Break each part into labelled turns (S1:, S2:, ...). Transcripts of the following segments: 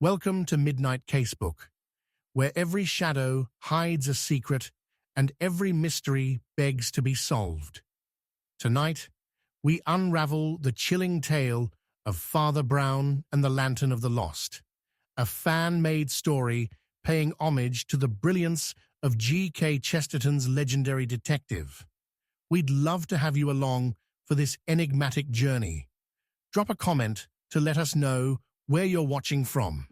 S1: Welcome to Midnight Casebook, where every shadow hides a secret and every mystery begs to be solved. Tonight, we unravel the chilling tale of Father Brown and the Lantern of the Lost, a fan-made story paying homage to the brilliance of G.K. Chesterton's legendary detective. We'd love to have you along for this enigmatic journey. Drop a comment to let us know where you're watching from.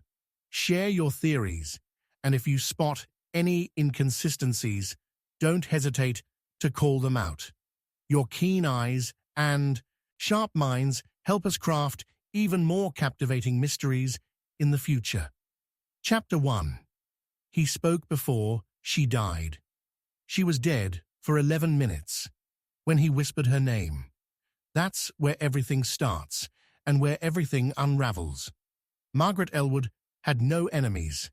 S1: Share your theories, and if you spot any inconsistencies, don't hesitate to call them out. Your keen eyes and sharp minds help us craft even more captivating mysteries in the future. Chapter 1. He spoke before she died. She was dead for 11 minutes when he whispered her name. That's where everything starts and where everything unravels. Margaret Elwood had no enemies.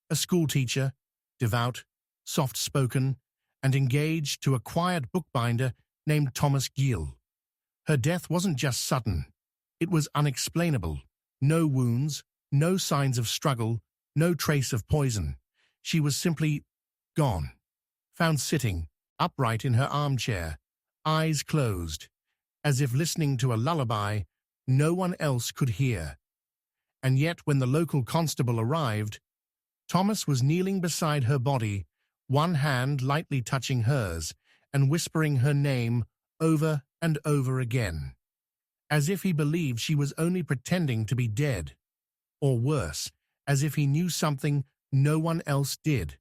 S1: A schoolteacher, devout, soft-spoken, and engaged to a quiet bookbinder named Thomas Gill. Her death wasn't just sudden. It was unexplainable. No wounds, no signs of struggle, no trace of poison. She was simply gone, found sitting upright in her armchair, eyes closed, as if listening to a lullaby no one else could hear. And yet when the local constable arrived, Thomas was kneeling beside her body, one hand lightly touching hers and whispering her name over and over again, as if he believed she was only pretending to be dead, or worse, as if he knew something no one else did.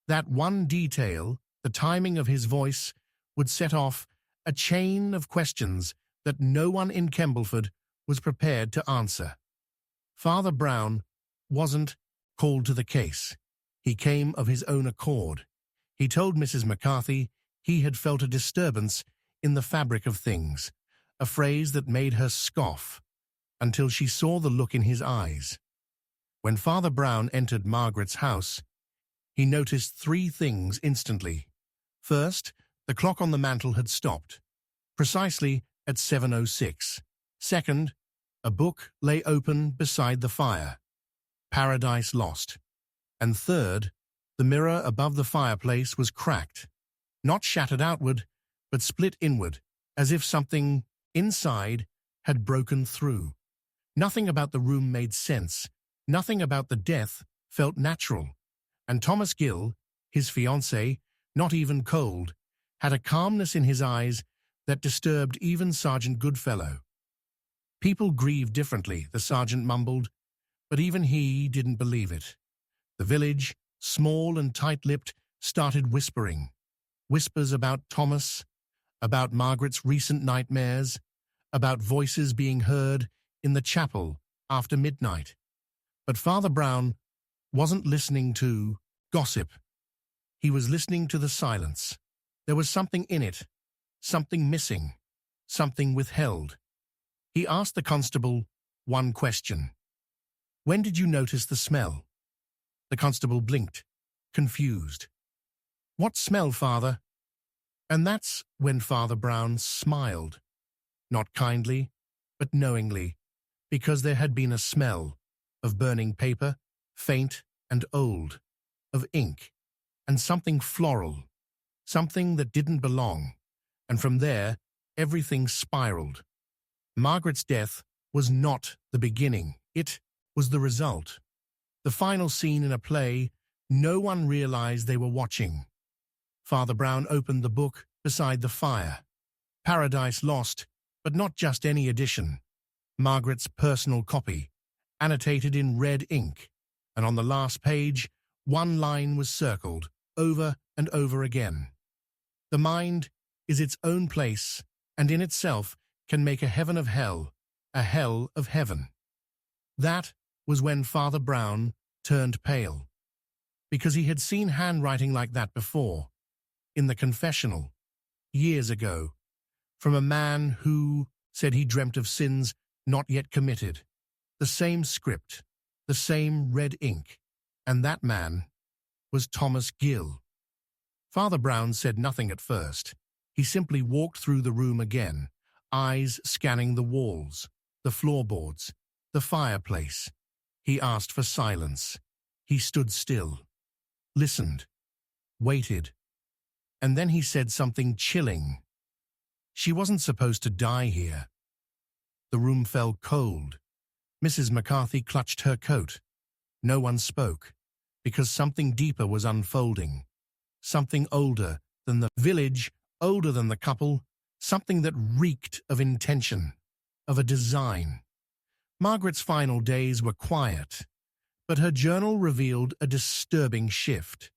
S1: That one detail, the timing of his voice, would set off a chain of questions that no one in Kembleford was prepared to answer. Father Brown wasn't called to the case. He came of his own accord. He told Mrs. McCarthy he had felt a disturbance in the fabric of things, a phrase that made her scoff, until she saw the look in his eyes. When Father Brown entered Margaret's house, he noticed three things instantly. First, the clock on the mantel had stopped, precisely at 7:06. Second, a book lay open beside the fire, Paradise Lost. And third, the mirror above the fireplace was cracked, not shattered outward, but split inward, as if something inside had broken through. Nothing about the room made sense. Nothing about the death felt natural. And Thomas Gill, his fiancée, not even cold, had a calmness in his eyes that disturbed even Sergeant Goodfellow. People grieve differently, the sergeant mumbled, but even he didn't believe it. The village, small and tight-lipped, started whispering. Whispers about Thomas, about Margaret's recent nightmares, about voices being heard in the chapel after midnight. But Father Brown wasn't listening to gossip. He was listening to the silence. There was something in it, something missing, something withheld. He asked the constable one question. "When did you notice the smell?" The constable blinked, confused. "What smell, Father?" And that's when Father Brown smiled. Not kindly, but knowingly, because there had been a smell of burning paper, faint and old, of ink, and something floral, something that didn't belong, and from there everything spiraled. Margaret's death was not the beginning, it was the result. The final scene in a play no one realized they were watching. Father Brown opened the book beside the fire. Paradise Lost, but not just any edition. Margaret's personal copy, annotated in red ink, and on the last page, one line was circled over and over again. The mind is its own place, and in itself can make a heaven of hell, a hell of heaven. That was when Father Brown turned pale, because he had seen handwriting like that before, in the confessional, years ago, from a man who said he dreamt of sins not yet committed. The same script, the same red ink, and that man was Thomas Gill. Father Brown said nothing at first. He simply walked through the room again, eyes scanning the walls, the floorboards, the fireplace. He asked for silence. He stood still, listened, waited, and then he said something chilling. She wasn't supposed to die here. The room fell cold. Mrs. McCarthy clutched her coat. No one spoke, because something deeper was unfolding. Something older than the village, older than the couple, something that reeked of intention, of a design. Margaret's final days were quiet, but her journal revealed a disturbing shift.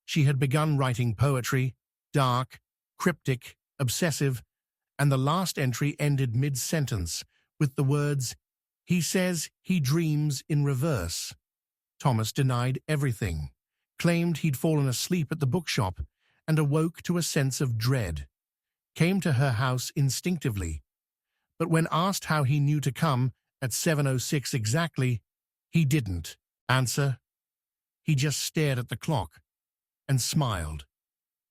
S1: She had begun writing poetry, dark, cryptic, obsessive, and the last entry ended mid-sentence with the words, "He says he dreams in reverse." Thomas denied everything, claimed he'd fallen asleep at the bookshop, and awoke to a sense of dread. Came to her house instinctively, but when asked how he knew to come at 7:06 exactly, he didn't answer. He just stared at the clock and smiled.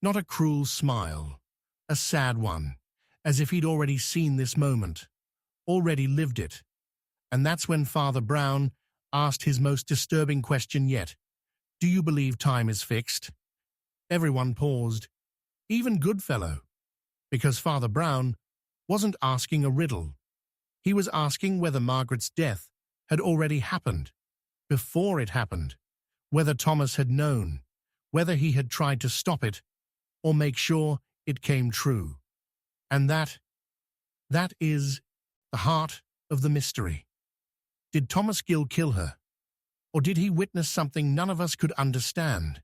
S1: Not a cruel smile, a sad one, as if he'd already seen this moment, already lived it. And that's when Father Brown asked his most disturbing question yet. "Do you believe time is fixed?" Everyone paused, even Goodfellow, because Father Brown wasn't asking a riddle. He was asking whether Margaret's death had already happened, before it happened, whether Thomas had known, whether he had tried to stop it, or make sure it came true. And that is the heart of the mystery. Did Thomas Gill kill her? Or did he witness something none of us could understand?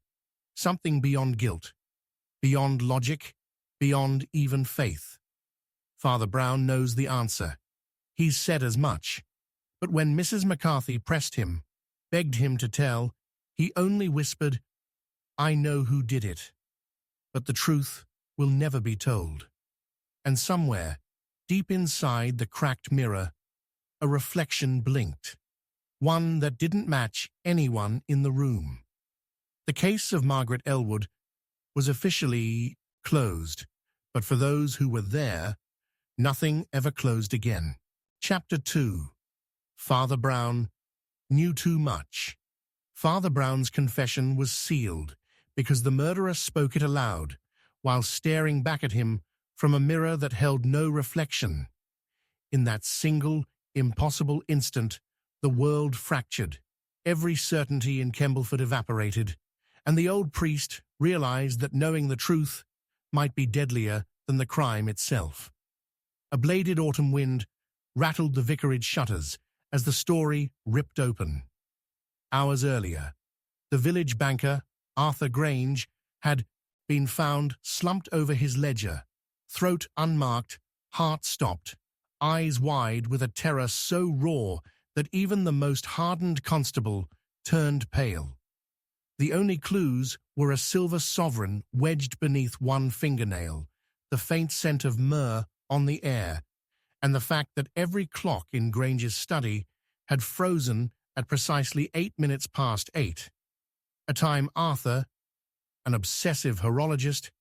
S1: Something beyond guilt, beyond logic, beyond even faith. Father Brown knows the answer. He's said as much. But when Mrs. McCarthy pressed him, begged him to tell, he only whispered, "I know who did it." But the truth will never be told. And somewhere, deep inside the cracked mirror, a reflection blinked, one that didn't match anyone in the room. The case of Margaret Elwood was officially closed, but for those who were there, nothing ever closed again. Chapter 2. Father Brown knew too much. Father Brown's confession was sealed because the murderer spoke it aloud while staring back at him from a mirror that held no reflection. In that single, impossible instant, the world fractured. Every certainty in Kembleford evaporated, and the old priest realized that knowing the truth might be deadlier than the crime itself. A bladed autumn wind rattled the vicarage shutters as the story ripped open. Hours earlier, the village banker, Arthur Grange, had been found slumped over his ledger, throat unmarked, heart stopped, eyes wide with a terror so raw that even the most hardened constable turned pale. The only clues were a silver sovereign wedged beneath one fingernail, the faint scent of myrrh on the air, and the fact that every clock in Grange's study had frozen at precisely 8 minutes past 8, a time Arthur, an obsessive horologist,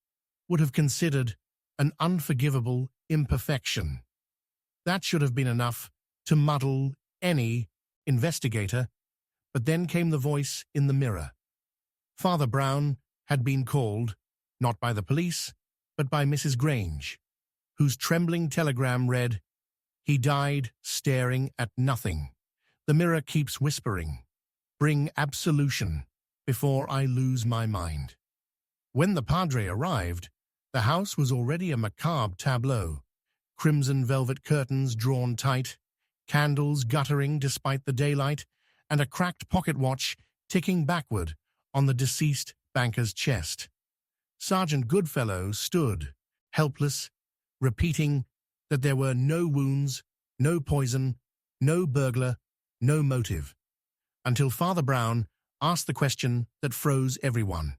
S1: would have considered an unforgivable imperfection. That should have been enough to muddle any investigator, but then came the voice in the mirror. Father Brown had been called, not by the police, but by Mrs. Grange, whose trembling telegram read, "He died staring at nothing. The mirror keeps whispering, 'Bring absolution before I lose my mind.'" When the padre arrived, the house was already a macabre tableau. Crimson velvet curtains drawn tight, candles guttering despite the daylight, and a cracked pocket watch ticking backward on the deceased banker's chest. Sergeant Goodfellow stood, helpless, repeating that there were no wounds, no poison, no burglar, no motive, until Father Brown asked the question that froze everyone.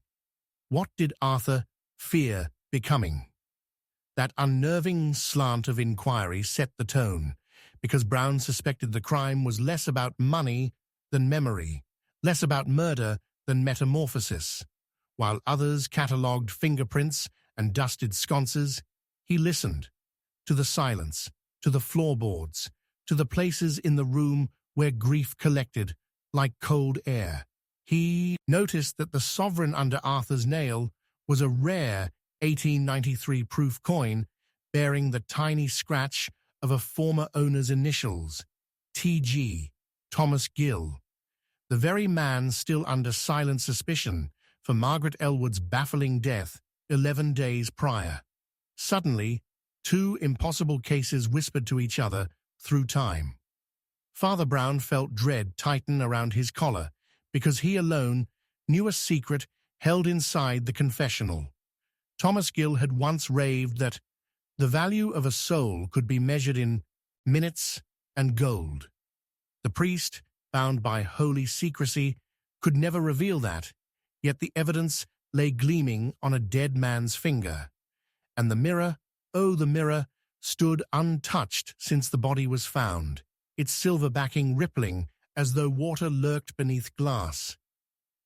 S1: What did Arthur fear becoming? That unnerving slant of inquiry set the tone, because Brown suspected the crime was less about money than memory, less about murder than metamorphosis. While others catalogued fingerprints and dusted sconces, he listened to the silence, to the floorboards, to the places in the room where grief collected, like cold air. He noticed that the sovereign under Arthur's nail was a rare 1893 proof coin bearing the tiny scratch of a former owner's initials, T.G., Thomas Gill, the very man still under silent suspicion for Margaret Elwood's baffling death 11 days prior. Suddenly, two impossible cases whispered to each other through time. Father Brown felt dread tighten around his collar because he alone knew a secret held inside the confessional. Thomas Gill had once raved that the value of a soul could be measured in minutes and gold. The priest, bound by holy secrecy, could never reveal that, yet the evidence lay gleaming on a dead man's finger. And the mirror, oh the mirror, stood untouched since the body was found, its silver backing rippling as though water lurked beneath glass.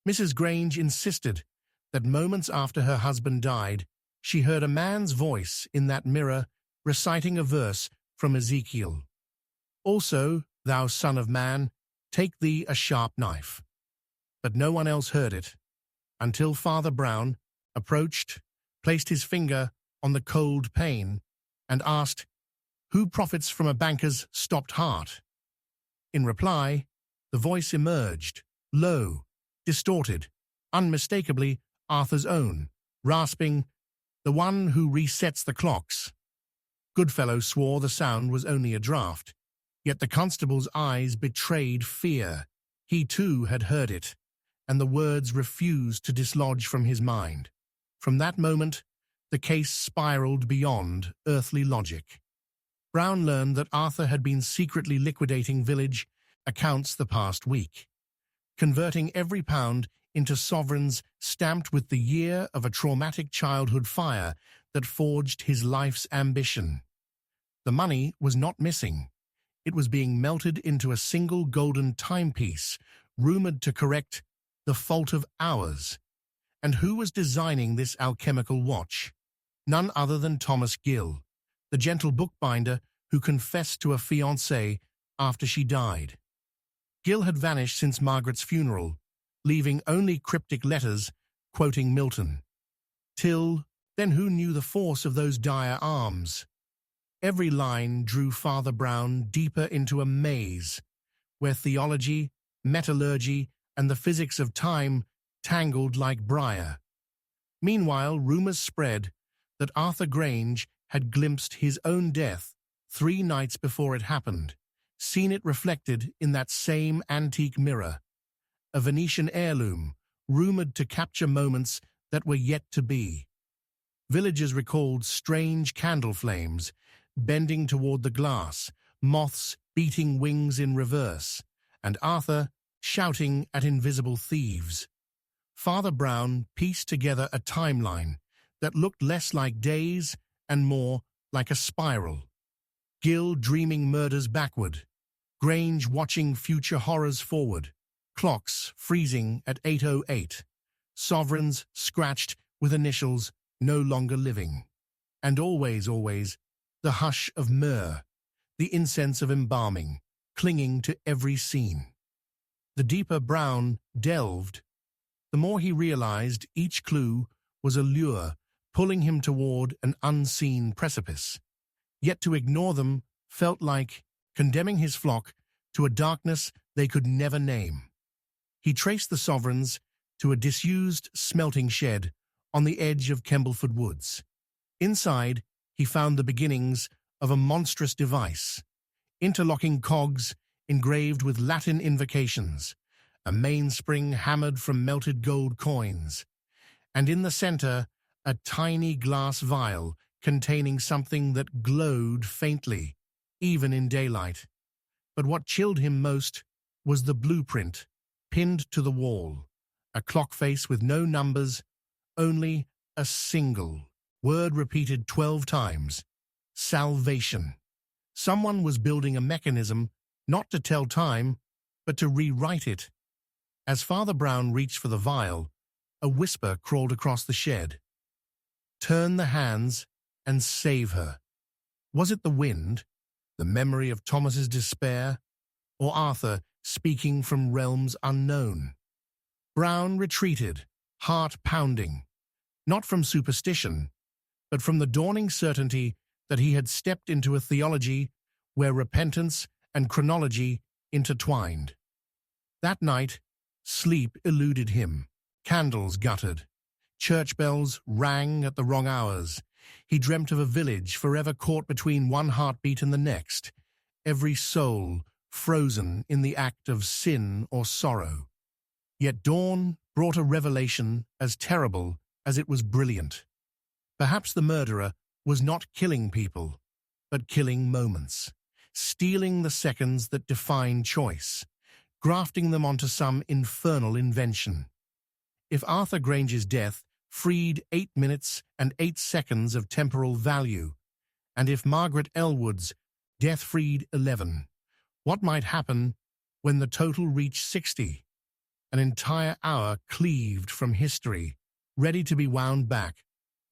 S1: Mrs. Grange insisted that moments after her husband died, she heard a man's voice in that mirror reciting a verse from Ezekiel. Also, thou son of man, take thee a sharp knife. But no one else heard it, until Father Brown approached, placed his finger on the cold pane, and asked, "Who profits from a banker's stopped heart?" In reply, the voice emerged, low, distorted, unmistakably Arthur's own, rasping, "The one who resets the clocks." Goodfellow swore the sound was only a draught, yet the constable's eyes betrayed fear. He too had heard it, and the words refused to dislodge from his mind. From that moment, the case spiraled beyond earthly logic. Brown learned that Arthur had been secretly liquidating village accounts the past week, converting every pound into sovereigns stamped with the year of a traumatic childhood fire that forged his life's ambition. The money was not missing. It was being melted into a single golden timepiece, rumored to correct the fault of hours. And who was designing this alchemical watch? None other than Thomas Gill, the gentle bookbinder who confessed to a fiancée after she died. Gill had vanished since Margaret's funeral, leaving only cryptic letters quoting Milton. Till then, who knew the force of those dire arms? Every line drew Father Brown deeper into a maze, where theology, metallurgy, and the physics of time tangled like briar. Meanwhile, rumors spread that Arthur Grange had glimpsed his own death 3 nights before it happened, seen it reflected in that same antique mirror, a Venetian heirloom, rumored to capture moments that were yet to be. Villagers recalled strange candle flames bending toward the glass, moths beating wings in reverse, and Arthur shouting at invisible thieves. Father Brown pieced together a timeline that looked less like days and more like a spiral. Gill dreaming murders backward, Grange watching future horrors forward, clocks freezing at 8:08, sovereigns scratched with initials no longer living, and always, always, the hush of myrrh, the incense of embalming, clinging to every scene. The deeper Brown delved, the more he realized each clue was a lure pulling him toward an unseen precipice. Yet to ignore them felt like condemning his flock to a darkness they could never name. He traced the sovereigns to a disused smelting shed on the edge of Kembleford Woods. Inside, he found the beginnings of a monstrous device, interlocking cogs engraved with Latin invocations, a mainspring hammered from melted gold coins, and in the center, a tiny glass vial containing something that glowed faintly, even in daylight. But what chilled him most was the blueprint, pinned to the wall, a clock face with no numbers, only a single word repeated 12 times: salvation. Someone was building a mechanism not to tell time, but to rewrite it. As Father Brown reached for the vial, a whisper crawled across the shed. Turn the hands and save her. Was it the wind, the memory of Thomas's despair, or Arthur speaking from realms unknown. Brown retreated, heart pounding, not from superstition, but from the dawning certainty that he had stepped into a theology where repentance and chronology intertwined. That night, sleep eluded him, candles guttered, church bells rang at the wrong hours. He dreamt of a village forever caught between one heartbeat and the next, every soul frozen in the act of sin or sorrow. Yet dawn brought a revelation as terrible as it was brilliant. Perhaps the murderer was not killing people, but killing moments, stealing the seconds that define choice, grafting them onto some infernal invention. If Arthur Grange's death freed 8 minutes and 8 seconds of temporal value, and if Margaret Elwood's death freed 11, what might happen when the total reached 60? An entire hour cleaved from history, ready to be wound back,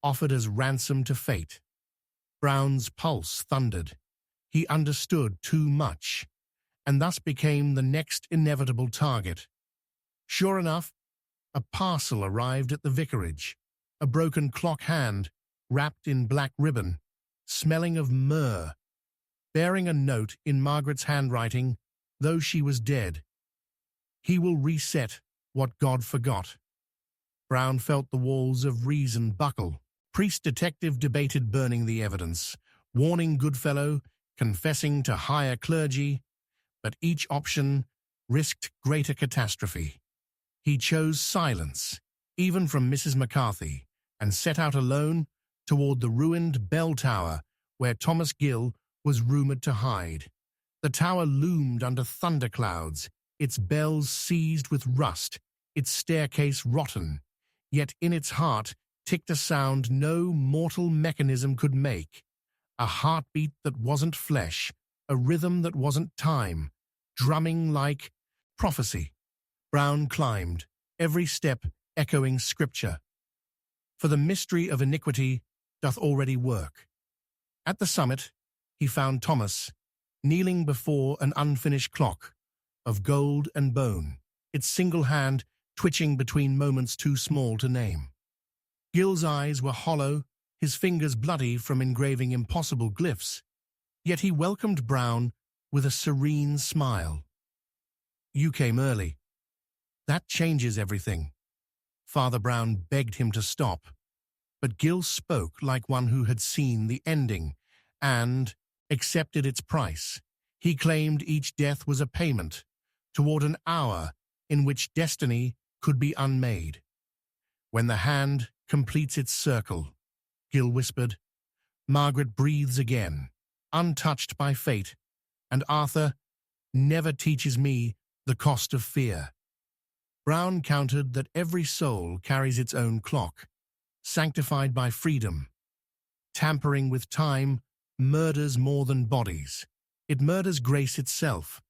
S1: offered as ransom to fate. Brown's pulse thundered. He understood too much, and thus became the next inevitable target. Sure enough, a parcel arrived at the vicarage, a broken clock hand wrapped in black ribbon, smelling of myrrh, bearing a note in Margaret's handwriting, though she was dead. He will reset what God forgot. Brown felt the walls of reason buckle. Priest-detective debated burning the evidence, warning Goodfellow, confessing to higher clergy, but each option risked greater catastrophe. He chose silence, even from Mrs. McCarthy, and set out alone toward the ruined bell tower where Thomas Gill was rumored to hide. The tower loomed under thunderclouds, its bells seized with rust, its staircase rotten, yet in its heart ticked a sound no mortal mechanism could make, a heartbeat that wasn't flesh, a rhythm that wasn't time, drumming like prophecy. Brown climbed, every step echoing scripture. For the mystery of iniquity doth already work. At the summit, he found Thomas, kneeling before an unfinished clock, of gold and bone, its single hand twitching between moments too small to name. Gill's eyes were hollow, his fingers bloody from engraving impossible glyphs, yet he welcomed Brown with a serene smile. "You came early. That changes everything." Father Brown begged him to stop, but Gill spoke like one who had seen the ending and accepted its price. He claimed each death was a payment toward an hour in which destiny could be unmade. "When the hand completes its circle," Gill whispered, "Margaret breathes again, untouched by fate, and Arthur never teaches me the cost of fear." Brown countered that every soul carries its own clock, sanctified by freedom. Tampering with time murders more than bodies. It murders grace itself.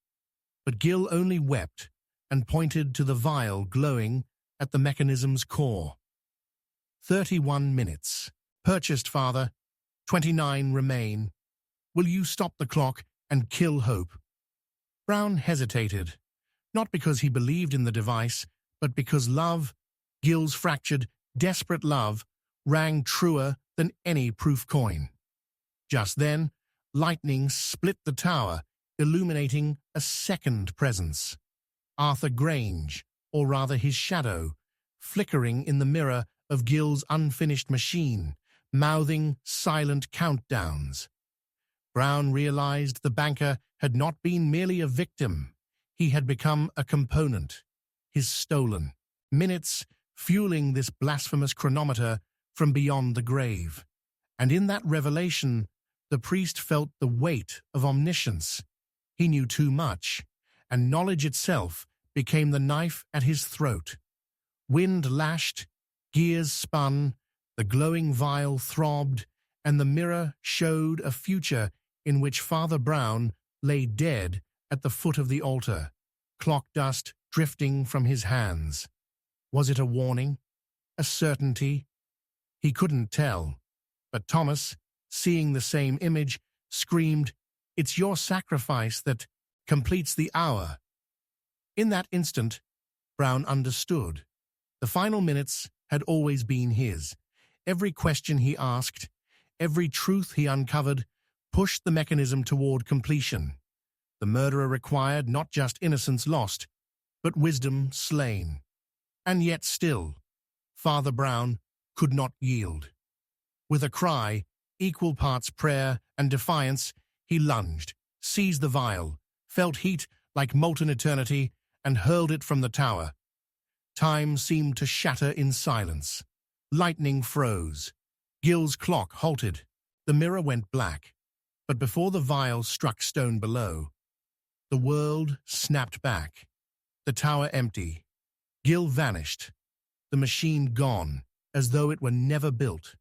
S1: But Gill only wept and pointed to the vial glowing at the mechanism's core. 31 minutes. Purchased, Father. 29 remain. Will you stop the clock and kill hope? Brown hesitated, not because he believed in the device, but because love, Gill's fractured, desperate love, rang truer than any proof coin. Just then, lightning split the tower, illuminating a second presence. Arthur Grange, or rather his shadow, flickering in the mirror of Gill's unfinished machine, mouthing silent countdowns. Brown realized the banker had not been merely a victim. He had become a component, his stolen minutes fueling this blasphemous chronometer from beyond the grave. And in that revelation, the priest felt the weight of omniscience. He knew too much, and knowledge itself became the knife at his throat. Wind lashed, gears spun, the glowing vial throbbed, and the mirror showed a future in which Father Brown lay dead at the foot of the altar, clock dust drifting from his hands. Was it a warning? A certainty? He couldn't tell. But Thomas, seeing the same image, screamed, "It's your sacrifice that completes the hour." In that instant, Brown understood. The final minutes had always been his. Every question he asked, every truth he uncovered, pushed the mechanism toward completion. The murderer required not just innocence lost, but wisdom slain. And yet still, Father Brown could not yield. With a cry, equal parts prayer and defiance, he lunged, seized the vial, felt heat like molten eternity, and hurled it from the tower. Time seemed to shatter in silence. Lightning froze. Gil's clock halted. The mirror went black. But before the vial struck stone below, the world snapped back. The tower empty. Gil vanished. The machine gone, as though it were never built.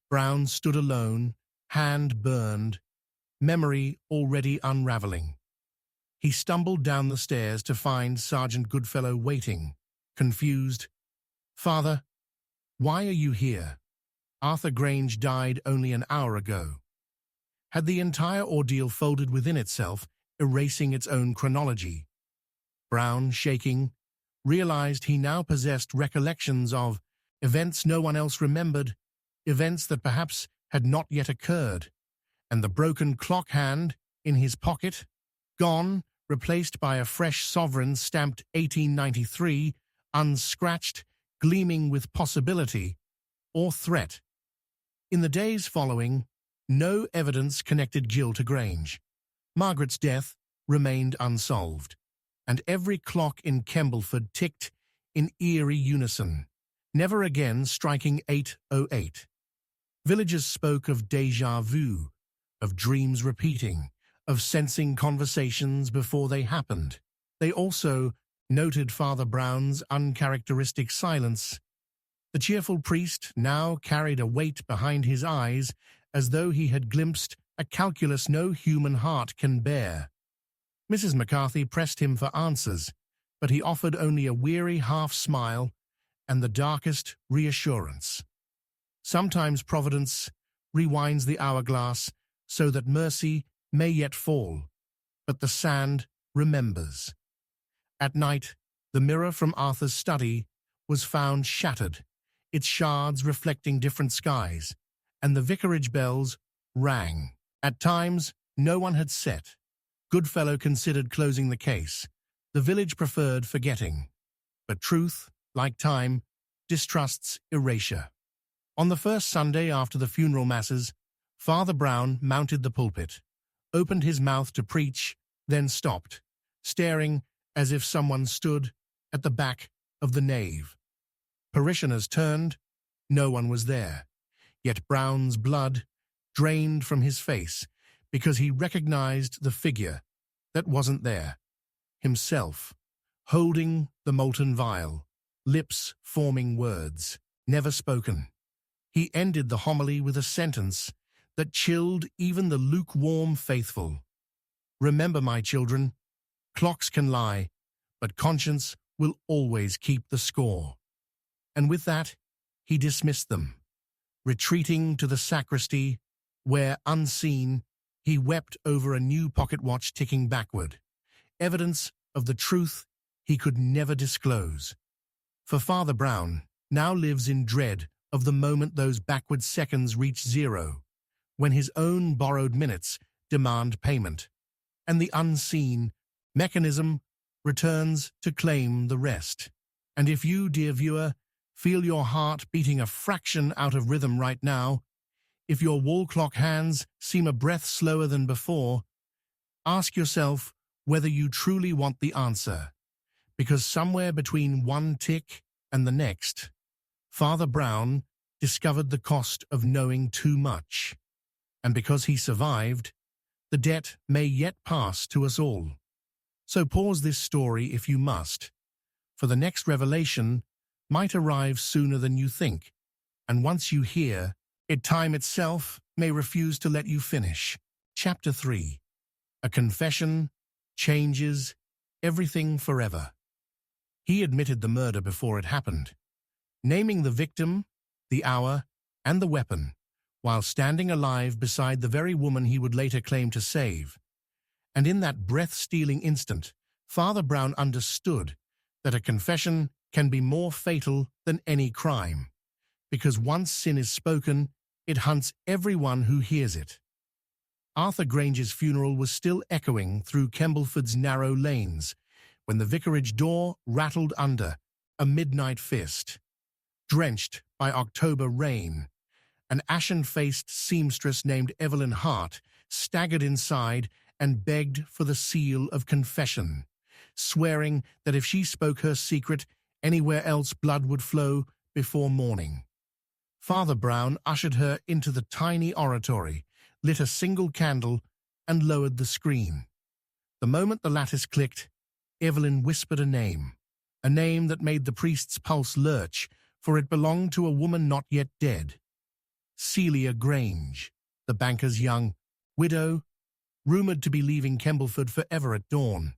S1: Brown stood alone, hand burned, memory already unraveling. He stumbled down the stairs to find Sergeant Goodfellow waiting, confused. "Father, why are you here? Arthur Grange died only an hour ago." Had the entire ordeal folded within itself, erasing its own chronology? Brown, shaking, realized he now possessed recollections of events no one else remembered, events that perhaps had not yet occurred, and the broken clock hand in his pocket, gone, replaced by a fresh sovereign stamped 1893, unscratched, gleaming with possibility or threat. In the days following, no evidence connected Gil to Grange. Margaret's death remained unsolved, and every clock in Kembleford ticked in eerie unison, never again striking 8:08. Villagers spoke of déjà vu, of dreams repeating, of sensing conversations before they happened. They also noted Father Brown's uncharacteristic silence. The cheerful priest now carried a weight behind his eyes, as though he had glimpsed a calculus no human heart can bear. Mrs. McCarthy pressed him for answers, but he offered only a weary half-smile and the darkest reassurance. Sometimes Providence rewinds the hourglass so that mercy may yet fall, but the sand remembers. At night, the mirror from Arthur's study was found shattered, its shards reflecting different skies, and the vicarage bells rang. At times, no one had set. Goodfellow considered closing the case. The village preferred forgetting. But truth, like time, distrusts erasure. On the first Sunday after the funeral masses, Father Brown mounted the pulpit, opened his mouth to preach, then stopped, staring as if someone stood at the back of the nave. Parishioners turned. No one was there. Yet Brown's blood drained from his face because he recognized the figure that wasn't there. Himself, holding the molten vial, lips forming words, never spoken. He ended the homily with a sentence that chilled even the lukewarm faithful. "Remember, my children, clocks can lie, but conscience will always keep the score." And with that, he dismissed them, retreating to the sacristy, where, unseen, he wept over a new pocket watch ticking backward, evidence of the truth he could never disclose. For Father Brown now lives in dread of the moment those backward seconds reach zero, when his own borrowed minutes demand payment, and the unseen mechanism returns to claim the rest. And if you, dear viewer, feel your heart beating a fraction out of rhythm right now, if your wall clock hands seem a breath slower than before, ask yourself whether you truly want the answer, because somewhere between one tick and the next, Father Brown discovered the cost of knowing too much. And because he survived, the debt may yet pass to us all. So pause this story if you must, for the next revelation might arrive sooner than you think, and once you hear it, time itself may refuse to let you finish. Chapter 3. A confession changes everything forever. He admitted the murder before it happened, naming the victim, the hour, and the weapon, while standing alive beside the very woman he would later claim to save. And in that breath-stealing instant, Father Brown understood that a confession can be more fatal than any crime, because once sin is spoken, it hunts everyone who hears it. Arthur Grange's funeral was still echoing through Kembleford's narrow lanes when the vicarage door rattled under a midnight fist. Drenched by October rain, an ashen-faced seamstress named Evelyn Hart staggered inside and begged for the seal of confession, swearing that if she spoke her secret anywhere else blood would flow before morning. Father Brown ushered her into the tiny oratory, lit a single candle, and lowered the screen. The moment the lattice clicked, Evelyn whispered a name that made the priest's pulse lurch, for it belonged to a woman not yet dead. Celia Grange, the banker's young widow, rumoured to be leaving Kembleford forever at dawn.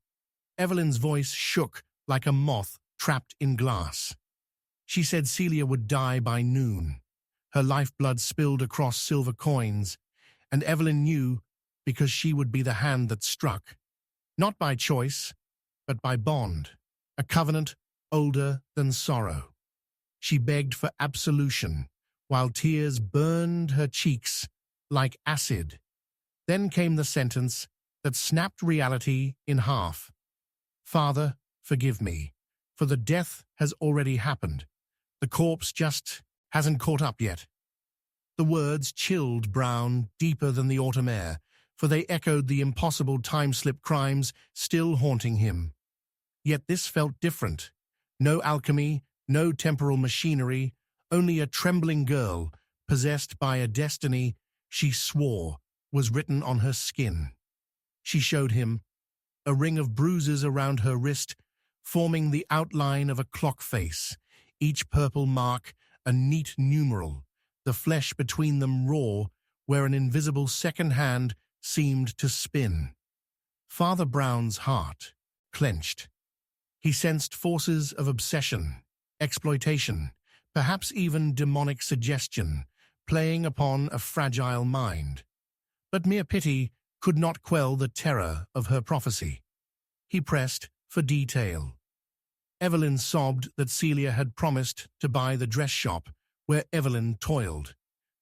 S1: Evelyn's voice shook like a moth trapped in glass. She said Celia would die by noon. Her lifeblood spilled across silver coins, and Evelyn knew because she would be the hand that struck, not by choice, but by bond, a covenant older than sorrow. She begged for absolution, while tears burned her cheeks like acid. Then came the sentence that snapped reality in half. Father, forgive me, for the death has already happened. The corpse just hasn't caught up yet. The words chilled Brown deeper than the autumn air, for they echoed the impossible time-slip crimes still haunting him. Yet this felt different. No alchemy, no temporal machinery, only a trembling girl, possessed by a destiny she swore was written on her skin. She showed him a ring of bruises around her wrist, forming the outline of a clock face, each purple mark a neat numeral, the flesh between them raw, where an invisible second hand seemed to spin. Father Brown's heart clenched. He sensed forces of obsession, exploitation, perhaps even demonic suggestion, playing upon a fragile mind. But mere pity could not quell the terror of her prophecy. He pressed for detail. Evelyn sobbed that Celia had promised to buy the dress shop where Evelyn toiled,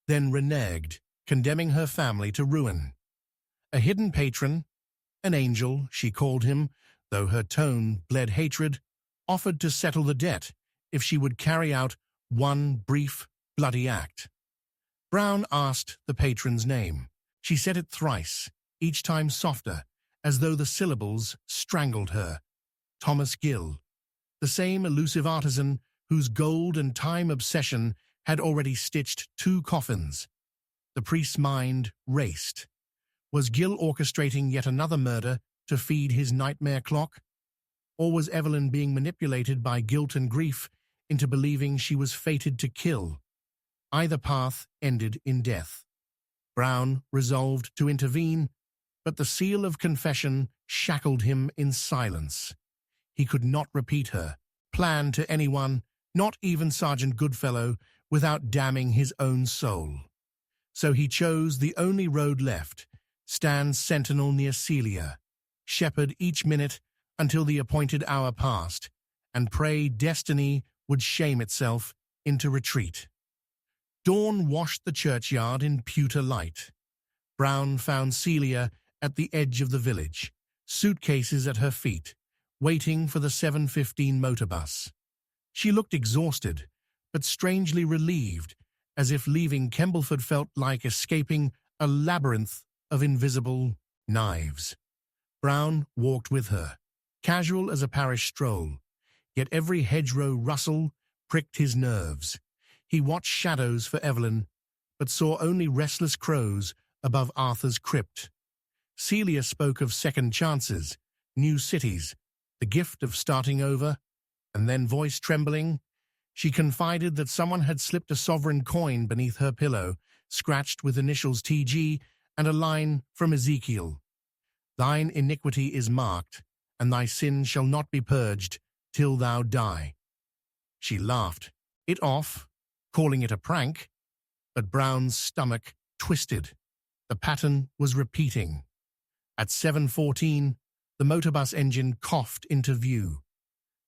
S1: then reneged, condemning her family to ruin. A hidden patron, an angel, she called him, though her tone bled hatred, offered to settle the debt if she would carry out one brief, bloody act. Brown asked the patron's name. She said it thrice, each time softer, as though the syllables strangled her. Thomas Gill, the same elusive artisan whose gold and time obsession had already stitched 2 coffins. The priest's mind raced. Was Gill orchestrating yet another murder to feed his nightmare clock? Or was Evelyn being manipulated by guilt and grief into believing she was fated to kill? Either path ended in death. Brown resolved to intervene, but the seal of confession shackled him in silence. He could not repeat her plan to anyone, not even Sergeant Goodfellow, without damning his own soul. So he chose the only road left, stand sentinel near Celia, shepherd each minute until the appointed hour passed, and pray destiny would shame itself into retreat. Dawn washed the churchyard in pewter light. Brown found Celia at the edge of the village, suitcases at her feet, waiting for the 7:15 motor bus. She looked exhausted, but strangely relieved, as if leaving Kembleford felt like escaping a labyrinth of invisible knives. Brown walked with her, casual as a parish stroll, yet every hedgerow rustle pricked his nerves. He watched shadows for Evelyn, but saw only restless crows above Arthur's crypt. Celia spoke of second chances, new cities, the gift of starting over, and then, voice trembling, she confided that someone had slipped a sovereign coin beneath her pillow, scratched with initials TG and a line from Ezekiel. Thine iniquity is marked, and thy sin shall not be purged till thou die. She laughed it off, calling it a prank, but Brown's stomach twisted. The pattern was repeating. At 7:14, The motorbus engine coughed into view.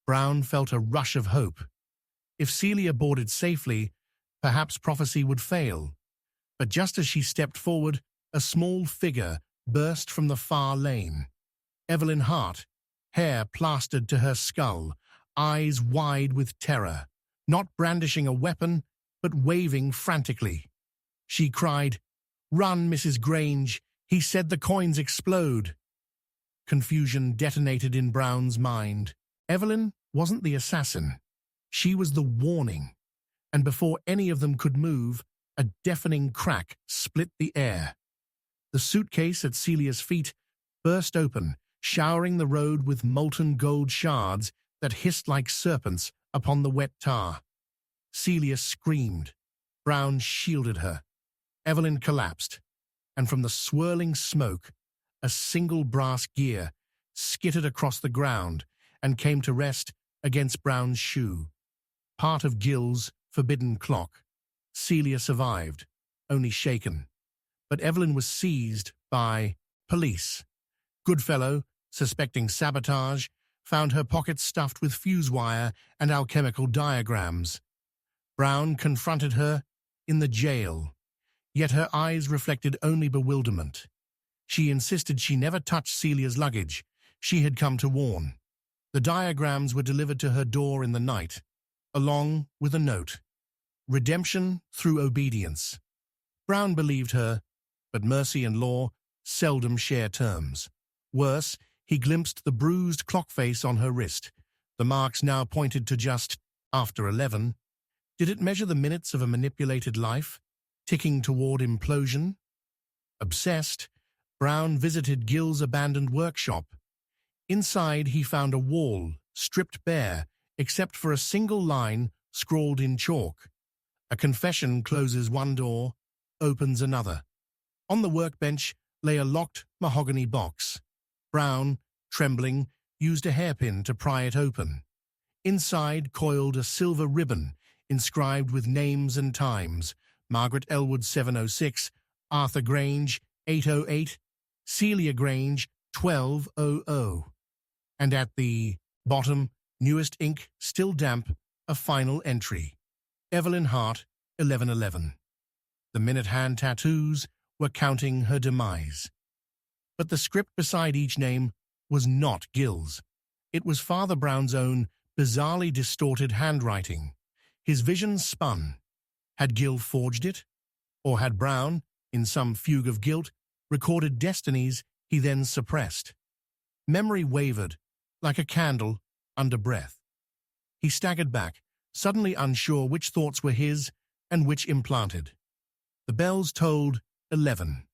S1: Brown felt a rush of hope. If Celia boarded safely, perhaps prophecy would fail. But just as she stepped forward, a small figure burst from the far lane. Evelyn Hart, hair plastered to her skull, eyes wide with terror, not brandishing a weapon, but waving frantically. She cried, "Run, Mrs. Grange, he said the coins explode." Confusion detonated in Brown's mind. Evelyn wasn't the assassin. She was the warning. And before any of them could move, a deafening crack split the air. The suitcase at Celia's feet burst open, showering the road with molten gold shards that hissed like serpents upon the wet tar. Celia screamed. Brown shielded her. Evelyn collapsed, and from the swirling smoke, a single brass gear skittered across the ground and came to rest against Brown's shoe. Part of Gill's forbidden clock. Celia survived, only shaken. But Evelyn was seized by police. Goodfellow, suspecting sabotage, found her pockets stuffed with fuse wire and alchemical diagrams. Brown confronted her in the jail, yet her eyes reflected only bewilderment. She insisted she never touched Celia's luggage. She had come to warn. The diagrams were delivered to her door in the night, along with a note. Redemption through obedience. Brown believed her, but mercy and law seldom share terms. Worse, he glimpsed the bruised clock face on her wrist. The marks now pointed to just after 11. Did it measure the minutes of a manipulated life, ticking toward implosion? Obsessed, Brown visited Gill's abandoned workshop. Inside, he found a wall, stripped bare, except for a single line scrawled in chalk. A confession closes one door, opens another. On the workbench lay a locked mahogany box. Brown, trembling, used a hairpin to pry it open. Inside coiled a silver ribbon inscribed with names and times: Margaret Elwood 706, Arthur Grange 808, Celia Grange 1200. And at the bottom, newest ink, still damp, a final entry: Evelyn Hart 1111. The minute hand tattoos were counting her demise. But the script beside each name was not Gill's. It was Father Brown's own bizarrely distorted handwriting. His vision spun. Had Gill forged it? Or had Brown, in some fugue of guilt, recorded destinies he then suppressed? Memory wavered, like a candle under breath. He staggered back, suddenly unsure which thoughts were his and which implanted. The bells tolled 11.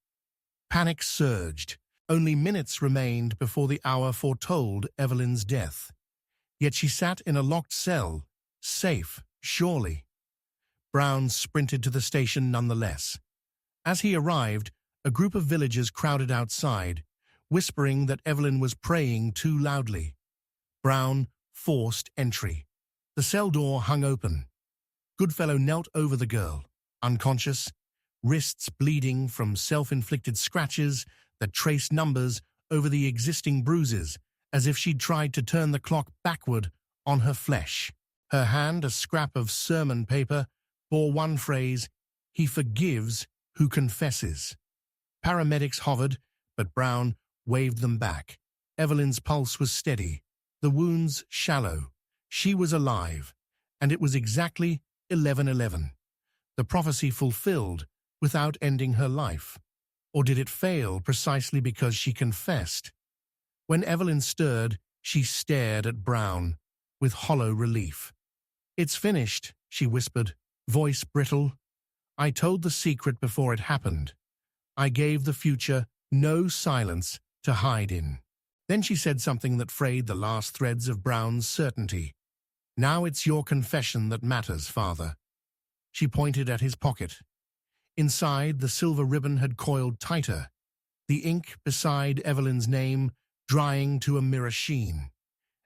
S1: Panic surged. Only minutes remained before the hour foretold Evelyn's death. Yet she sat in a locked cell, safe, surely. Brown sprinted to the station nonetheless. As he arrived, a group of villagers crowded outside, whispering that Evelyn was praying too loudly. Brown forced entry. The cell door hung open. Goodfellow knelt over the girl, unconscious, wrists bleeding from self-inflicted scratches that traced numbers over the existing bruises, as if she'd tried to turn the clock backward on her flesh. Her hand, a scrap of sermon paper, bore one phrase: "He forgives who confesses." Paramedics hovered, but Brown waved them back. Evelyn's pulse was steady, the wounds shallow. She was alive, and it was exactly 11:11. The prophecy fulfilled without ending her life. Or did it fail precisely because she confessed? When Evelyn stirred, she stared at Brown with hollow relief. "It's finished," she whispered, voice brittle. "I told the secret before it happened. I gave the future no silence to hide in." Then she said something that frayed the last threads of Brown's certainty. "Now it's your confession that matters, Father." She pointed at his pocket. Inside, the silver ribbon had coiled tighter, the ink beside Evelyn's name drying to a mirror sheen.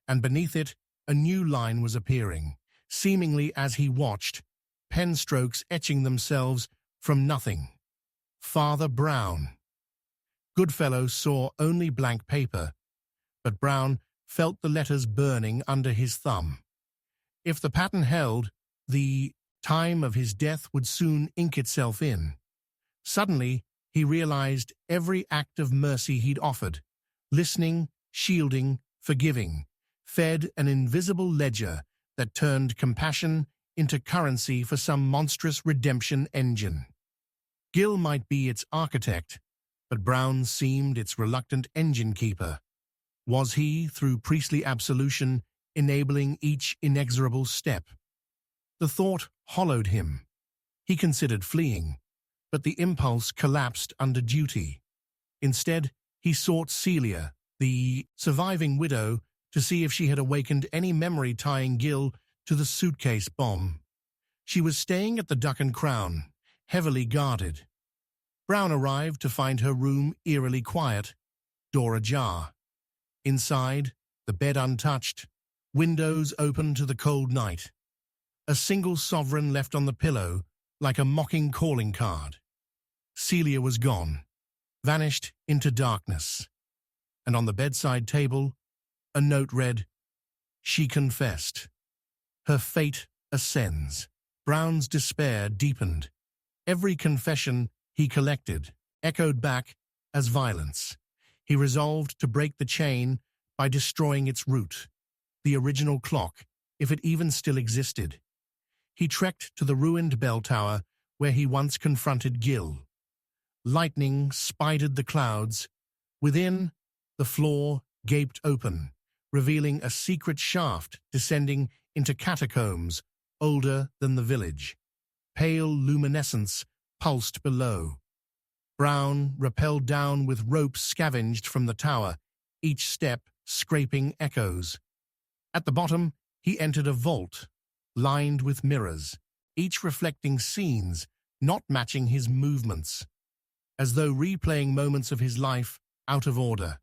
S1: And beneath it, a new line was appearing, seemingly as he watched, pen strokes etching themselves from nothing. Father Brown. Goodfellow saw only blank paper, but Brown felt the letters burning under his thumb. If the pattern held, the time of his death would soon ink itself in. Suddenly, he realized every act of mercy he'd offered, listening, shielding, forgiving, fed an invisible ledger that turned compassion into currency for some monstrous redemption engine. Gil might be its architect, but Brown seemed its reluctant engine keeper. Was he, through priestly absolution, enabling each inexorable step? The thought hollowed him. He considered fleeing, but the impulse collapsed under duty. Instead, he sought Celia, the surviving widow, to see if she had awakened any memory tying Gil to the suitcase bomb. She was staying at the Duck and Crown, heavily guarded. Brown arrived to find her room eerily quiet, door ajar. Inside, the bed untouched, windows open to the cold night. A single sovereign left on the pillow, like a mocking calling card. Celia was gone, vanished into darkness. And on the bedside table, a note read, "She confessed. Her fate ascends." Brown's despair deepened. Every confession he collected echoed back as violence. He resolved to break the chain by destroying its root, the original clock, if it even still existed. He trekked to the ruined bell tower where he once confronted Gil. Lightning spidered the clouds. Within, the floor gaped open, revealing a secret shaft descending into catacombs older than the village. Pale luminescence pulsed below. Brown rappelled down with ropes scavenged from the tower, each step scraping echoes. At the bottom, he entered a vault, lined with mirrors, each reflecting scenes not matching his movements, as though replaying moments of his life out of order.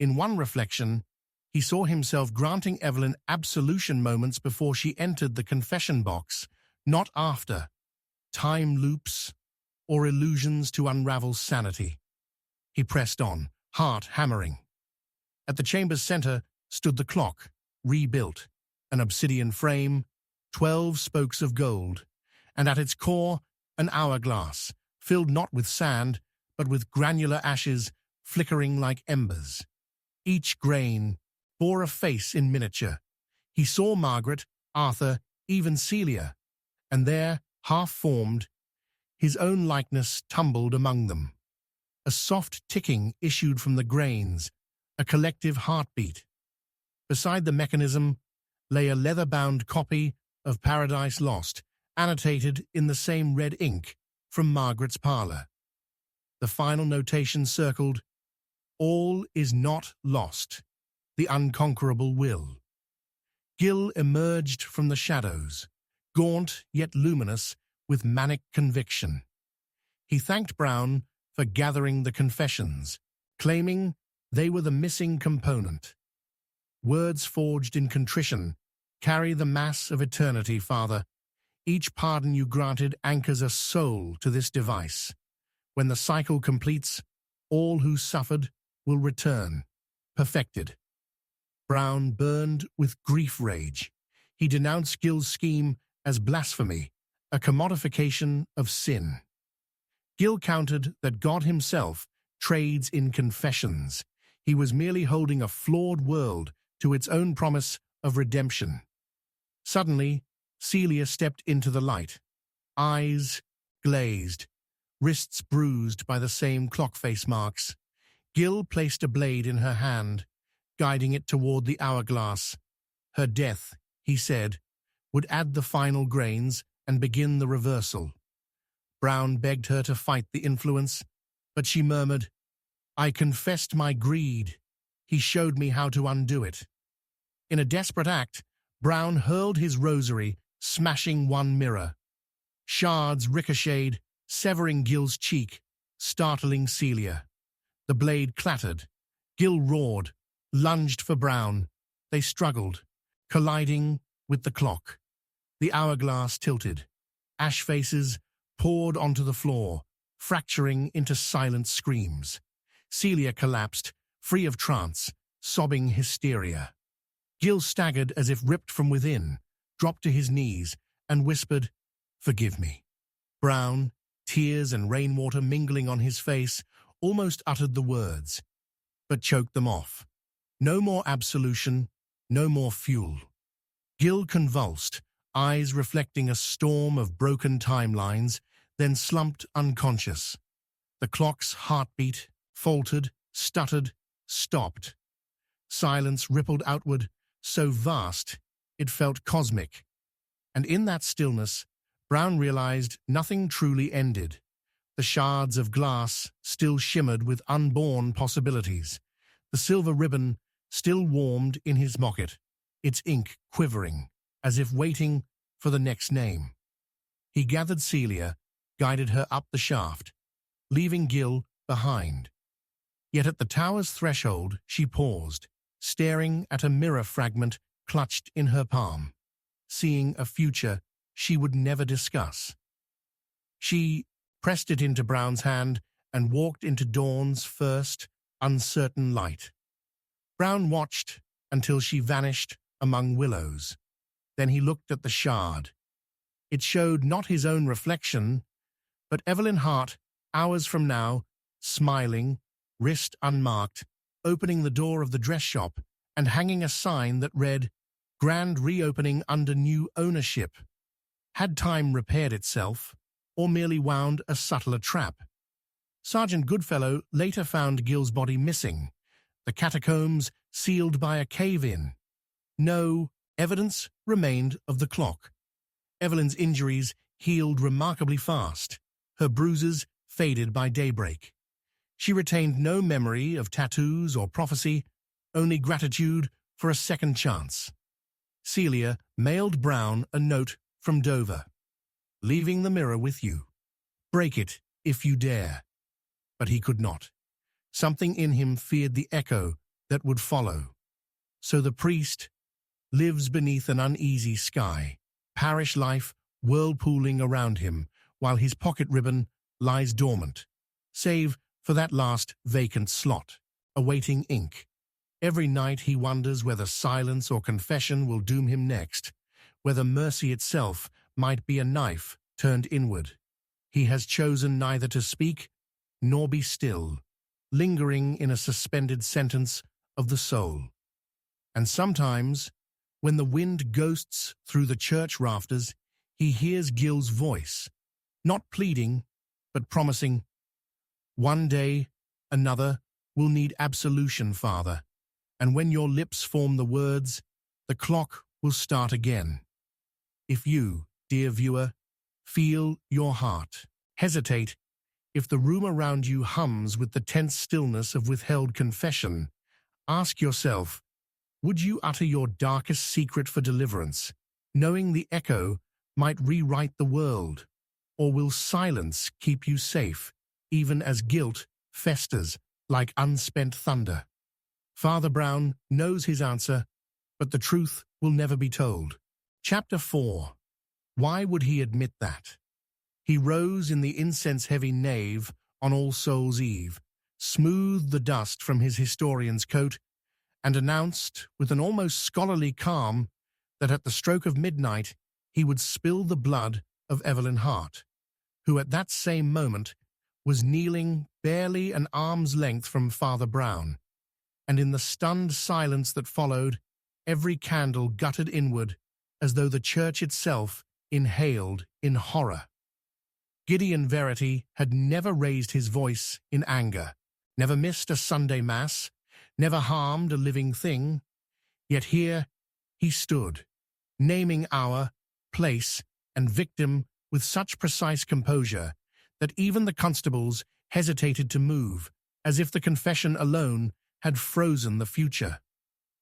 S1: In one reflection, he saw himself granting Evelyn absolution moments before she entered the confession box, not after. Time loops or illusions to unravel sanity. He pressed on, heart hammering. At the chamber's center stood the clock, rebuilt, an obsidian frame, 12 spokes of gold, and at its core, an hourglass, filled not with sand, but with granular ashes flickering like embers. Each grain bore a face in miniature. He saw Margaret, Arthur, even Celia, and there, half-formed, his own likeness tumbled among them. A soft ticking issued from the grains, a collective heartbeat. Beside the mechanism lay a leather-bound copy of Paradise Lost, annotated in the same red ink from Margaret's parlor. The final notation circled, "All is not lost. The unconquerable will." Gil emerged from the shadows, gaunt yet luminous with manic conviction. He thanked Brown for gathering the confessions, claiming they were the missing component. "Words forged in contrition carry the mass of eternity, Father. Each pardon you granted anchors a soul to this device. When the cycle completes, all who suffered will return, perfected." Brown burned with grief rage. He denounced Gil's scheme as blasphemy, a commodification of sin. Gil countered that God himself trades in confessions. He was merely holding a flawed world to its own promise of redemption. Suddenly, Celia stepped into the light, eyes glazed, wrists bruised by the same clock face marks. Gil placed a blade in her hand, guiding it toward the hourglass. Her death, he said, would add the final grains and begin the reversal. Brown begged her to fight the influence, but she murmured, "I confessed my greed. He showed me how to undo it." In a desperate act, Brown hurled his rosary, smashing one mirror. Shards ricocheted, severing Gil's cheek, startling Celia. The blade clattered. Gil roared, lunged for Brown. They struggled, colliding with the clock. The hourglass tilted. Ash faces poured onto the floor, fracturing into silent screams. Celia collapsed, free of trance, sobbing hysteria. Gil staggered as if ripped from within, dropped to his knees, and whispered, "Forgive me." Brown, tears and rainwater mingling on his face, almost uttered the words, but choked them off. No more absolution, no more fuel. Gil convulsed, eyes reflecting a storm of broken timelines, then slumped unconscious. The clock's heartbeat faltered, stuttered, stopped. Silence rippled outward, so vast it felt cosmic. And in that stillness, Brown realized nothing truly ended. The shards of glass still shimmered with unborn possibilities. The silver ribbon still warmed in his pocket, its ink quivering, as if waiting for the next name. He gathered Celia, guided her up the shaft, leaving Gil behind. Yet at the tower's threshold she paused, staring at a mirror fragment clutched in her palm, seeing a future she would never discuss. She pressed it into Brown's hand and walked into dawn's first, uncertain light. Brown watched until she vanished among willows. Then he looked at the shard. It showed not his own reflection, but Evelyn Hart, hours from now, smiling, wrist unmarked, opening the door of the dress shop and hanging a sign that read, "Grand reopening under new ownership." Had time repaired itself, or merely wound a subtler trap? Sergeant Goodfellow later found Gil's body missing, the catacombs sealed by a cave-in. No evidence remained of the clock. Evelyn's injuries healed remarkably fast. Her bruises faded by daybreak. She retained no memory of tattoos or prophecy, only gratitude for a second chance. Celia mailed Brown a note from Dover. "Leaving the mirror with you. Break it if you dare." But he could not. Something in him feared the echo that would follow. So the priest lives beneath an uneasy sky, parish life whirlpooling around him, while his pocket ribbon lies dormant, save for that last vacant slot, awaiting ink. Every night he wonders whether silence or confession will doom him next, whether mercy itself might be a knife turned inward. He has chosen neither to speak nor be still, lingering in a suspended sentence of the soul. And sometimes, when the wind ghosts through the church rafters, he hears Gil's voice, not pleading, but promising, "One day, another, will need absolution, Father, and when your lips form the words, the clock will start again." If you, dear viewer, feel your heart hesitate, if the room around you hums with the tense stillness of withheld confession, ask yourself, would you utter your darkest secret for deliverance, knowing the echo might rewrite the world? Or will silence keep you safe, even as guilt festers like unspent thunder? Father Brown knows his answer, but the truth will never be told. Chapter 4. Why would he admit that? He rose in the incense-heavy nave on All Souls' Eve, smoothed the dust from his historian's coat, and announced with an almost scholarly calm that at the stroke of midnight he would spill the blood of Evelyn Hart, who at that same moment was kneeling barely an arm's length from Father Brown. And in the stunned silence that followed, every candle guttered inward as though the church itself inhaled in horror. Gideon Verity had never raised his voice in anger, never missed a Sunday Mass, never harmed a living thing. Yet here he stood, naming hour, place, and victim with such precise composure that even the constables hesitated to move, as if the confession alone had frozen the future.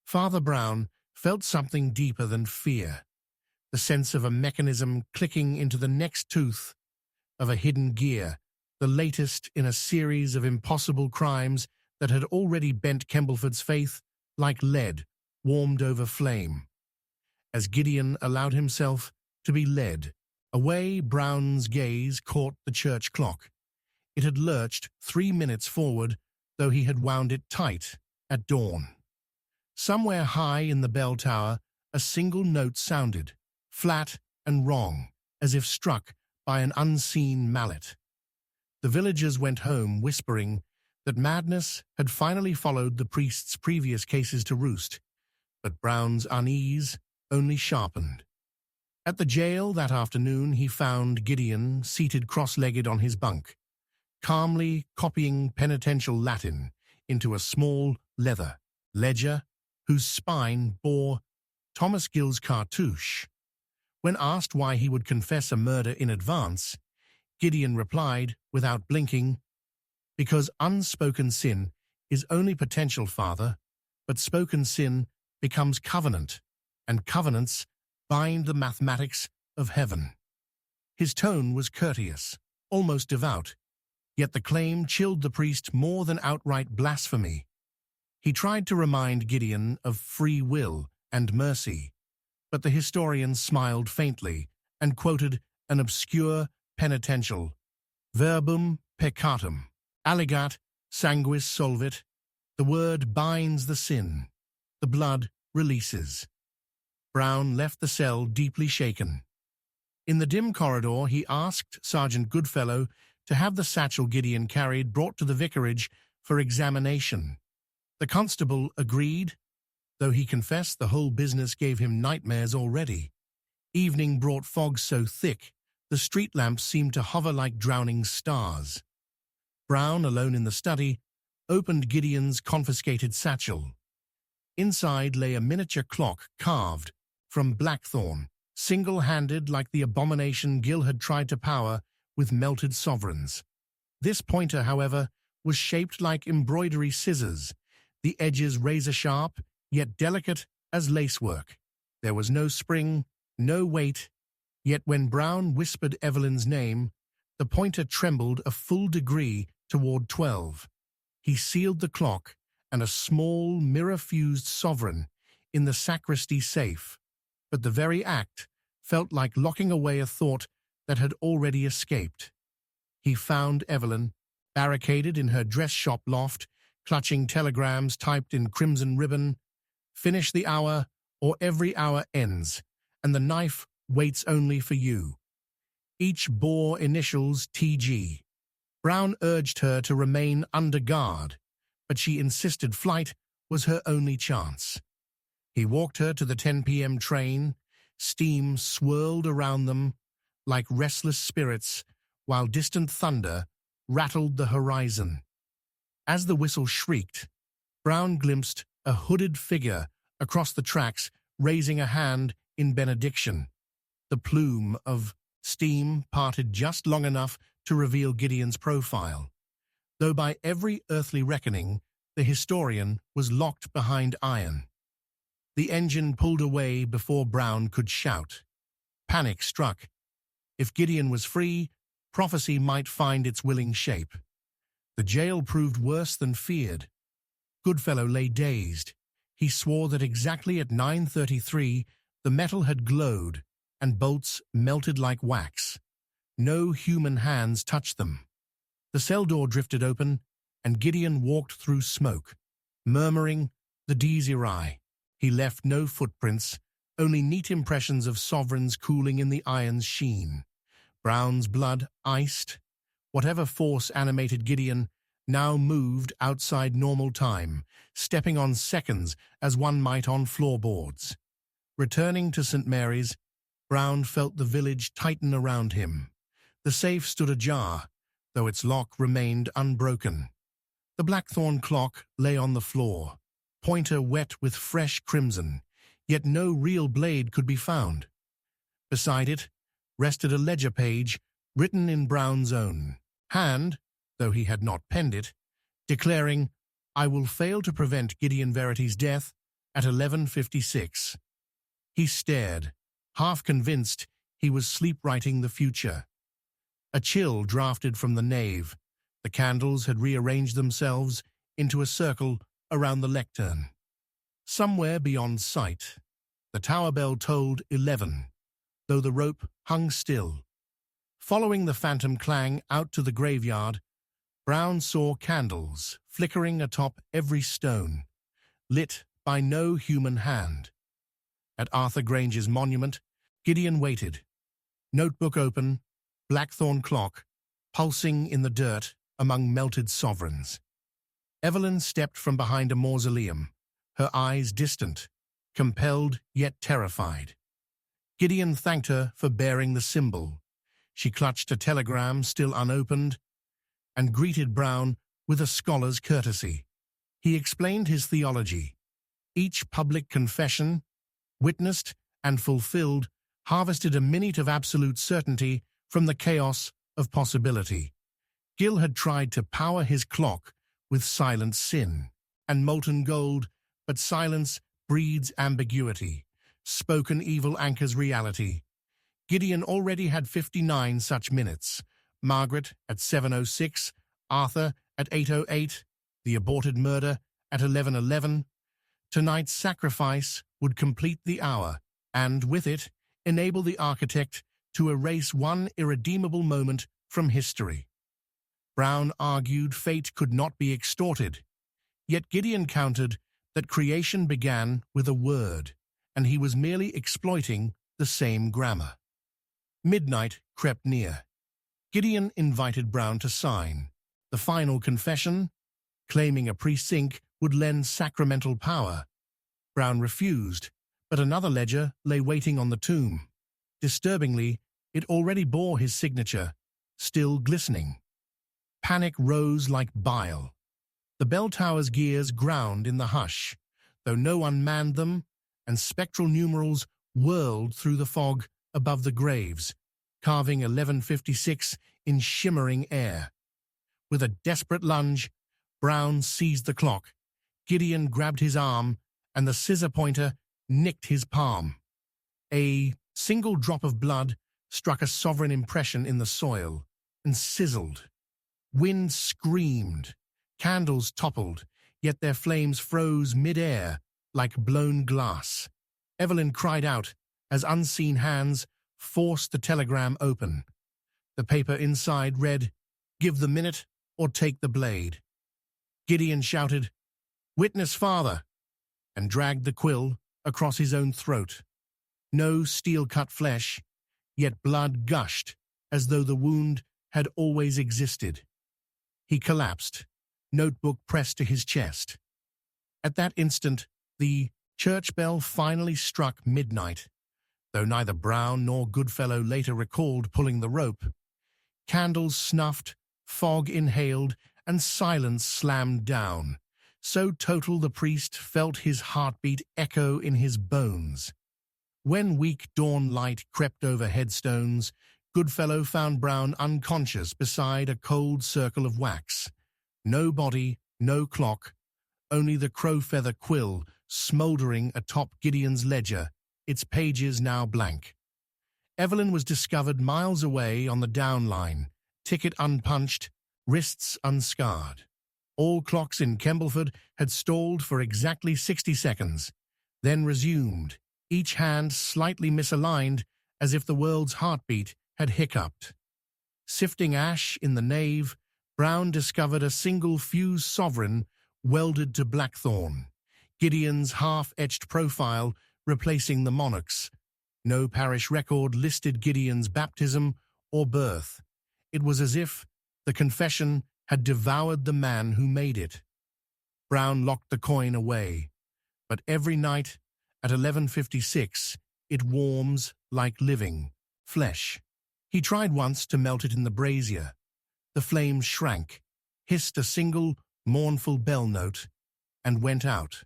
S1: Father Brown felt something deeper than fear, the sense of a mechanism clicking into the next tooth of a hidden gear, the latest in a series of impossible crimes that had already bent Kembleford's faith like lead warmed over flame. As Gideon allowed himself to be led away, Brown's gaze caught the church clock. It had lurched 3 minutes forward, though he had wound it tight at dawn. Somewhere high in the bell tower, a single note sounded, flat and wrong, as if struck by an unseen mallet. The villagers went home whispering that madness had finally followed the priest's previous cases to roost, but Brown's unease only sharpened. At the jail that afternoon, he found Gideon seated cross-legged on his bunk, calmly copying penitential Latin into a small leather ledger whose spine bore Thomas Gill's cartouche. When asked why he would confess a murder in advance, Gideon replied, without blinking, "Because unspoken sin is only potential, Father, but spoken sin becomes covenant, and covenants bind the mathematics of heaven." His tone was courteous, almost devout, yet the claim chilled the priest more than outright blasphemy. He tried to remind Gideon of free will and mercy, but the historian smiled faintly and quoted an obscure penitential, "Verbum peccatum, alligat sanguis solvit." The word binds the sin, the blood releases. Brown left the cell deeply shaken. In the dim corridor, he asked Sergeant Goodfellow to have the satchel Gideon carried brought to the vicarage for examination. The constable agreed, though he confessed the whole business gave him nightmares already. Evening brought fog so thick, the street lamps seemed to hover like drowning stars. Brown, alone in the study, opened Gideon's confiscated satchel. Inside lay a miniature clock carved from blackthorn, single-handed like the abomination Gill had tried to power with melted sovereigns. This pointer, however, was shaped like embroidery scissors, the edges razor-sharp, yet delicate as lacework. There was no spring, no weight, yet when Brown whispered Evelyn's name, the pointer trembled a full degree toward 12. He sealed the clock and a small, mirror-fused sovereign in the sacristy safe, but the very act felt like locking away a thought that had already escaped. He found Evelyn, barricaded in her dress shop loft, clutching telegrams typed in crimson ribbon, "Finish the hour, or every hour ends, and the knife waits only for you." Each bore initials TG. Brown urged her to remain under guard, but she insisted flight was her only chance. He walked her to the 10 p.m. train. Steam swirled around them like restless spirits, while distant thunder rattled the horizon. As the whistle shrieked, Brown glimpsed a hooded figure across the tracks, raising a hand in benediction. The plume of steam parted just long enough to reveal Gideon's profile, though by every earthly reckoning, the historian was locked behind iron. The engine pulled away before Brown could shout. Panic struck. If Gideon was free, prophecy might find its willing shape. The jail proved worse than feared. Goodfellow lay dazed. He swore that exactly at 9:33, the metal had glowed and bolts melted like wax. No human hands touched them. The cell door drifted open, and Gideon walked through smoke, murmuring the Dies Irae. He left no footprints, only neat impressions of sovereigns cooling in the iron's sheen. Brown's blood iced. Whatever force animated Gideon now moved outside normal time, stepping on seconds as one might on floorboards. Returning to St. Mary's, Brown felt the village tighten around him. The safe stood ajar, though its lock remained unbroken. The blackthorn clock lay on the floor, pointer wet with fresh crimson, yet no real blade could be found. Beside it rested a ledger page written in Brown's own hand, though he had not penned it, declaring, "I will fail to prevent Gideon Verity's death at 11:56. He stared, half convinced he was sleep-writing the future. A chill drafted from the nave. The candles had rearranged themselves into a circle around the lectern. Somewhere beyond sight, the tower bell tolled 11, though the rope hung still. Following the phantom clang out to the graveyard, Brown saw candles flickering atop every stone, lit by no human hand. At Arthur Grange's monument, Gideon waited, notebook open, blackthorn clock, pulsing in the dirt among melted sovereigns. Evelyn stepped from behind a mausoleum, her eyes distant, compelled yet terrified. Gideon thanked her for bearing the symbol. She clutched a telegram still unopened and greeted Brown with a scholar's courtesy. He explained his theology. Each public confession, witnessed and fulfilled, harvested a minute of absolute certainty from the chaos of possibility. Gil had tried to power his clock with silent sin and molten gold, but silence breeds ambiguity. Spoken evil anchors reality. Gideon already had 59 such minutes. Margaret at 7:06, Arthur at 8:08, the aborted murder at 11:11. Tonight's sacrifice would complete the hour, and with it, enable the architect to erase one irredeemable moment from history. Brown argued fate could not be extorted, yet Gideon countered that creation began with a word, and he was merely exploiting the same grammar. Midnight crept near. Gideon invited Brown to sign. The final confession, claiming a priest's ink would lend sacramental power. Brown refused, but another ledger lay waiting on the tomb. Disturbingly, it already bore his signature, still glistening. Panic rose like bile. The bell tower's gears ground in the hush, though no one manned them, and spectral numerals whirled through the fog above the graves, carving 11:56 in shimmering air. With a desperate lunge, Brown seized the clock. Gideon grabbed his arm, and the scissor pointer nicked his palm. A single drop of blood struck a sovereign impression in the soil and sizzled. Wind screamed. Candles toppled, yet their flames froze mid-air like blown glass. Evelyn cried out as unseen hands forced the telegram open. The paper inside read, "Give the minute or take the blade." Gideon shouted, "Witness, father," and dragged the quill across his own throat. No steel-cut flesh, yet blood gushed as though the wound had always existed. He collapsed, notebook pressed to his chest. At that instant, the church bell finally struck midnight, though neither Brown nor Goodfellow later recalled pulling the rope. Candles snuffed, fog inhaled, and silence slammed down, so total the priest felt his heartbeat echo in his bones. When weak dawn light crept over headstones, Goodfellow found Brown unconscious beside a cold circle of wax. No body, no clock, only the crow-feather quill smouldering atop Gideon's ledger, its pages now blank. Evelyn was discovered miles away on the down line, ticket unpunched, wrists unscarred. All clocks in Kembleford had stalled for exactly 60 seconds, then resumed, each hand slightly misaligned as if the world's heartbeat had hiccuped. Sifting ash in the nave, Brown discovered a single fused sovereign welded to blackthorn, Gideon's half-etched profile replacing the monarch's. No parish record listed Gideon's baptism or birth. It was as if the confession had devoured the man who made it. Brown locked the coin away, but every night at 11:56 it warms like living flesh. He tried once to melt it in the brazier. The flames shrank, hissed a single mournful bell note, and went out.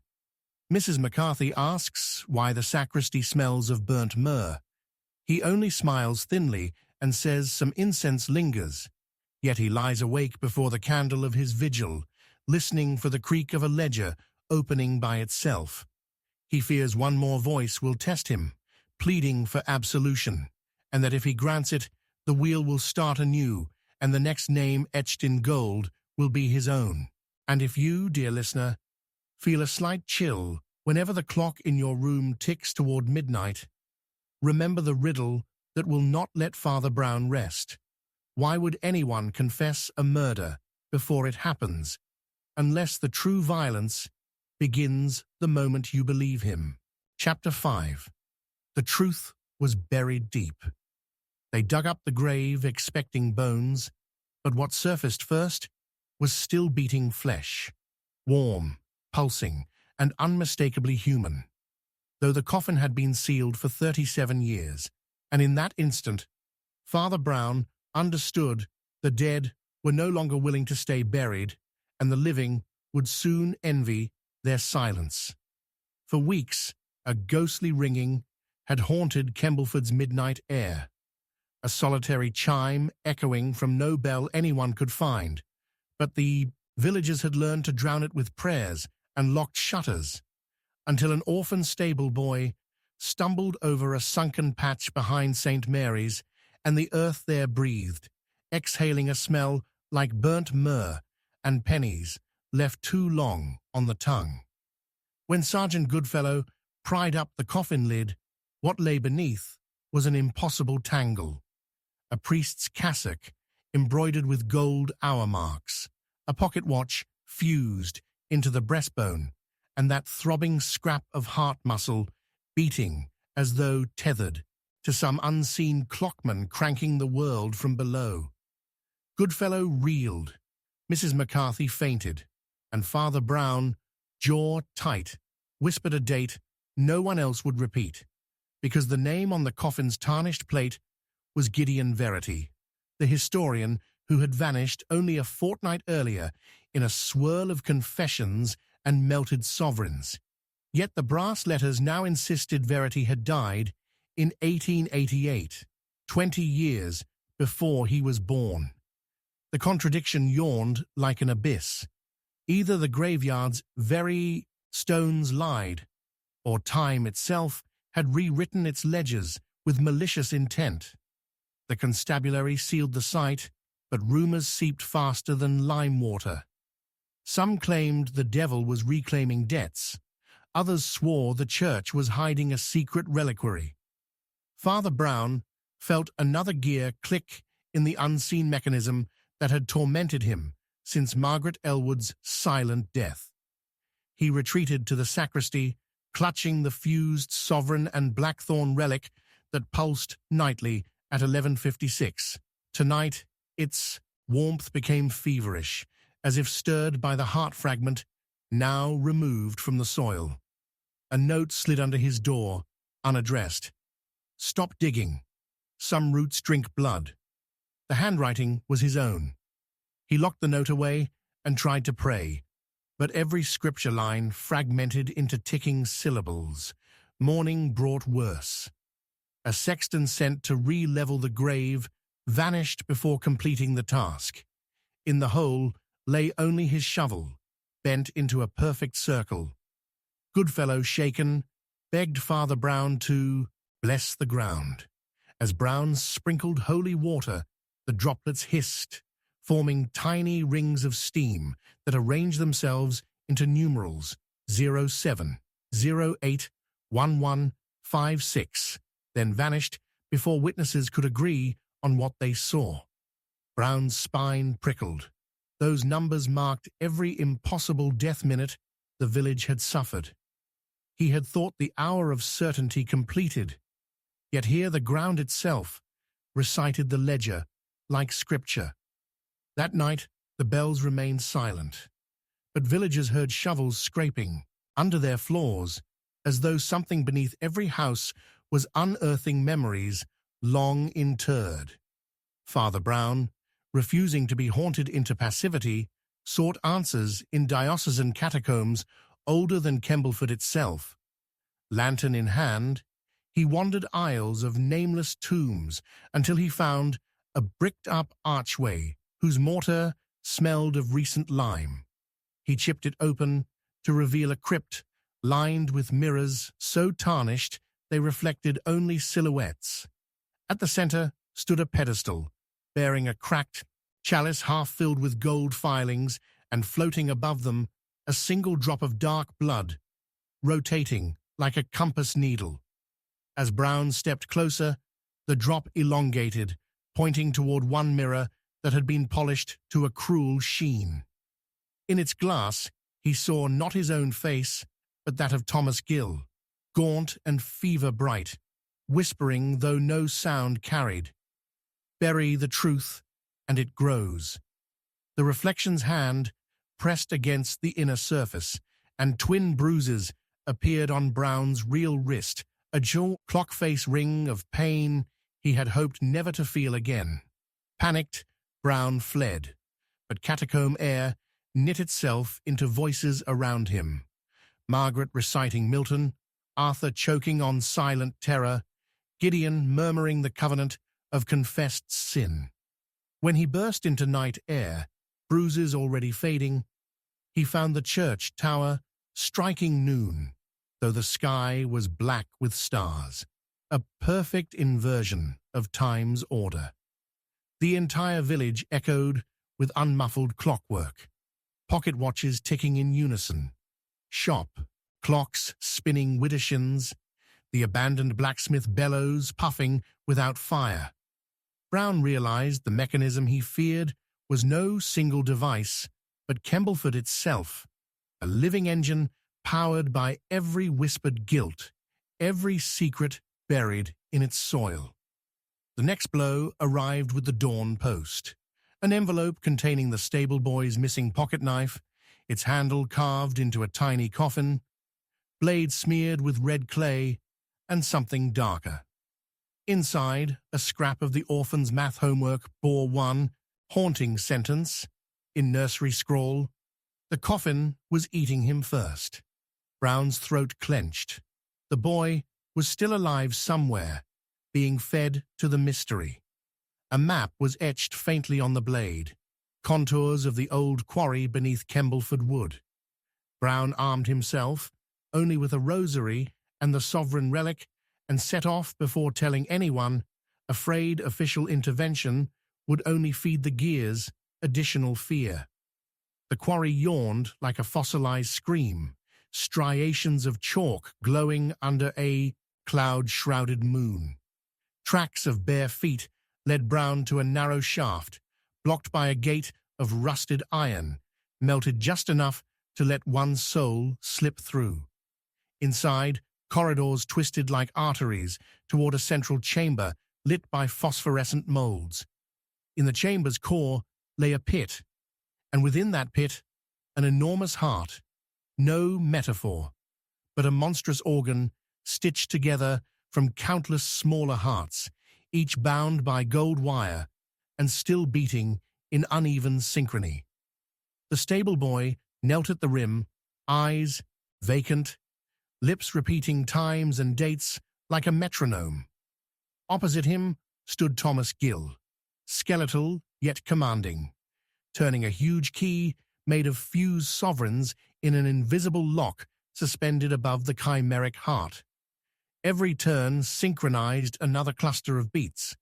S1: Mrs. McCarthy asks why the sacristy smells of burnt myrrh. He only smiles thinly and says some incense lingers, yet he lies awake before the candle of his vigil, listening for the creak of a ledger opening by itself. He fears one more voice will test him, pleading for absolution, and that if he grants it, the wheel will start anew, and the next name etched in gold will be his own. And if you, dear listener, feel a slight chill whenever the clock in your room ticks toward midnight, remember the riddle that will not let Father Brown rest. Why would anyone confess a murder before it happens, unless the true violence begins the moment you believe him. Chapter 5. The truth was buried deep. They dug up the grave expecting bones, but what surfaced first was still beating flesh, warm, pulsing, and unmistakably human. Though the coffin had been sealed for 37 years, and in that instant, Father Brown understood the dead were no longer willing to stay buried, and the living would soon envy their silence. For weeks, a ghostly ringing had haunted Kembleford's midnight air, a solitary chime echoing from no bell anyone could find, but the villagers had learned to drown it with prayers and locked shutters, until an orphan stable boy stumbled over a sunken patch behind St. Mary's, and the earth there breathed, exhaling a smell like burnt myrrh and pennies left too long on the tongue. When Sergeant Goodfellow pried up the coffin lid, what lay beneath was an impossible tangle. A priest's cassock embroidered with gold hour marks, a pocket watch fused into the breastbone, and that throbbing scrap of heart muscle beating as though tethered to some unseen clockman cranking the world from below. Goodfellow reeled, Mrs. McCarthy fainted, and Father Brown, jaw tight, whispered a date no one else would repeat, because the name on the coffin's tarnished plate was Gideon Verity, the historian who had vanished only a fortnight earlier in a swirl of confessions and melted sovereigns. Yet the brass letters now insisted Verity had died in 1888, 20 years before he was born. The contradiction yawned like an abyss. Either the graveyard's very stones lied, or time itself had rewritten its ledgers with malicious intent. The constabulary sealed the site, but rumors seeped faster than lime water. Some claimed the devil was reclaiming debts. Others swore the church was hiding a secret reliquary. Father Brown felt another gear click in the unseen mechanism that had tormented him since Margaret Elwood's silent death. He retreated to the sacristy, clutching the fused sovereign and blackthorn relic that pulsed nightly at 11:56. Tonight, its warmth became feverish, as if stirred by the heart fragment now removed from the soil. A note slid under his door, unaddressed. "Stop digging. Some roots drink blood." The handwriting was his own. He locked the note away and tried to pray, but every scripture line fragmented into ticking syllables. Morning brought worse. A sexton sent to re-level the grave vanished before completing the task. In the hole lay only his shovel, bent into a perfect circle. Goodfellow, shaken, begged Father Brown to bless the ground. As Brown sprinkled holy water, the droplets hissed, forming tiny rings of steam that arranged themselves into numerals 07, 08, 11, 56, then vanished before witnesses could agree on what they saw. Brown's spine prickled. Those numbers marked every impossible death minute the village had suffered. He had thought the hour of certainty completed, yet here the ground itself recited the ledger like scripture. That night, the bells remained silent, but villagers heard shovels scraping under their floors, as though something beneath every house was unearthing memories long interred. Father Brown, refusing to be haunted into passivity, sought answers in diocesan catacombs older than Kembleford itself. Lantern in hand, he wandered aisles of nameless tombs until he found a bricked-up archway whose mortar smelled of recent lime. He chipped it open to reveal a crypt lined with mirrors so tarnished they reflected only silhouettes. At the center stood a pedestal, bearing a cracked chalice half filled with gold filings, and floating above them a single drop of dark blood, rotating like a compass needle. As Brown stepped closer, the drop elongated, pointing toward one mirror that had been polished to a cruel sheen. In its glass, he saw not his own face, but that of Thomas Gill, gaunt and fever-bright, whispering though no sound carried, "Bury the truth, and it grows." The reflection's hand pressed against the inner surface, and twin bruises appeared on Brown's real wrist, a dual clock-face ring of pain he had hoped never to feel again. Panicked, Brown fled, but catacomb air knit itself into voices around him. Margaret reciting Milton, Arthur choking on silent terror, Gideon murmuring the covenant of confessed sin. When he burst into night air, bruises already fading, he found the church tower striking noon, though the sky was black with stars, a perfect inversion of time's order. The entire village echoed with unmuffled clockwork, pocket watches ticking in unison, shop clocks spinning widdershins, the abandoned blacksmith bellows puffing without fire. Brown realized the mechanism he feared was no single device, but Kembleford itself, a living engine powered by every whispered guilt, every secret buried in its soil. The next blow arrived with the dawn post, an envelope containing the stable boy's missing pocket knife, its handle carved into a tiny coffin, blade smeared with red clay, and something darker. Inside, a scrap of the orphan's math homework bore one haunting sentence in nursery scrawl: "The coffin was eating him first." Brown's throat clenched. The boy was still alive somewhere, being fed to the mystery. A map was etched faintly on the blade, contours of the old quarry beneath Kembleford Wood. Brown armed himself only with a rosary and the sovereign relic, and set off before telling anyone, afraid official intervention would only feed the gears additional fear. The quarry yawned like a fossilized scream, striations of chalk glowing under a cloud-shrouded moon. Tracks of bare feet led Brown to a narrow shaft, blocked by a gate of rusted iron, melted just enough to let one's soul slip through. Inside, corridors twisted like arteries toward a central chamber lit by phosphorescent molds. In the chamber's core lay a pit, and within that pit, an enormous heart, no metaphor, but a monstrous organ stitched together from countless smaller hearts, each bound by gold wire and still beating in uneven synchrony. The stable boy knelt at the rim, eyes vacant, lips repeating times and dates like a metronome. Opposite him stood Thomas Gill, skeletal yet commanding, turning a huge key made of fused sovereigns in an invisible lock suspended above the chimeric heart. Every turn synchronized another cluster of beats,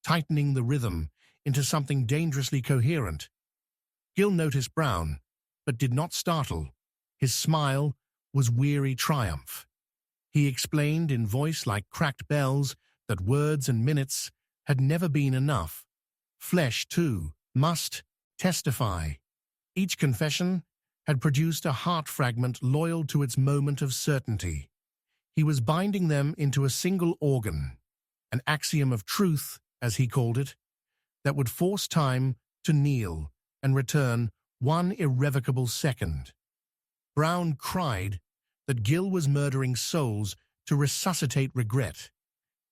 S1: tightening the rhythm into something dangerously coherent. Gill noticed Brown, but did not startle. His smile was weary triumph. He explained in voice like cracked bells that words and minutes had never been enough. Flesh, too, must testify. Each confession had produced a heart fragment loyal to its moment of certainty. He was binding them into a single organ, an axiom of truth, as he called it, that would force time to kneel and return one irrevocable second. Brown cried that Gill was murdering souls to resuscitate regret.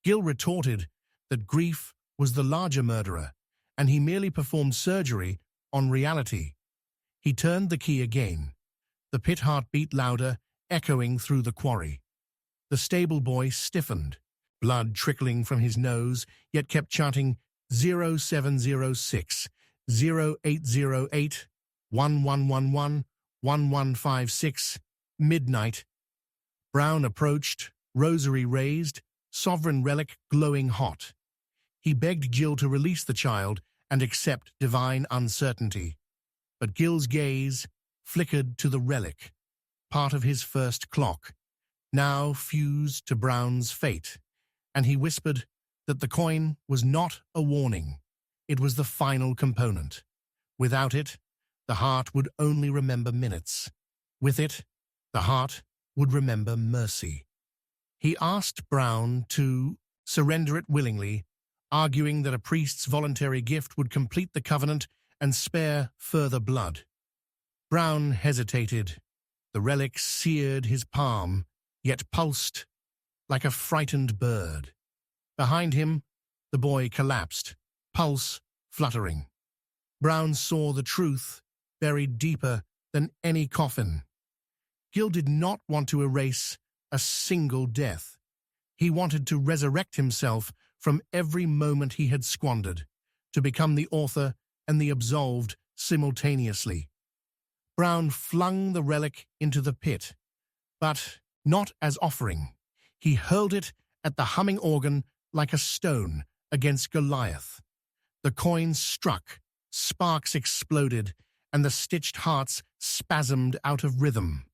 S1: Gill retorted that grief was the larger murderer, and he merely performed surgery on reality. He turned the key again. The pit heart beat louder, echoing through the quarry. The stable boy stiffened, blood trickling from his nose, yet kept chanting 0706, 0808, 1111, 1156, midnight. Brown approached, rosary raised, sovereign relic glowing hot. He begged Gill to release the child and accept divine uncertainty. But Gill's gaze flickered to the relic, part of his first clock, now fused to Brown's fate, and he whispered that the coin was not a warning. It was the final component. Without it, the heart would only remember minutes. With it, the heart would remember mercy. He asked Brown to surrender it willingly, arguing that a priest's voluntary gift would complete the covenant and spare further blood. Brown hesitated. The relic seared his palm, yet pulsed like a frightened bird. Behind him, the boy collapsed, pulse fluttering. Brown saw the truth buried deeper than any coffin. Gil did not want to erase a single death. He wanted to resurrect himself from every moment he had squandered, to become the author and the absolved simultaneously. Brown flung the relic into the pit, but not as offering. He hurled it at the humming organ like a stone against Goliath. The coin struck, sparks exploded, and the stitched hearts spasmed out of rhythm.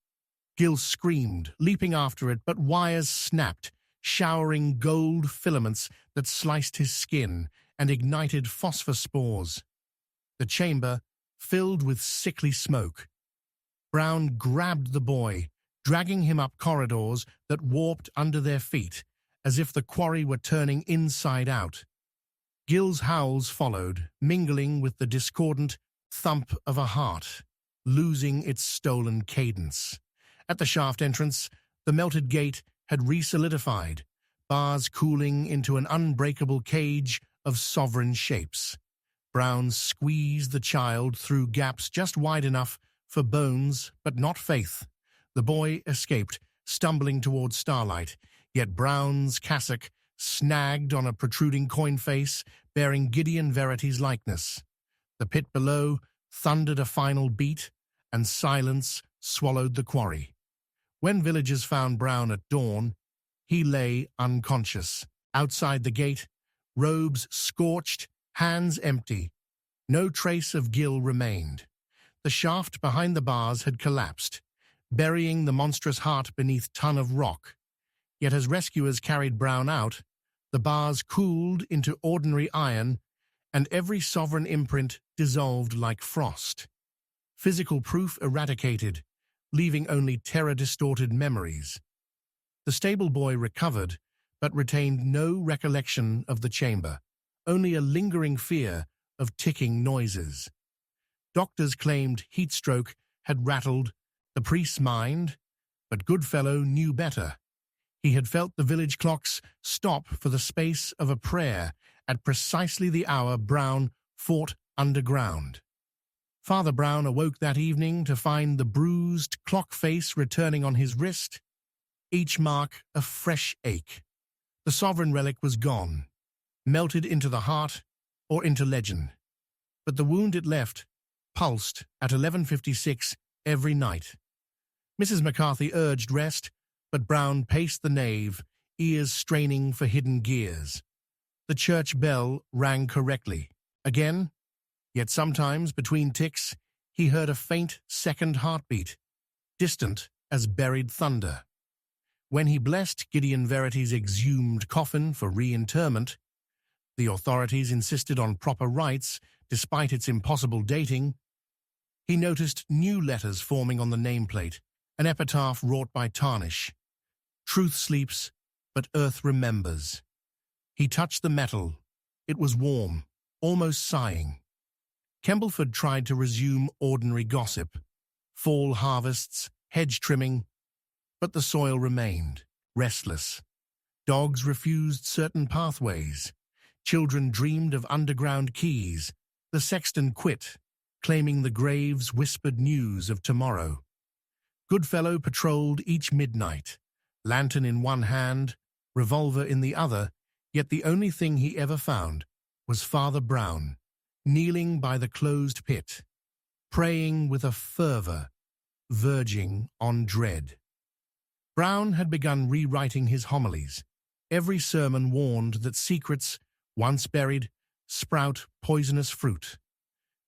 S1: Gil screamed, leaping after it, but wires snapped, showering gold filaments that sliced his skin and ignited phosphor spores. The chamber filled with sickly smoke. Brown grabbed the boy, dragging him up corridors that warped under their feet, as if the quarry were turning inside out. Gil's howls followed, mingling with the discordant thump of a heart, losing its stolen cadence. At the shaft entrance, the melted gate had re-solidified, bars cooling into an unbreakable cage of sovereign shapes. Brown squeezed the child through gaps just wide enough for bones, but not faith. The boy escaped, stumbling towards starlight, yet Brown's cassock snagged on a protruding coin face bearing Gideon Verity's likeness. The pit below thundered a final beat, and silence swallowed the quarry. When villagers found Brown at dawn, he lay unconscious. Outside the gate, robes scorched, hands empty. No trace of Gil remained. The shaft behind the bars had collapsed, burying the monstrous heart beneath ton of rock. Yet as rescuers carried Brown out, the bars cooled into ordinary iron, and every sovereign imprint dissolved like frost. Physical proof eradicated, leaving only terror-distorted memories. The stable boy recovered, but retained no recollection of the chamber, only a lingering fear of ticking noises. Doctors claimed heat stroke had rattled the priest's mind, but Goodfellow knew better. He had felt the village clocks stop for the space of a prayer at precisely the hour Brown fought underground. Father Brown awoke that evening to find the bruised clock face returning on his wrist, each mark a fresh ache. The sovereign relic was gone, melted into the heart or into legend. But the wound it left pulsed at 11:56 every night. Mrs. McCarthy urged rest, but Brown paced the nave, ears straining for hidden gears. The church bell rang correctly. Again, yet sometimes, between ticks, he heard a faint second heartbeat, distant as buried thunder. When he blessed Gideon Verity's exhumed coffin for reinterment, the authorities insisted on proper rites despite its impossible dating. He noticed new letters forming on the nameplate, an epitaph wrought by tarnish. Truth sleeps, but earth remembers. He touched the metal. It was warm, almost sighing. Kembleford tried to resume ordinary gossip, fall harvests, hedge trimming, but the soil remained, restless. Dogs refused certain pathways. Children dreamed of underground keys. The sexton quit, claiming the graves whispered news of tomorrow. Goodfellow patrolled each midnight, lantern in one hand, revolver in the other, yet the only thing he ever found was Father Brown, kneeling by the closed pit, praying with a fervor verging on dread. Brown had begun rewriting his homilies. Every sermon warned that secrets, once buried, sprout poisonous fruit.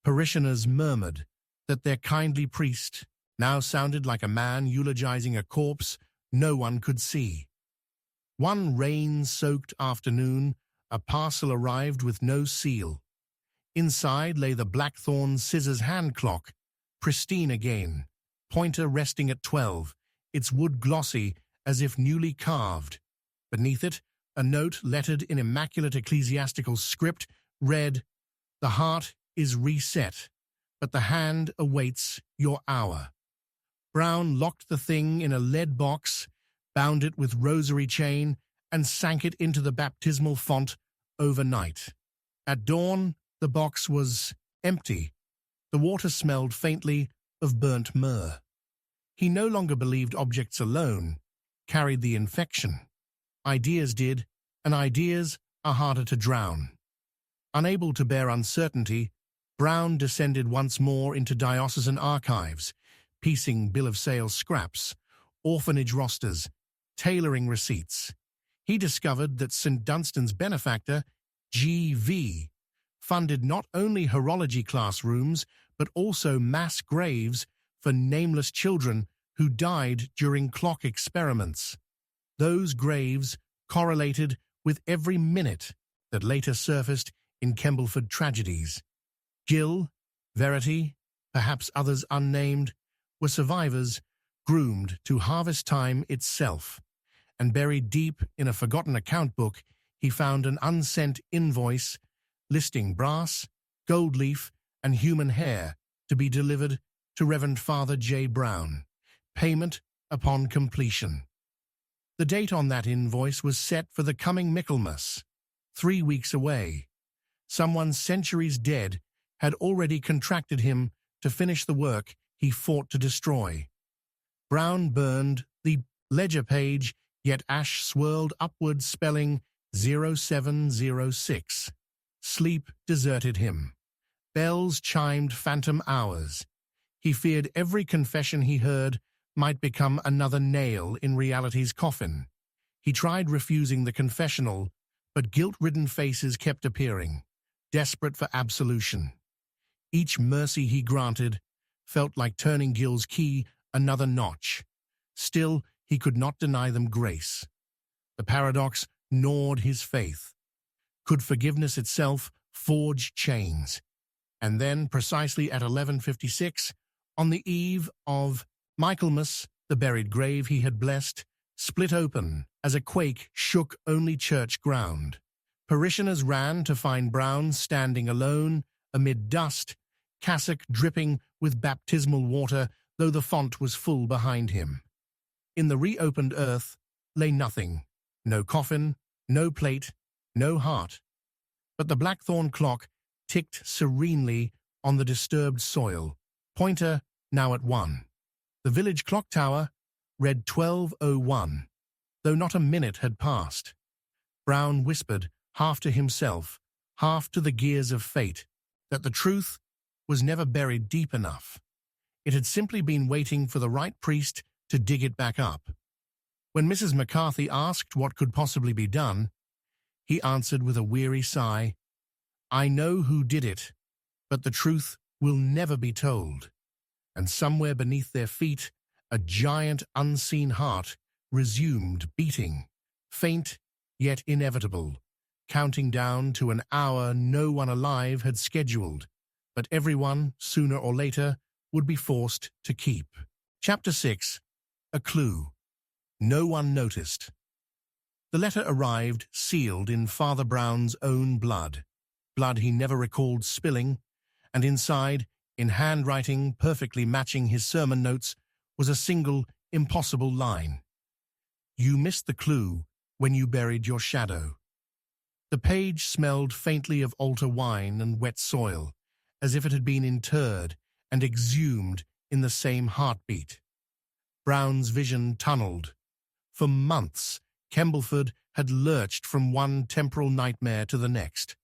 S1: Parishioners murmured that their kindly priest now sounded like a man eulogizing a corpse no one could see. One rain-soaked afternoon, a parcel arrived with no seal. Inside lay the blackthorn scissors hand clock, pristine again, pointer resting at 12, its wood glossy as if newly carved. Beneath it, a note lettered in immaculate ecclesiastical script read, "The heart is reset, but the hand awaits your hour." Brown locked the thing in a lead box, bound it with rosary chain, and sank it into the baptismal font overnight. At dawn, the box was empty. The water smelled faintly of burnt myrrh. He no longer believed objects alone carried the infection. Ideas did, and ideas are harder to drown. Unable to bear uncertainty, Brown descended once more into diocesan archives, piecing bill of sale scraps, orphanage rosters, tailoring receipts. He discovered that St. Dunstan's benefactor, G.V., funded not only horology classrooms but also mass graves for nameless children who died during clock experiments. Those graves correlated with every minute that later surfaced in Kembleford tragedies. Gill, Verity, perhaps others unnamed, were survivors groomed to harvest time itself, and buried deep in a forgotten account book he found an unsent invoice listing brass, gold leaf, and human hair to be delivered to Reverend Father J. Brown, payment upon completion. The date on that invoice was set for the coming Michaelmas, 3 weeks away. Someone centuries dead had already contracted him to finish the work he fought to destroy. Brown burned the ledger page, yet ash swirled upward, spelling 0706. Sleep deserted him. Bells chimed phantom hours. He feared every confession he heard might become another nail in reality's coffin. He tried refusing the confessional, but guilt-ridden faces kept appearing, desperate for absolution. Each mercy he granted felt like turning Gill's key another notch. Still, he could not deny them grace. The paradox gnawed his faith. Could forgiveness itself forge chains? And then, precisely at 11:56, on the eve of Michaelmas, the buried grave he had blessed split open as a quake shook only church ground. Parishioners ran to find Brown standing alone amid dust, cassock dripping with baptismal water, though the font was full behind him. In the reopened earth lay nothing, no coffin, no plate, no heart. But the blackthorn clock ticked serenely on the disturbed soil, pointer now at 1. The village clock tower read 12:01, though not a minute had passed. Brown whispered, half to himself, half to the gears of fate, that the truth was never buried deep enough. It had simply been waiting for the right priest to dig it back up. When Mrs. McCarthy asked what could possibly be done, he answered with a weary sigh, "I know who did it, but the truth will never be told." And somewhere beneath their feet, a giant unseen heart resumed beating, faint yet inevitable, counting down to an hour no one alive had scheduled, but everyone, sooner or later, would be forced to keep. Chapter 6. A Clue. No one noticed. The letter arrived sealed in Father Brown's own blood he never recalled spilling, and inside, in handwriting perfectly matching his sermon notes, was a single, impossible line. "You missed the clue when you buried your shadow." The page smelled faintly of altar wine and wet soil, as if it had been interred and exhumed in the same heartbeat. Brown's vision tunneled. For months, Kembleford had lurched from one temporal nightmare to the next.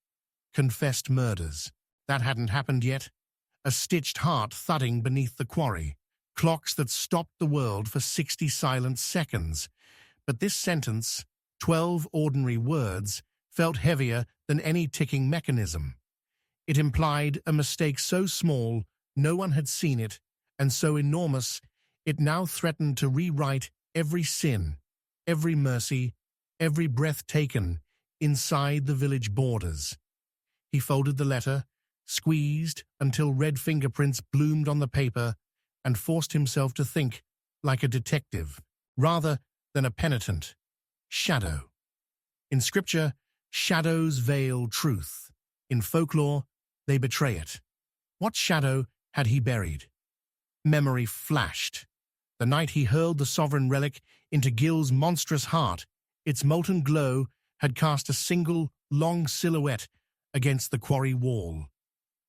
S1: Confessed murders. That hadn't happened yet. A stitched heart thudding beneath the quarry. Clocks that stopped the world for 60 silent seconds. But this sentence, 12 ordinary words, felt heavier than any ticking mechanism. It implied a mistake so small no one had seen it, and so enormous it now threatened to rewrite every sin, every mercy, every breath taken inside the village borders. He folded the letter, squeezed until red fingerprints bloomed on the paper, and forced himself to think like a detective, rather than a penitent. Shadow. In scripture, shadows veil truth. In folklore, they betray it. What shadow had he buried? Memory flashed. The night he hurled the sovereign relic into Gil's monstrous heart, its molten glow had cast a single, long silhouette against the quarry wall.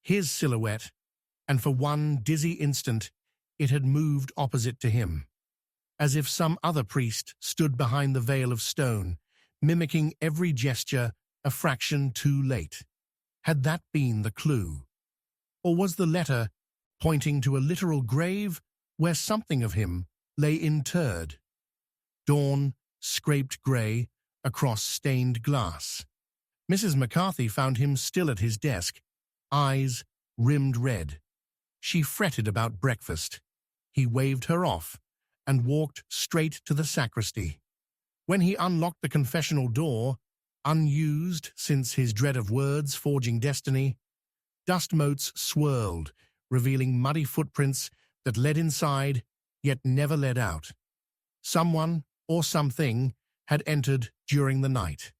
S1: His silhouette, and for one dizzy instant, it had moved opposite to him, as if some other priest stood behind the veil of stone, mimicking every gesture a fraction too late. Had that been the clue? Or was the letter pointing to a literal grave where something of him lay interred? Dawn scraped grey across stained glass. Mrs. McCarthy found him still at his desk, eyes rimmed red. She fretted about breakfast. He waved her off and walked straight to the sacristy. When he unlocked the confessional door, unused since his dread of words forging destiny, dust motes swirled, revealing muddy footprints that led inside, yet never led out. Someone or something had entered during the night.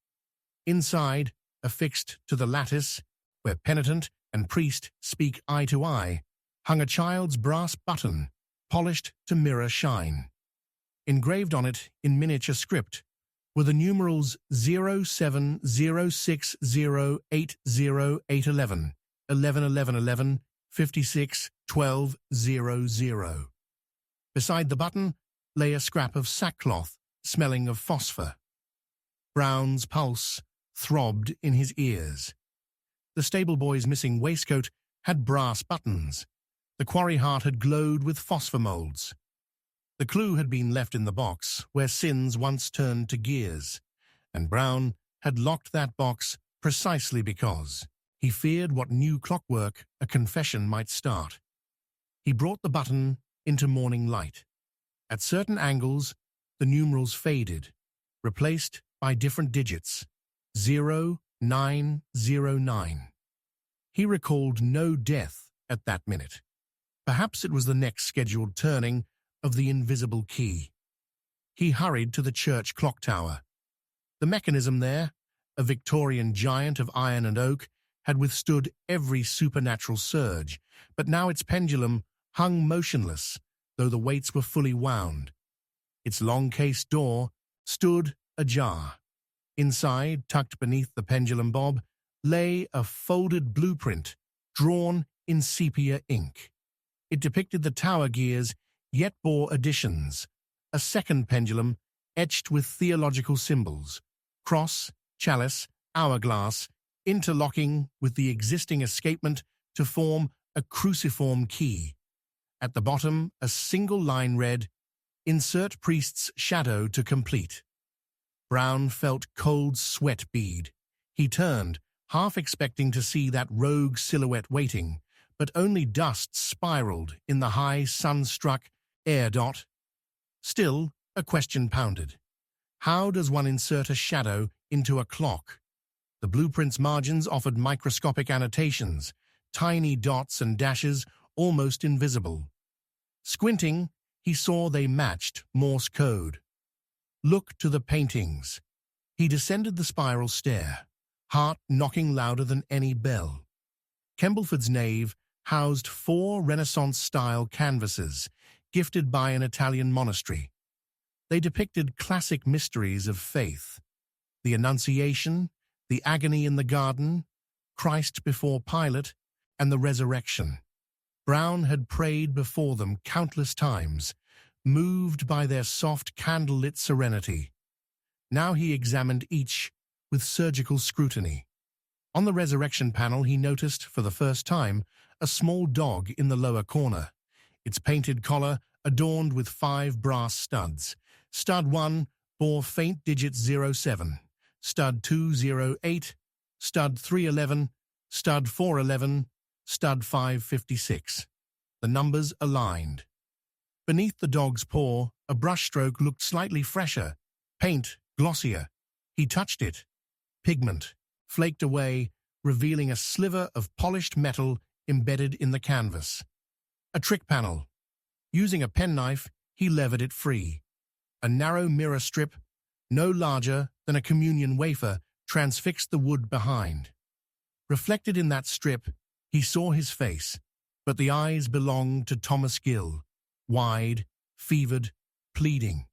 S1: Inside, affixed to the lattice, where penitent and priest speak eye to eye, hung a child's brass button, polished to mirror shine. Engraved on it in miniature script were the numerals 07060808811, 111111, 56 12 00. Beside the button lay a scrap of sackcloth smelling of phosphor. Brown's pulse throbbed in his ears. The stable boy's missing waistcoat had brass buttons. The quarry heart had glowed with phosphor molds. The clue had been left in the box where sins once turned to gears, and Brown had locked that box precisely because he feared what new clockwork a confession might start. He brought the button into morning light. At certain angles, the numerals faded, replaced by different digits, 0909. He recalled no death at that minute. Perhaps it was the next scheduled turning of the invisible key. He hurried to the church clock tower. The mechanism there, a Victorian giant of iron and oak, had withstood every supernatural surge, but now its pendulum hung motionless, though the weights were fully wound. Its long-cased door stood ajar. Inside, tucked beneath the pendulum bob, lay a folded blueprint drawn in sepia ink. It depicted the tower gears, yet bore additions. A second pendulum etched with theological symbols, cross, chalice, hourglass, interlocking with the existing escapement to form a cruciform key. At the bottom, a single line read, "Insert priest's shadow to complete." Brown felt cold sweat bead. He turned, half expecting to see that rogue silhouette waiting, but only dust spiraled in the high sun-struck air dot. Still, a question pounded. How does one insert a shadow into a clock? The blueprint's margins offered microscopic annotations, tiny dots and dashes almost invisible. Squinting, he saw they matched Morse code. Look to the paintings. He descended the spiral stair, heart knocking louder than any bell. Kembleford's nave housed 4 Renaissance-style canvases, gifted by an Italian monastery. They depicted classic mysteries of faith: the Annunciation, the agony in the garden, Christ before Pilate, and the resurrection. Brown had prayed before them countless times, moved by their soft candle-lit serenity. Now he examined each with surgical scrutiny. On the resurrection panel he noticed, for the first time, a small dog in the lower corner, its painted collar adorned with 5 brass studs. Stud 1 bore faint digit 07, stud 2 08, stud 311, stud 411, stud 556. The numbers aligned. Beneath the dog's paw, a brushstroke looked slightly fresher, paint glossier. He touched it. Pigment flaked away, revealing a sliver of polished metal embedded in the canvas. A trick panel. Using a penknife, he levered it free. A narrow mirror strip, no larger than a communion wafer, transfixed the wood behind. Reflected in that strip, he saw his face, but the eyes belonged to Thomas Gill, wide, fevered, pleading.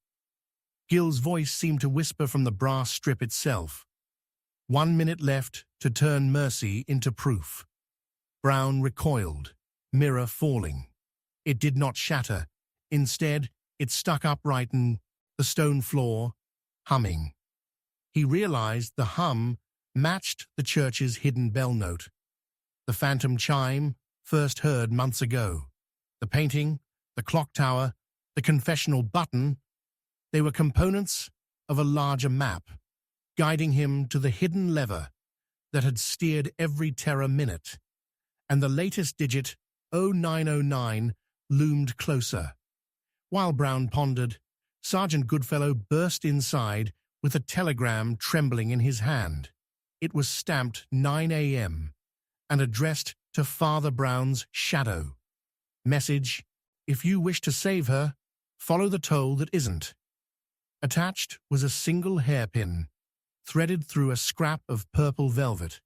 S1: Gill's voice seemed to whisper from the brass strip itself. 1 minute left to turn mercy into proof. Brown recoiled, mirror falling. It did not shatter. Instead, it stuck upright in the stone floor, humming. He realized the hum matched the church's hidden bell note. The phantom chime, first heard months ago. The painting, the clock tower, the confessional button, they were components of a larger map, guiding him to the hidden lever that had steered every terror minute. And the latest digit, 0909, loomed closer. While Brown pondered, Sergeant Goodfellow burst inside with a telegram trembling in his hand. It was stamped 9 a.m. and addressed to Father Brown's shadow. Message: if you wish to save her, follow the toll that isn't. Attached was a single hairpin, threaded through a scrap of purple velvet,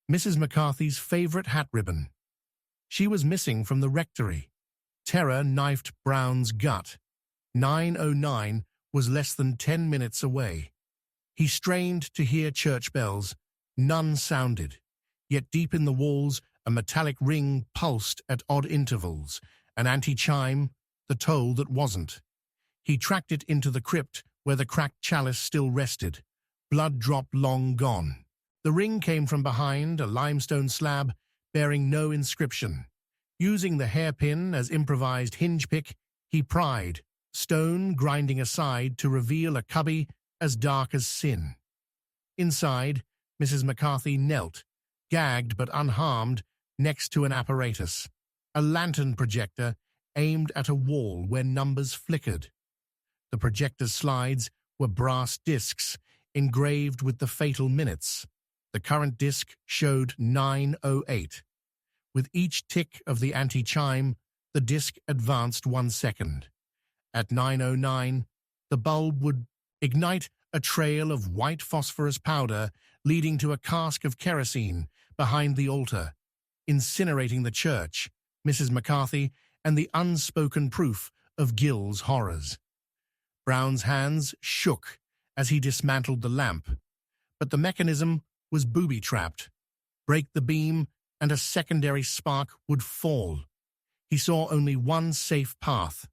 S1: Mrs. McCarthy's favorite hat ribbon. She was missing from the rectory. Terror knifed Brown's gut. 9:09 was less than 10 minutes away. He strained to hear church bells. None sounded. Yet deep in the walls, a metallic ring pulsed at odd intervals, an anti-chime, the toll that wasn't. He tracked it into the crypt where the cracked chalice still rested, blood drop long gone. The ring came from behind a limestone slab bearing no inscription. Using the hairpin as improvised hinge pick, he pried, stone grinding aside to reveal a cubby as dark as sin. Inside, Mrs. McCarthy knelt, gagged but unharmed, next to an apparatus, a lantern projector aimed at a wall where numbers flickered. The projector's slides were brass discs, engraved with the fatal minutes. The current disc showed 9:08. With each tick of the anti-chime, the disc advanced 1 second. At 9:09, the bulb would ignite a trail of white phosphorus powder leading to a cask of kerosene behind the altar, incinerating the church, Mrs. McCarthy, and the unspoken proof of Gill's horrors. Brown's hands shook as he dismantled the lamp, but the mechanism was booby-trapped. Break the beam, and a secondary spark would fall. He saw only one safe path.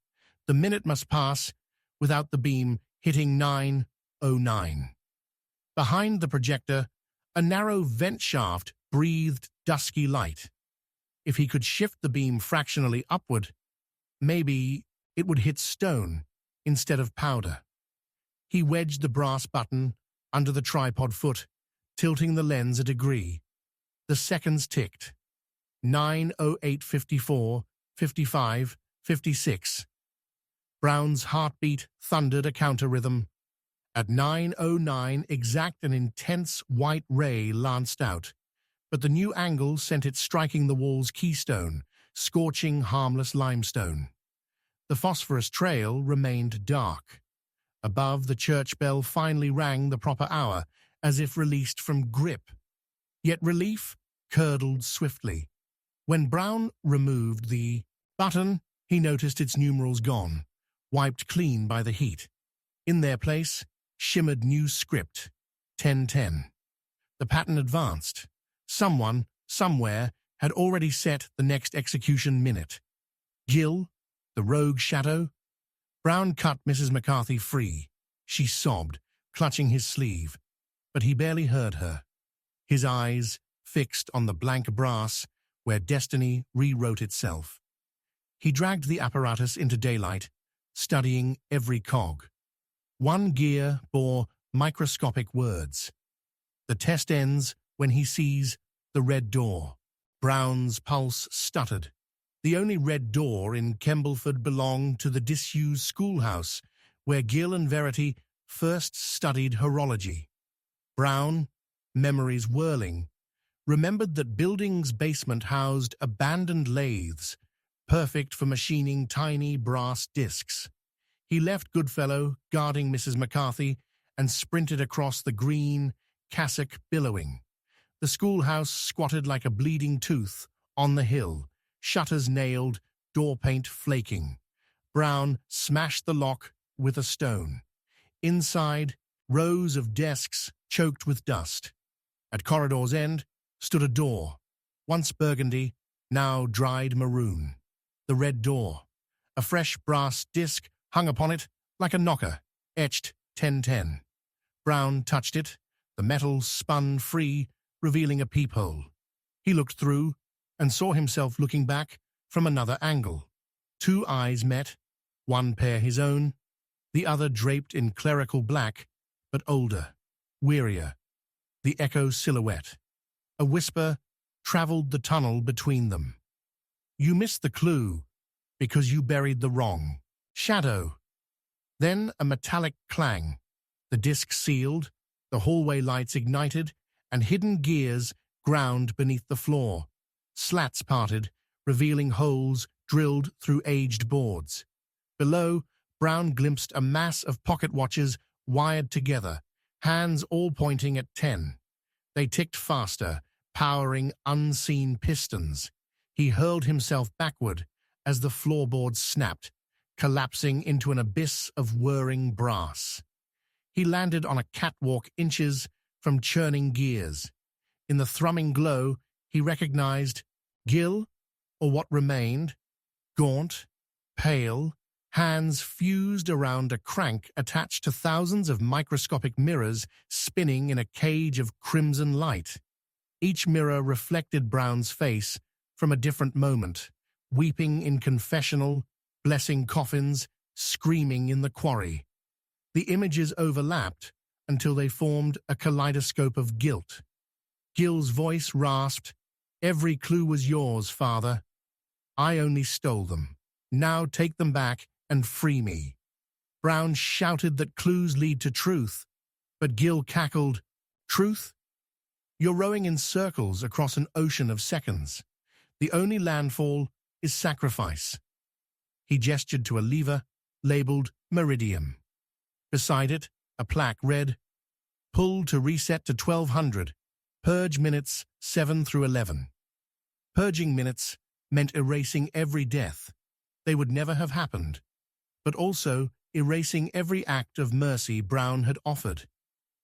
S1: The minute must pass without the beam hitting 9:09. Behind the projector, a narrow vent shaft breathed dusky light. If he could shift the beam fractionally upward, maybe it would hit stone instead of powder. He wedged the brass button under the tripod foot, tilting the lens a degree. The seconds ticked. 9:08:54, 55, 56. Brown's heartbeat thundered a counter-rhythm. At 9:09 exact, an intense white ray lanced out, but the new angle sent it striking the wall's keystone, scorching harmless limestone. The phosphorus trail remained dark. Above, the church bell finally rang the proper hour, as if released from grip. Yet relief curdled swiftly. When Brown removed the button, he noticed its numerals gone, wiped clean by the heat. In their place, shimmered new script, 10:10. The pattern advanced. Someone, somewhere, had already set the next execution minute. Gill, the rogue shadow? Brown cut Mrs. McCarthy free. She sobbed, clutching his sleeve, but he barely heard her. His eyes fixed on the blank brass where destiny rewrote itself. He dragged the apparatus into daylight, studying every cog. One gear bore microscopic words. The test ends when he sees the red door. Brown's pulse stuttered. The only red door in Kembleford belonged to the disused schoolhouse where Gill and Verity first studied horology. Brown, memories whirling, remembered that building's basement housed abandoned lathes, perfect for machining tiny brass discs. He left Goodfellow guarding Mrs. McCarthy and sprinted across the green, cassock billowing. The schoolhouse squatted like a bleeding tooth on the hill, shutters nailed, door paint flaking. Brown smashed the lock with a stone. Inside, rows of desks choked with dust. At corridor's end stood a door, once burgundy, now dried maroon. The red door. A fresh brass disc hung upon it like a knocker, etched 1010. Brown touched it. The metal spun free, revealing a peephole. He looked through and saw himself looking back from another angle. Two eyes met, one pair his own, the other draped in clerical black, but older, wearier. The echo silhouette. A whisper traveled the tunnel between them. You missed the clue because you buried the wrong. Shadow. Then a metallic clang. The disc sealed, the hallway lights ignited, and hidden gears ground beneath the floor. Slats parted, revealing holes drilled through aged boards. Below, Brown glimpsed a mass of pocket watches wired together, hands all pointing at 10. They ticked faster, powering unseen pistons. He hurled himself backward as the floorboards snapped, collapsing into an abyss of whirring brass. He landed on a catwalk inches from churning gears. In the thrumming glow, he recognized Gil, or what remained, gaunt, pale, hands fused around a crank attached to thousands of microscopic mirrors spinning in a cage of crimson light. Each mirror reflected Brown's face from a different moment, weeping in confessional, blessing coffins, screaming in the quarry. The images overlapped until they formed a kaleidoscope of guilt. Gil's voice rasped, "Every clue was yours, Father. I only stole them. Now take them back and free me." Brown shouted that clues lead to truth, but Gil cackled, "Truth? You're rowing in circles across an ocean of seconds. The only landfall is sacrifice." He gestured to a lever labeled Meridium. Beside it, a plaque read, "Pull to reset to 1200. Purge minutes 7 through 11. Purging minutes meant erasing every death. They would never have happened, but also erasing every act of mercy Brown had offered,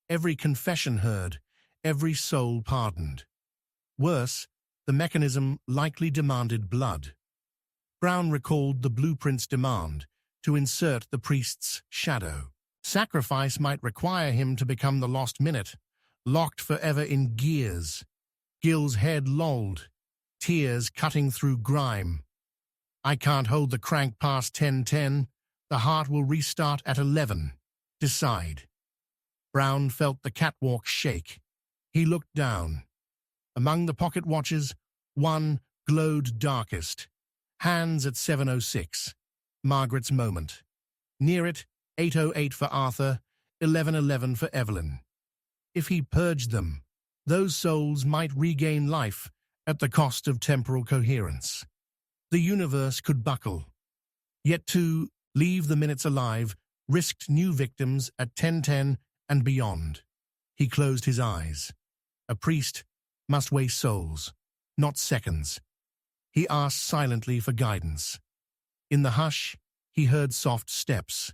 S1: every confession heard, every soul pardoned. Worse, the mechanism likely demanded blood. Brown recalled the blueprint's demand to insert the priest's shadow. Sacrifice might require him to become the lost minute, locked forever in gears. Gil's head lolled, tears cutting through grime. "I can't hold the crank past 10:10. The heart will restart at 11. Decide." Brown felt the catwalk shake. He looked down. Among the pocket watches, one glowed darkest. Hands at 7:06. Margaret's moment. Near it, 8:08 for Arthur, 11:11 for Evelyn. If he purged them, those souls might regain life at the cost of temporal coherence. The universe could buckle. Yet to leave the minutes alive risked new victims at 10:10 and beyond. He closed his eyes. A priest must weigh souls, not seconds. He asked silently for guidance. In the hush, he heard soft steps.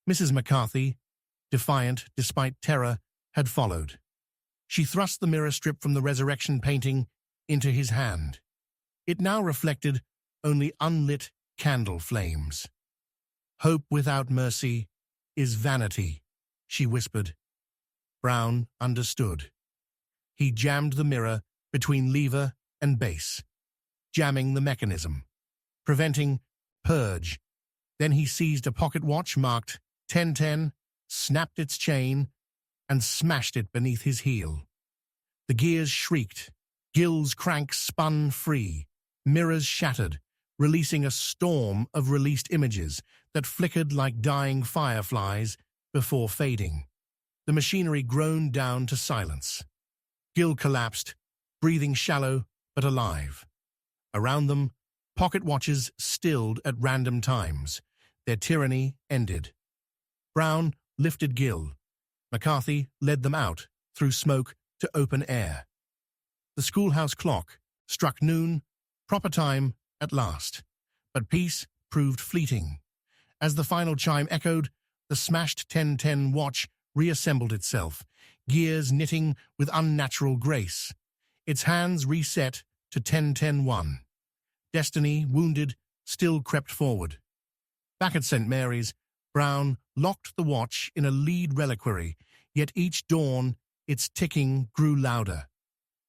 S1: Mrs. McCarthy, defiant despite terror, had followed. She thrust the mirror strip from the resurrection painting into his hand. It now reflected only unlit candle flames. "Hope without mercy is vanity," she whispered. Brown understood. He jammed the mirror between lever and base, jamming the mechanism, preventing purge. Then he seized a pocket watch marked 10:10, snapped its chain, and smashed it beneath his heel. The gears shrieked. Gil's crank spun free. Mirrors shattered, releasing a storm of released images that flickered like dying fireflies before fading. The machinery groaned down to silence. Gil collapsed, breathing shallow but alive. Around them, Pocket watches stilled at random times. Their tyranny ended. Brown lifted Gill. McCarthy led them out, through smoke, to open air. The schoolhouse clock struck noon, proper time at last. But peace proved fleeting. As the final chime echoed, the smashed 10:10 watch reassembled itself, gears knitting with unnatural grace. Its hands reset to 10:10:1. Destiny, wounded, still crept forward. Back at St. Mary's, Brown locked the watch in a lead reliquary, yet each dawn its ticking grew louder.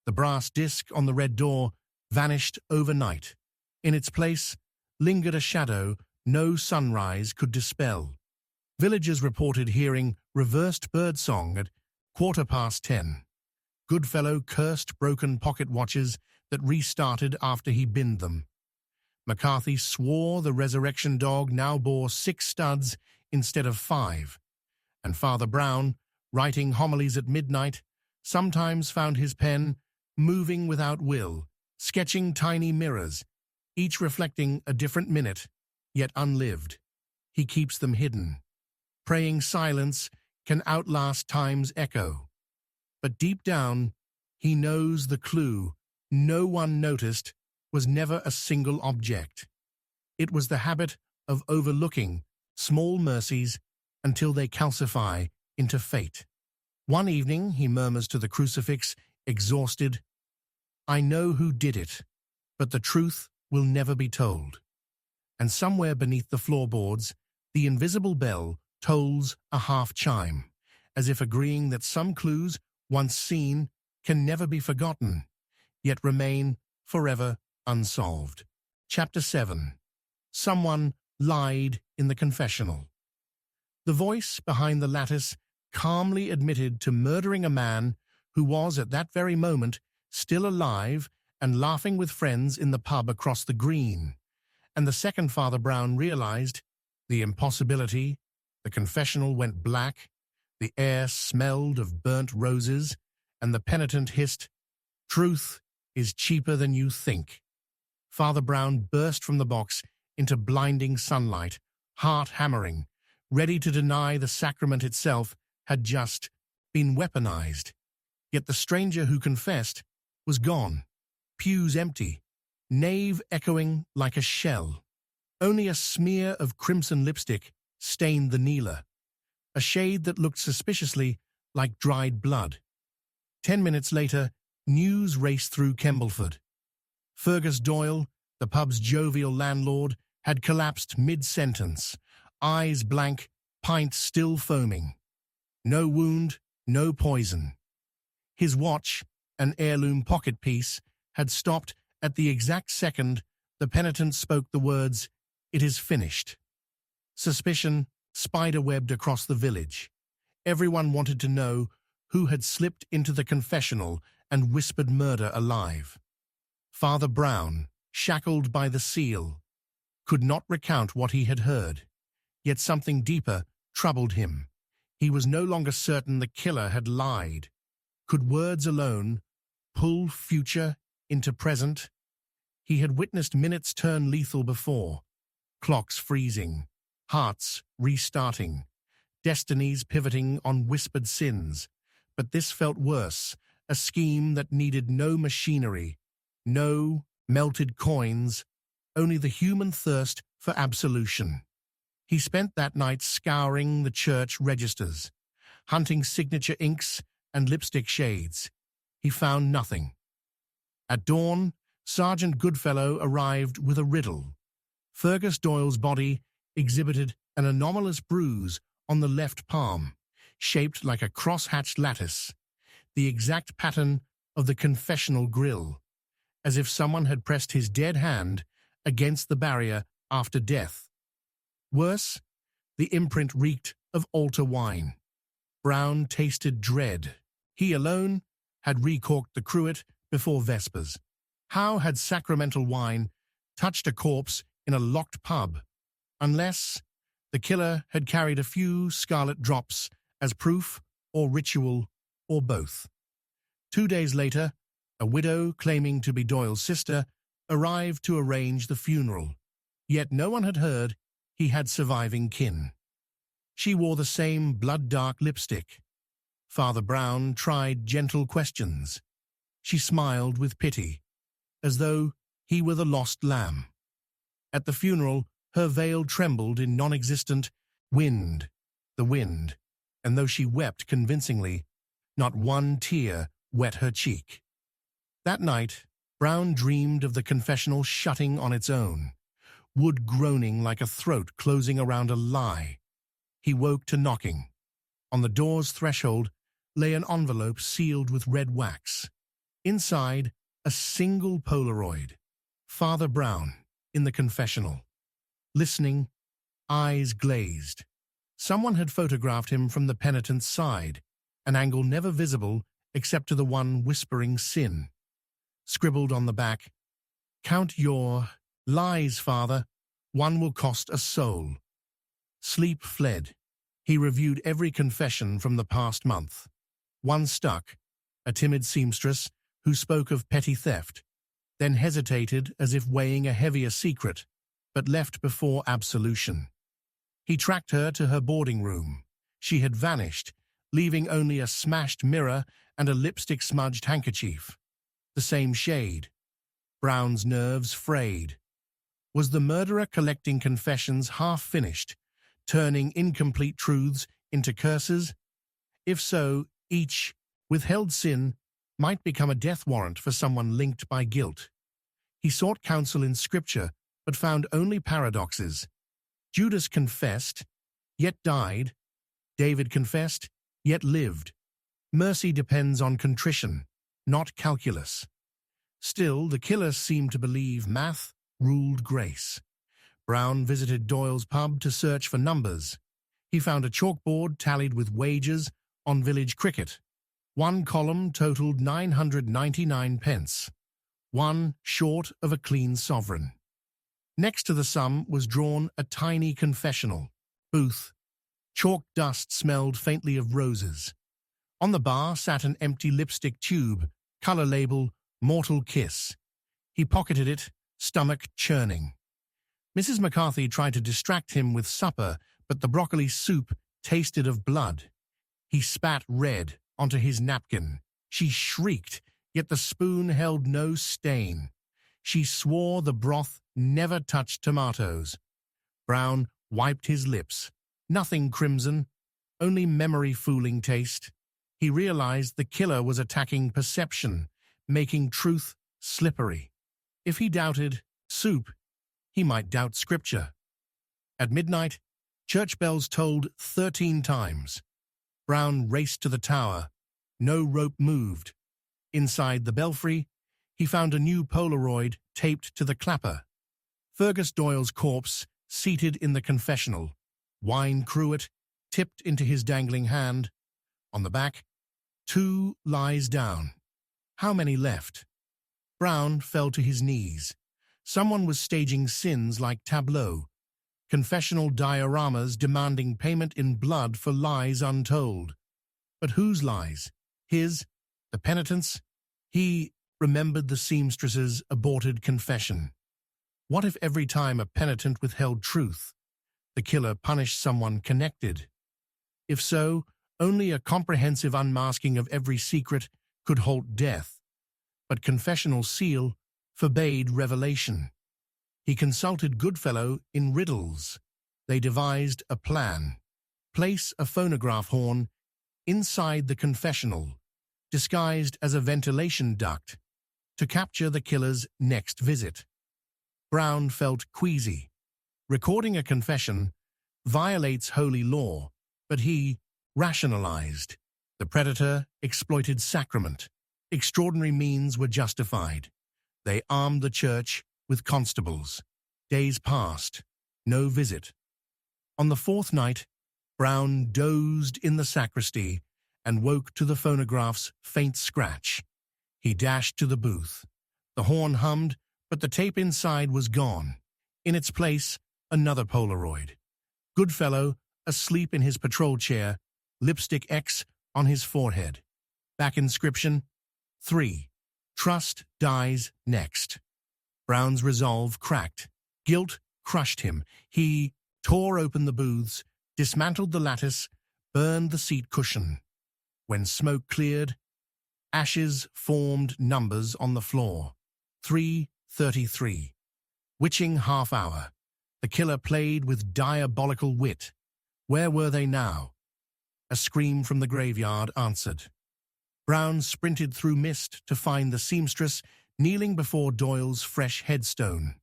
S1: The brass disc on the red door vanished overnight. In its place lingered a shadow no sunrise could dispel. Villagers reported hearing reversed birdsong at 10:15. Goodfellow cursed broken pocket watches that restarted after he binned them. McCarthy swore the resurrection dog now bore 6 studs instead of 5. And Father Brown, writing homilies at midnight, sometimes found his pen moving without will, sketching tiny mirrors, each reflecting a different minute, yet unlived. He keeps them hidden. Praying silence can outlast time's echo. But deep down, he knows the clue no one noticed was never a single object. It was the habit of overlooking small mercies until they calcify into fate. One evening, he murmurs to the crucifix, exhausted, "I know who did it, but the truth will never be told." And somewhere beneath the floorboards, the invisible bell tolls a half chime, as if agreeing that some clues once seen can never be forgotten, yet remain forever unsolved. Chapter 7. Someone lied in the confessional. The voice behind the lattice calmly admitted to murdering a man who was at that very moment still alive and laughing with friends in the pub across the green. And the second Father Brown realized the impossibility. The confessional went black, the air smelled of burnt roses, and the penitent hissed, "Truth is cheaper than you think." Father Brown burst from the box into blinding sunlight, heart hammering, ready to deny the sacrament itself had just been weaponized. Yet the stranger who confessed was gone, pews empty, nave echoing like a shell. Only a smear of crimson lipstick stained the kneeler, a shade that looked suspiciously like dried blood. 10 minutes later, news raced through Kembleford. Fergus Doyle, the pub's jovial landlord, had collapsed mid-sentence, eyes blank, pint still foaming. No wound, no poison. His watch, an heirloom pocket piece, had stopped at the exact second the penitent spoke the words, "It is finished." Suspicion spider-webbed across the village. Everyone wanted to know who had slipped into the confessional and whispered murder alive. Father Brown, shackled by the seal, could not recount what he had heard. Yet something deeper troubled him. He was no longer certain the killer had lied. Could words alone pull future into present? He had witnessed minutes turn lethal before, clocks freezing, hearts restarting, destinies pivoting on whispered sins. But this felt worse, a scheme that needed no machinery, no melted coins, only the human thirst for absolution. He spent that night scouring the church registers, hunting signature inks and lipstick shades. He found nothing. At dawn, Sergeant Goodfellow arrived with a riddle. Fergus Doyle's body exhibited an anomalous bruise on the left palm, shaped like a cross-hatched lattice, the exact pattern of the confessional grill, as if someone had pressed his dead hand against the barrier after death. Worse, the imprint reeked of altar wine. Brown tasted dread. He alone had recorked the cruet before Vespers. How had sacramental wine touched a corpse in a locked pub? Unless the killer had carried a few scarlet drops as proof or ritual or both. 2 days later, a widow claiming to be Doyle's sister arrived to arrange the funeral, yet no one had heard he had surviving kin. She wore the same blood-dark lipstick. Father Brown tried gentle questions. She smiled with pity, as though he were the lost lamb. At the funeral, her veil trembled in non-existent the wind, and though she wept convincingly, not one tear wet her cheek. That night, Brown dreamed of the confessional shutting on its own, wood groaning like a throat closing around a lie. He woke to knocking. On the door's threshold lay an envelope sealed with red wax. Inside, a single Polaroid. Father Brown, in the confessional. Listening, eyes glazed. Someone had photographed him from the penitent's side, an angle never visible except to the one whispering sin. Scribbled on the back, "Count your lies, Father. One will cost a soul." Sleep fled. He reviewed every confession from the past month. One stuck, a timid seamstress who spoke of petty theft, then hesitated as if weighing a heavier secret, but left before absolution. He tracked her to her boarding room. She had vanished, leaving only a smashed mirror and a lipstick-smudged handkerchief. The same shade. Brown's nerves frayed. Was the murderer collecting confessions half-finished, turning incomplete truths into curses? If so, each withheld sin might become a death warrant for someone linked by guilt. He sought counsel in Scripture, but found only paradoxes. Judas confessed, yet died. David confessed, yet lived. Mercy depends on contrition, not calculus. Still, the killer seemed to believe math ruled grace. Brown visited Doyle's pub to search for numbers. He found a chalkboard tallied with wagers on village cricket. One column totaled 999 pence, one short of a clean sovereign. Next to the sum was drawn a tiny confessional booth. Chalk dust smelled faintly of roses. On the bar sat an empty lipstick tube, color label Mortal Kiss. He pocketed it, stomach churning. Mrs. McCarthy tried to distract him with supper, but the broccoli soup tasted of blood. He spat red onto his napkin. She shrieked, yet the spoon held no stain. She swore the broth never touched tomatoes. Brown wiped his lips. Nothing crimson, only memory-fooling taste. He realized the killer was attacking perception, making truth slippery. If he doubted soup, he might doubt Scripture. At midnight, church bells tolled 13 times. Brown raced to the tower. No rope moved. Inside the belfry, he found a new Polaroid taped to the clapper. Fergus Doyle's corpse seated in the confessional. Wine cruet tipped into his dangling hand. On the back, 2 lies down. How many left? Brown fell to his knees. Someone was staging sins like tableau. Confessional dioramas demanding payment in blood for lies untold. But whose lies? His? The penitent's? He remembered the seamstress's aborted confession. What if every time a penitent withheld truth, the killer punished someone connected? If so, only a comprehensive unmasking of every secret could halt death. But confessional seal forbade revelation. He consulted Goodfellow in riddles. They devised a plan. Place a phonograph horn inside the confessional, disguised as a ventilation duct, to capture the killer's next visit. Brown felt queasy. Recording a confession violates holy law, but he rationalized. The predator exploited sacrament. Extraordinary means were justified. They armed the church with constables. Days passed. No visit. On the 4th night, Brown dozed in the sacristy and woke to the phonograph's faint scratch. He dashed to the booth. The horn hummed, but the tape inside was gone. In its place, another Polaroid. Goodfellow, asleep in his patrol chair, lipstick X on his forehead. Back inscription, 3. Trust dies next. Brown's resolve cracked. Guilt crushed him. He tore open the booths, dismantled the lattice, burned the seat cushion. When smoke cleared, ashes formed numbers on the floor. 3:33. Witching half hour. The killer played with diabolical wit. Where were they now? A scream from the graveyard answered. Brown sprinted through mist to find the seamstress kneeling before Doyle's fresh headstone.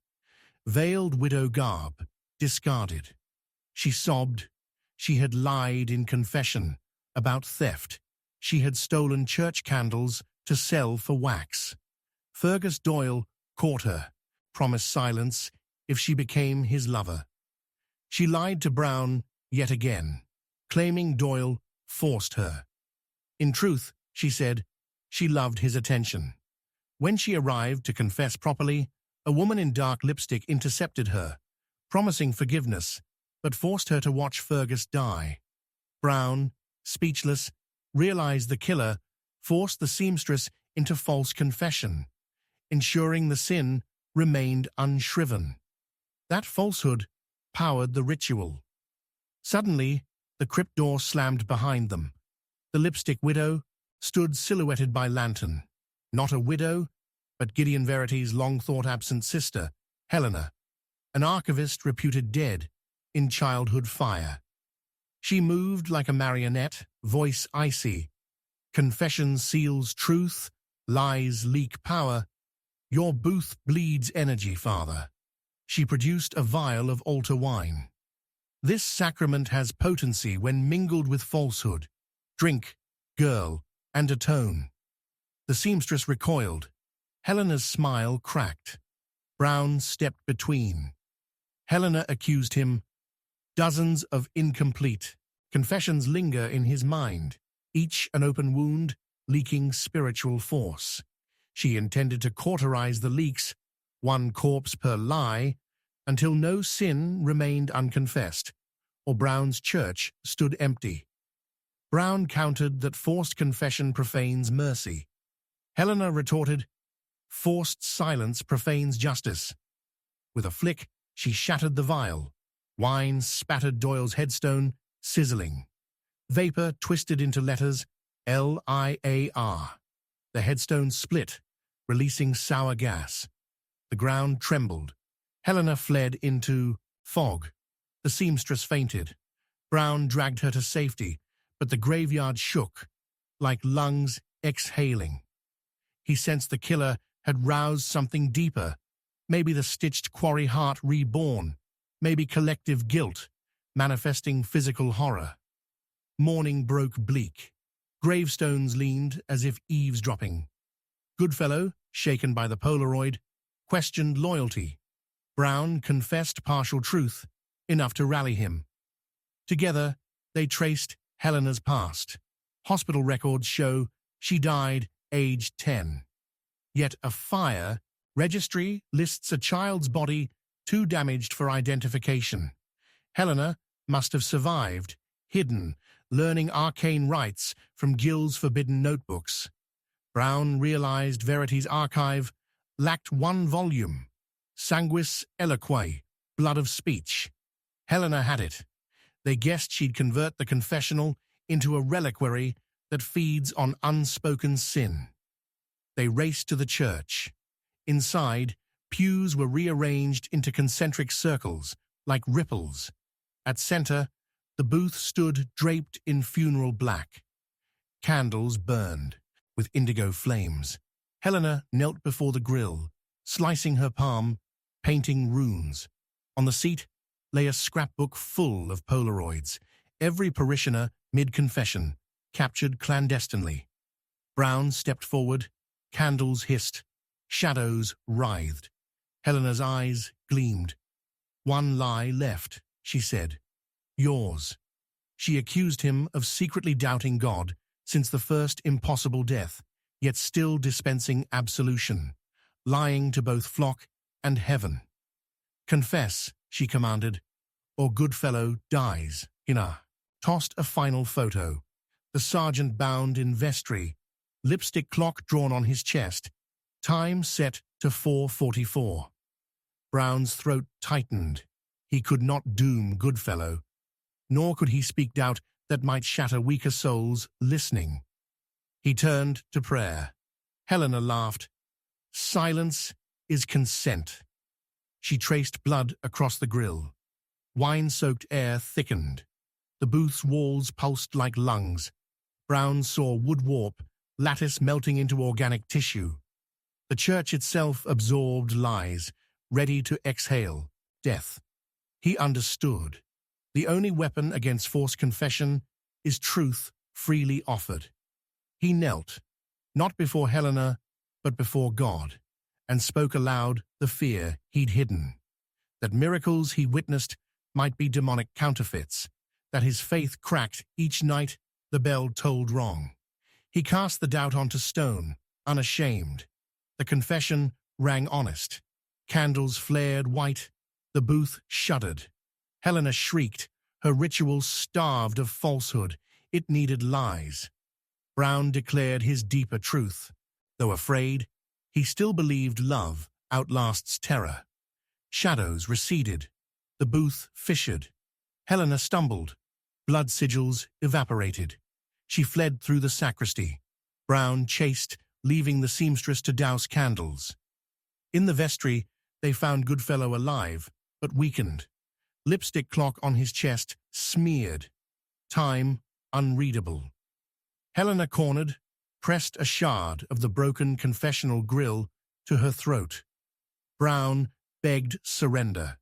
S1: Veiled widow garb, discarded. She sobbed. She had lied in confession about theft. She had stolen church candles to sell for wax. Fergus Doyle caught her, promised silence if she became his lover. She lied to Brown yet again, claiming Doyle forced her. In truth, she said, she loved his attention. When she arrived to confess properly, a woman in dark lipstick intercepted her, promising forgiveness, but forced her to watch Fergus die. Brown, speechless, realized the killer forced the seamstress into false confession, ensuring the sin remained unshriven. That falsehood powered the ritual. Suddenly, the crypt door slammed behind them. The lipstick widow stood silhouetted by lantern. Not a widow, but Gideon Verity's long-thought-absent sister, Helena, an archivist reputed dead in childhood fire. She moved like a marionette, voice icy. Confession seals truth, lies leak power. Your booth bleeds energy, Father. She produced a vial of altar wine. This sacrament has potency when mingled with falsehood. Drink, girl, and atone. The seamstress recoiled. Helena's smile cracked. Brown stepped between. Helena accused him. Dozens of incomplete confessions linger in his mind, each an open wound, leaking spiritual force. She intended to cauterize the leaks, one corpse per lie, until no sin remained unconfessed, or Brown's church stood empty. Brown countered that forced confession profanes mercy. Helena retorted, forced silence profanes justice. With a flick, she shattered the vial. Wine spattered Doyle's headstone, sizzling. Vapor twisted into letters L-I-A-R. The headstone split, releasing sour gas. The ground trembled. Helena fled into fog. The seamstress fainted. Brown dragged her to safety, but the graveyard shook, like lungs exhaling. He sensed the killer had roused something deeper, maybe the stitched quarry heart reborn, maybe collective guilt, manifesting physical horror. Morning broke bleak. Gravestones leaned as if eavesdropping. Goodfellow, shaken by the Polaroid, questioned loyalty. Brown confessed partial truth, enough to rally him. Together, they traced Helena's past. Hospital records show she died aged 10. Yet a fire registry lists a child's body too damaged for identification. Helena must have survived, hidden, learning arcane rites from Gill's forbidden notebooks. Brown realized Verity's archive lacked one volume, Sanguis Eloquae, Blood of Speech. Helena had it. They guessed she'd convert the confessional into a reliquary that feeds on unspoken sin. They raced to the church. Inside, pews were rearranged into concentric circles, like ripples. At center, the booth stood draped in funeral black. Candles burned, with indigo flames. Helena knelt before the grill, slicing her palm, painting runes. On the seat lay a scrapbook full of Polaroids, every parishioner, mid-confession, captured clandestinely. Brown stepped forward, candles hissed, shadows writhed. Helena's eyes gleamed. One lie left, she said. Yours. She accused him of secretly doubting God since the first impossible death, yet still dispensing absolution, lying to both flock and heaven. Confess, she commanded, or Goodfellow dies. Hina tossed a final photo. The sergeant bound in vestry, lipstick clock drawn on his chest, time set to 4:44. Brown's throat tightened. He could not doom Goodfellow, nor could he speak doubt that might shatter weaker souls listening. He turned to prayer. Helena laughed. Silence is consent. She traced blood across the grill. Wine-soaked air thickened. The booth's walls pulsed like lungs. Brown saw wood warp, lattice melting into organic tissue. The church itself absorbed lies, ready to exhale death. He understood. The only weapon against forced confession is truth freely offered. He knelt, not before Helena, but before God, and spoke aloud the fear he'd hidden, that miracles he witnessed might be demonic counterfeits, that his faith cracked each night the bell tolled wrong. He cast the doubt onto stone, unashamed. The confession rang honest. Candles flared white. The booth shuddered. Helena shrieked. Her ritual starved of falsehood. It needed lies. Brown declared his deeper truth. Though afraid, he still believed love outlasts terror. Shadows receded. The booth fissured. Helena stumbled. Blood sigils evaporated. She fled through the sacristy. Brown chased, leaving the seamstress to douse candles. In the vestry, they found Goodfellow alive, but weakened. Lipstick clock on his chest smeared. Time unreadable. Helena cornered, pressed a shard of the broken confessional grill to her throat. Brown begged surrender.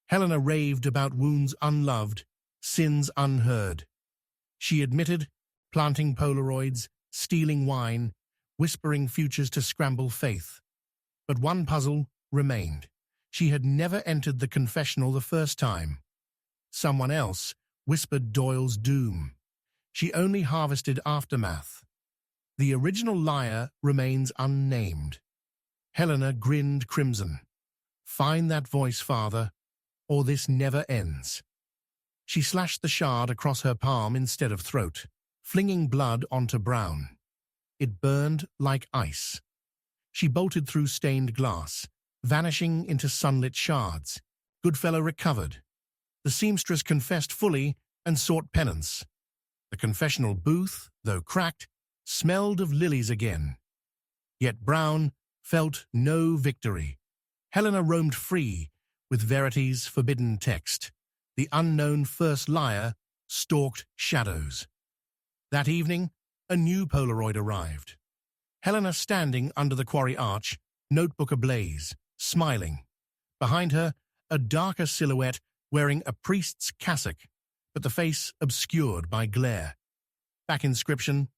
S1: Helena raved about wounds unloved, sins unheard. She admitted, planting Polaroids, stealing wine, whispering futures to scramble faith. But one puzzle remained. She had never entered the confessional the first time. Someone else whispered Doyle's doom. She only harvested aftermath. The original liar remains unnamed. Helena grinned crimson. Find that voice, Father, or this never ends. She slashed the shard across her palm instead of throat, flinging blood onto Brown. It burned like ice. She bolted through stained glass, vanishing into sunlit shards. Goodfellow recovered. The seamstress confessed fully and sought penance. The confessional booth, though cracked, smelled of lilies again. Yet Brown felt no victory. Helena roamed free, with Verity's forbidden text. The unknown first liar stalked shadows. That evening, a new Polaroid arrived. Helena standing under the quarry arch, notebook ablaze, smiling. Behind her, a darker silhouette wearing a priest's cassock, but the face obscured by glare. Back inscription,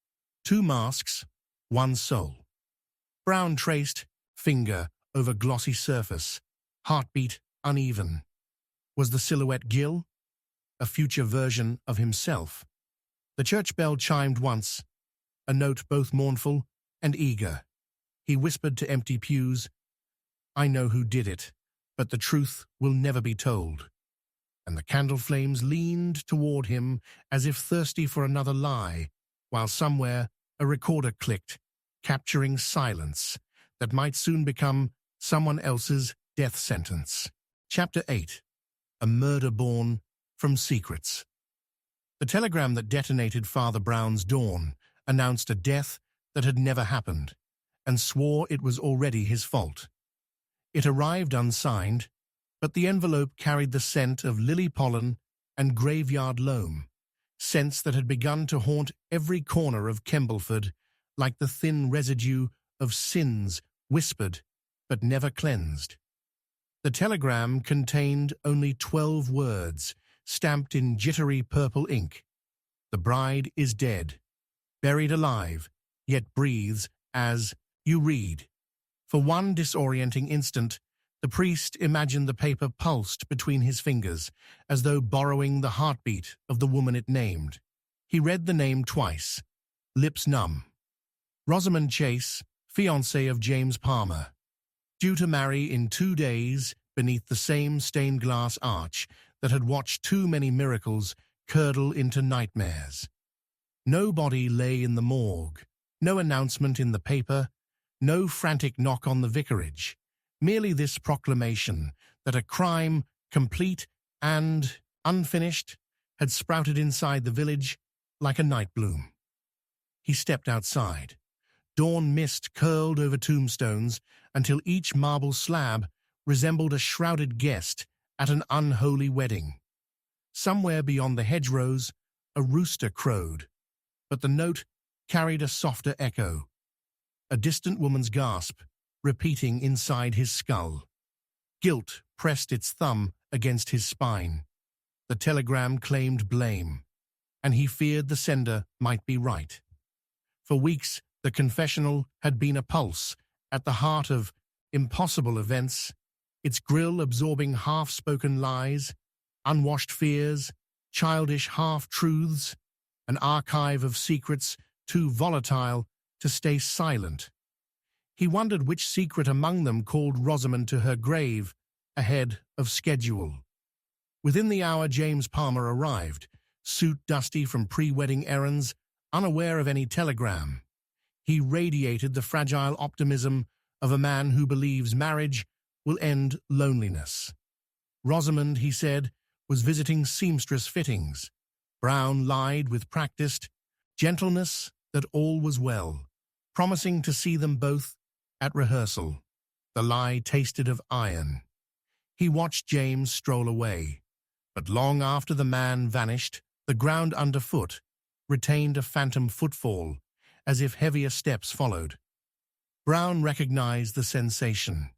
S1: 2 masks, 1 soul. Brown traced, finger over glossy surface, heartbeat uneven. Was the silhouette Gil? A future version of himself? The church bell chimed once, a note both mournful and eager. He whispered to empty pews, I know who did it, but the truth will never be told. And the candle flames leaned toward him as if thirsty for another lie, while somewhere a recorder clicked, capturing silence that might soon become someone else's death sentence. Chapter 8. A Murder Born from Secrets. The telegram that detonated Father Brown's dawn announced a death that had never happened, and swore it was already his fault. It arrived unsigned, but the envelope carried the scent of lily pollen and graveyard loam, scents that had begun to haunt every corner of Kembleford like the thin residue of sins whispered but never cleansed. The telegram contained only 12 words, stamped in jittery purple ink. The bride is dead, buried alive, yet breathes as you read. For one disorienting instant, the priest imagined the paper pulsed between his fingers, as though borrowing the heartbeat of the woman it named. He read the name twice, lips numb. Rosamond Chase, fiancée of James Palmer. Due to marry in 2 days beneath the same stained glass arch that had watched too many miracles curdle into nightmares. No body lay in the morgue, no announcement in the paper, no frantic knock on the vicarage. Merely this proclamation that a crime, complete and unfinished, had sprouted inside the village like a night bloom. He stepped outside. Dawn mist curled over tombstones until each marble slab resembled a shrouded guest at an unholy wedding. Somewhere beyond the hedgerows, a rooster crowed, but the note carried a softer echo, a distant woman's gasp repeating inside his skull. Guilt pressed its thumb against his spine. The telegram claimed blame, and he feared the sender might be right. For weeks, the confessional had been a pulse at the heart of impossible events, its grill absorbing half-spoken lies, unwashed fears, childish half-truths, an archive of secrets too volatile to stay silent. He wondered which secret among them called Rosamond to her grave ahead of schedule. Within the hour, James Palmer arrived, suit dusty from pre-wedding errands, unaware of any telegram. He radiated the fragile optimism of a man who believes marriage will end loneliness. Rosamond, he said, was visiting seamstress fittings. Brown lied with practiced gentleness that all was well, promising to see them both at rehearsal. The lie tasted of iron. He watched James stroll away, but long after the man vanished, the ground underfoot retained a phantom footfall, as if heavier steps followed. Brown recognized the sensation.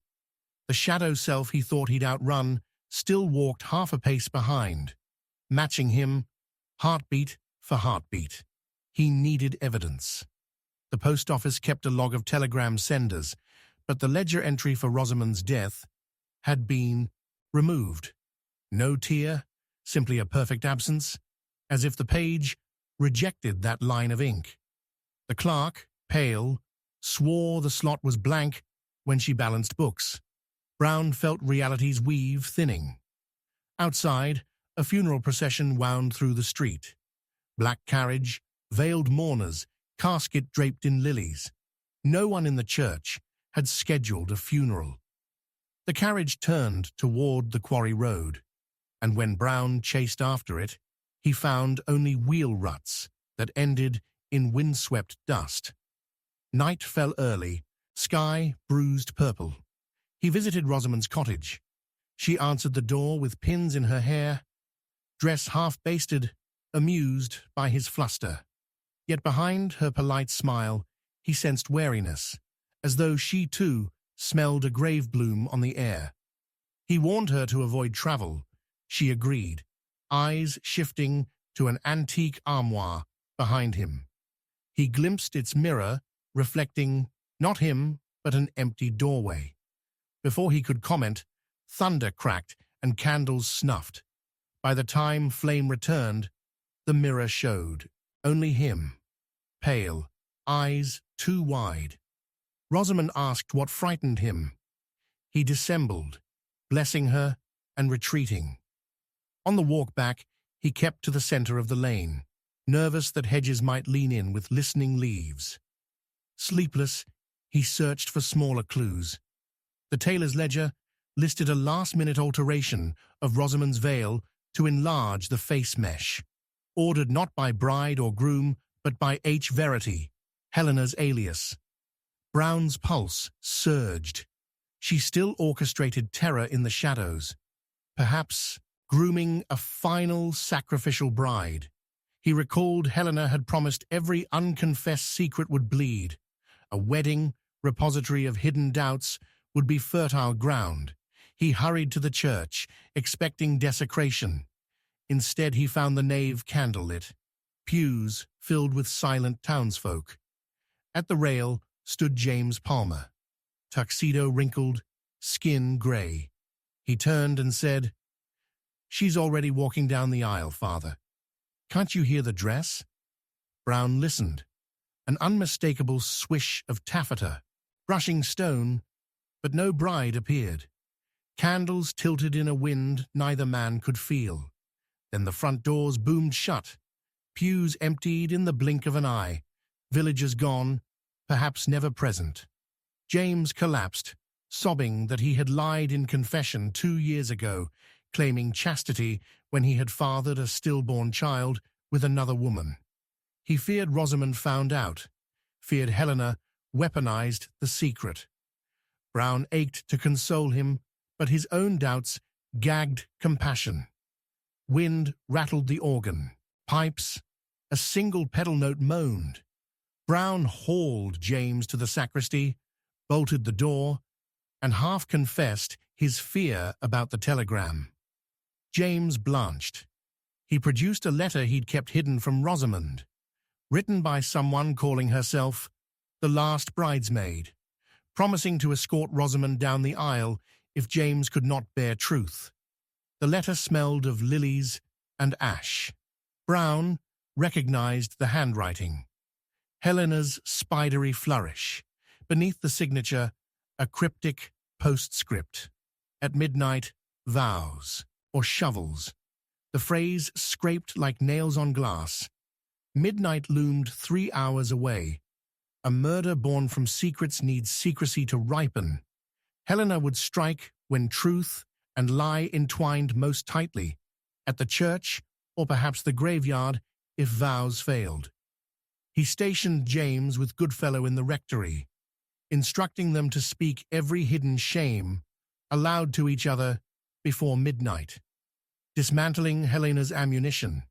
S1: The shadow self he thought he'd outrun still walked half a pace behind, matching him, heartbeat for heartbeat. He needed evidence. The post office kept a log of telegram senders, but the ledger entry for Rosamond's death had been removed. No tear, simply a perfect absence, as if the page rejected that line of ink. The clerk, pale, swore the slot was blank when she balanced books. Brown felt reality's weave thinning. Outside, a funeral procession wound through the street. Black carriage, veiled mourners, casket draped in lilies. No one in the church had scheduled a funeral. The carriage turned toward the quarry road, and when Brown chased after it, he found only wheel ruts that ended in windswept dust. Night fell early, sky bruised purple. He visited Rosamond's cottage. She answered the door with pins in her hair, dress half-basted, amused by his fluster. Yet behind her polite smile, he sensed wariness, as though she too smelled a grave bloom on the air. He warned her to avoid travel. She agreed, eyes shifting to an antique armoire behind him. He glimpsed its mirror, reflecting not him, but an empty doorway. Before he could comment, thunder cracked and candles snuffed. By the time flame returned, the mirror showed only him, pale, eyes too wide. Rosamond asked what frightened him. He dissembled, blessing her and retreating. On the walk back, he kept to the center of the lane, nervous that hedges might lean in with listening leaves. Sleepless, he searched for smaller clues. The tailor's ledger listed a last-minute alteration of Rosamond's veil to enlarge the face mesh, ordered not by bride or groom, but by H. Verity, Helena's alias. Brown's pulse surged. She still orchestrated terror in the shadows, perhaps grooming a final sacrificial bride. He recalled Helena had promised every unconfessed secret would bleed. A wedding, repository of hidden doubts, would be fertile ground. He hurried to the church, expecting desecration. Instead, he found the nave candlelit, pews filled with silent townsfolk. At the rail stood James Palmer, tuxedo wrinkled, skin gray. He turned and said, "She's already walking down the aisle, Father. Can't you hear the dress?" Brown listened. An unmistakable swish of taffeta, brushing stone, but no bride appeared. Candles tilted in a wind neither man could feel. Then the front doors boomed shut. Pews emptied in the blink of an eye. Villagers gone, perhaps never present. James collapsed, sobbing that he had lied in confession 2 years ago, claiming chastity when he had fathered a stillborn child with another woman. He feared Rosamond found out, feared Helena weaponized the secret. Brown ached to console him, but his own doubts gagged compassion. Wind rattled the organ. Pipes, a single pedal note moaned. Brown hauled James to the sacristy, bolted the door, and half confessed his fear about the telegram. James blanched. He produced a letter he'd kept hidden from Rosamond, written by someone calling herself the last bridesmaid, promising to escort Rosamond down the aisle if James could not bear truth. The letter smelled of lilies and ash. Brown recognized the handwriting. Helena's spidery flourish. Beneath the signature, a cryptic postscript. At midnight, vows, or shovels. The phrase scraped like nails on glass. Midnight loomed 3 hours away. A murder born from secrets needs secrecy to ripen. Helena would strike when truth and lie entwined most tightly, at the church or perhaps the graveyard if vows failed. He stationed James with Goodfellow in the rectory, instructing them to speak every hidden shame aloud to each other before midnight, dismantling Helena's ammunition.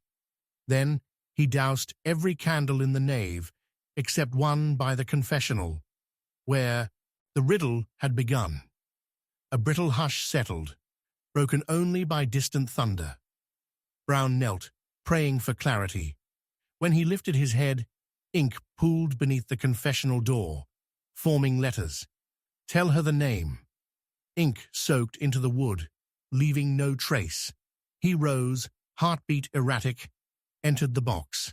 S1: Then he doused every candle in the nave except one by the confessional, where the riddle had begun. A brittle hush settled, broken only by distant thunder. Brown knelt, praying for clarity. When he lifted his head, ink pooled beneath the confessional door, forming letters. Tell her the name. Ink soaked into the wood, leaving no trace. He rose, heartbeat erratic, entered the box.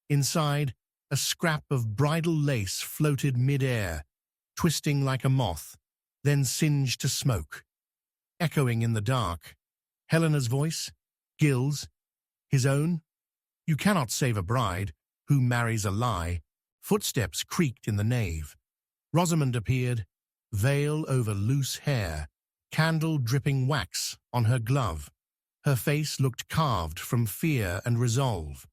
S1: Inside, a scrap of bridal lace floated mid-air, twisting like a moth, then singed to smoke. Echoing in the dark, Helena's voice, Gil's, his own. You cannot save a bride who marries a lie. Footsteps creaked in the nave. Rosamond appeared, veil over loose hair, candle dripping wax on her glove. Her face looked carved from fear and resolve.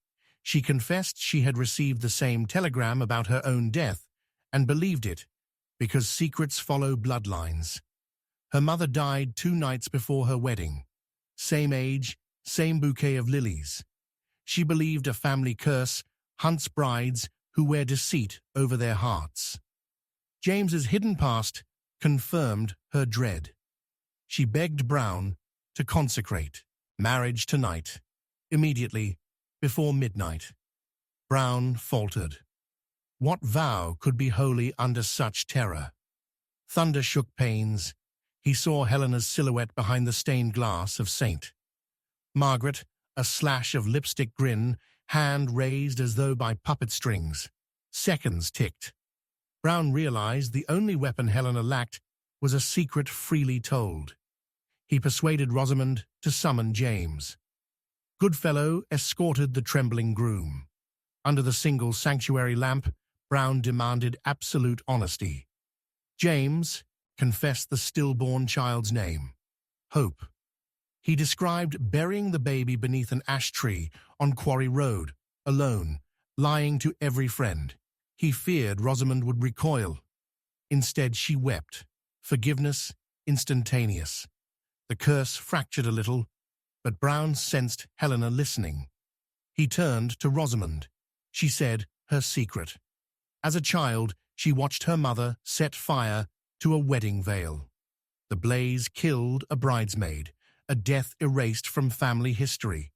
S1: She confessed she had received the same telegram about her own death and believed it, because secrets follow bloodlines. Her mother died 2 nights before her wedding. Same age, same bouquet of lilies. She believed a family curse hunts brides who wear deceit over their hearts. James's hidden past confirmed her dread. She begged Brown to consecrate marriage tonight, immediately, before midnight. Brown faltered. What vow could be holy under such terror? Thunder shook panes. He saw Helena's silhouette behind the stained glass of Saint Margaret, a slash of lipstick grin, hand raised as though by puppet strings. Seconds ticked. Brown realized the only weapon Helena lacked was a secret freely told. He persuaded Rosamond to summon James. Goodfellow escorted the trembling groom. Under the single sanctuary lamp, Brown demanded absolute honesty. James confessed the stillborn child's name, Hope. He described burying the baby beneath an ash tree on Quarry Road, alone, lying to every friend. He feared Rosamond would recoil. Instead, she wept. Forgiveness instantaneous. The curse fractured a little, but Brown sensed Helena listening. He turned to Rosamond. She said her secret. As a child, she watched her mother set fire to a wedding veil. The blaze killed a bridesmaid, a death erased from family history.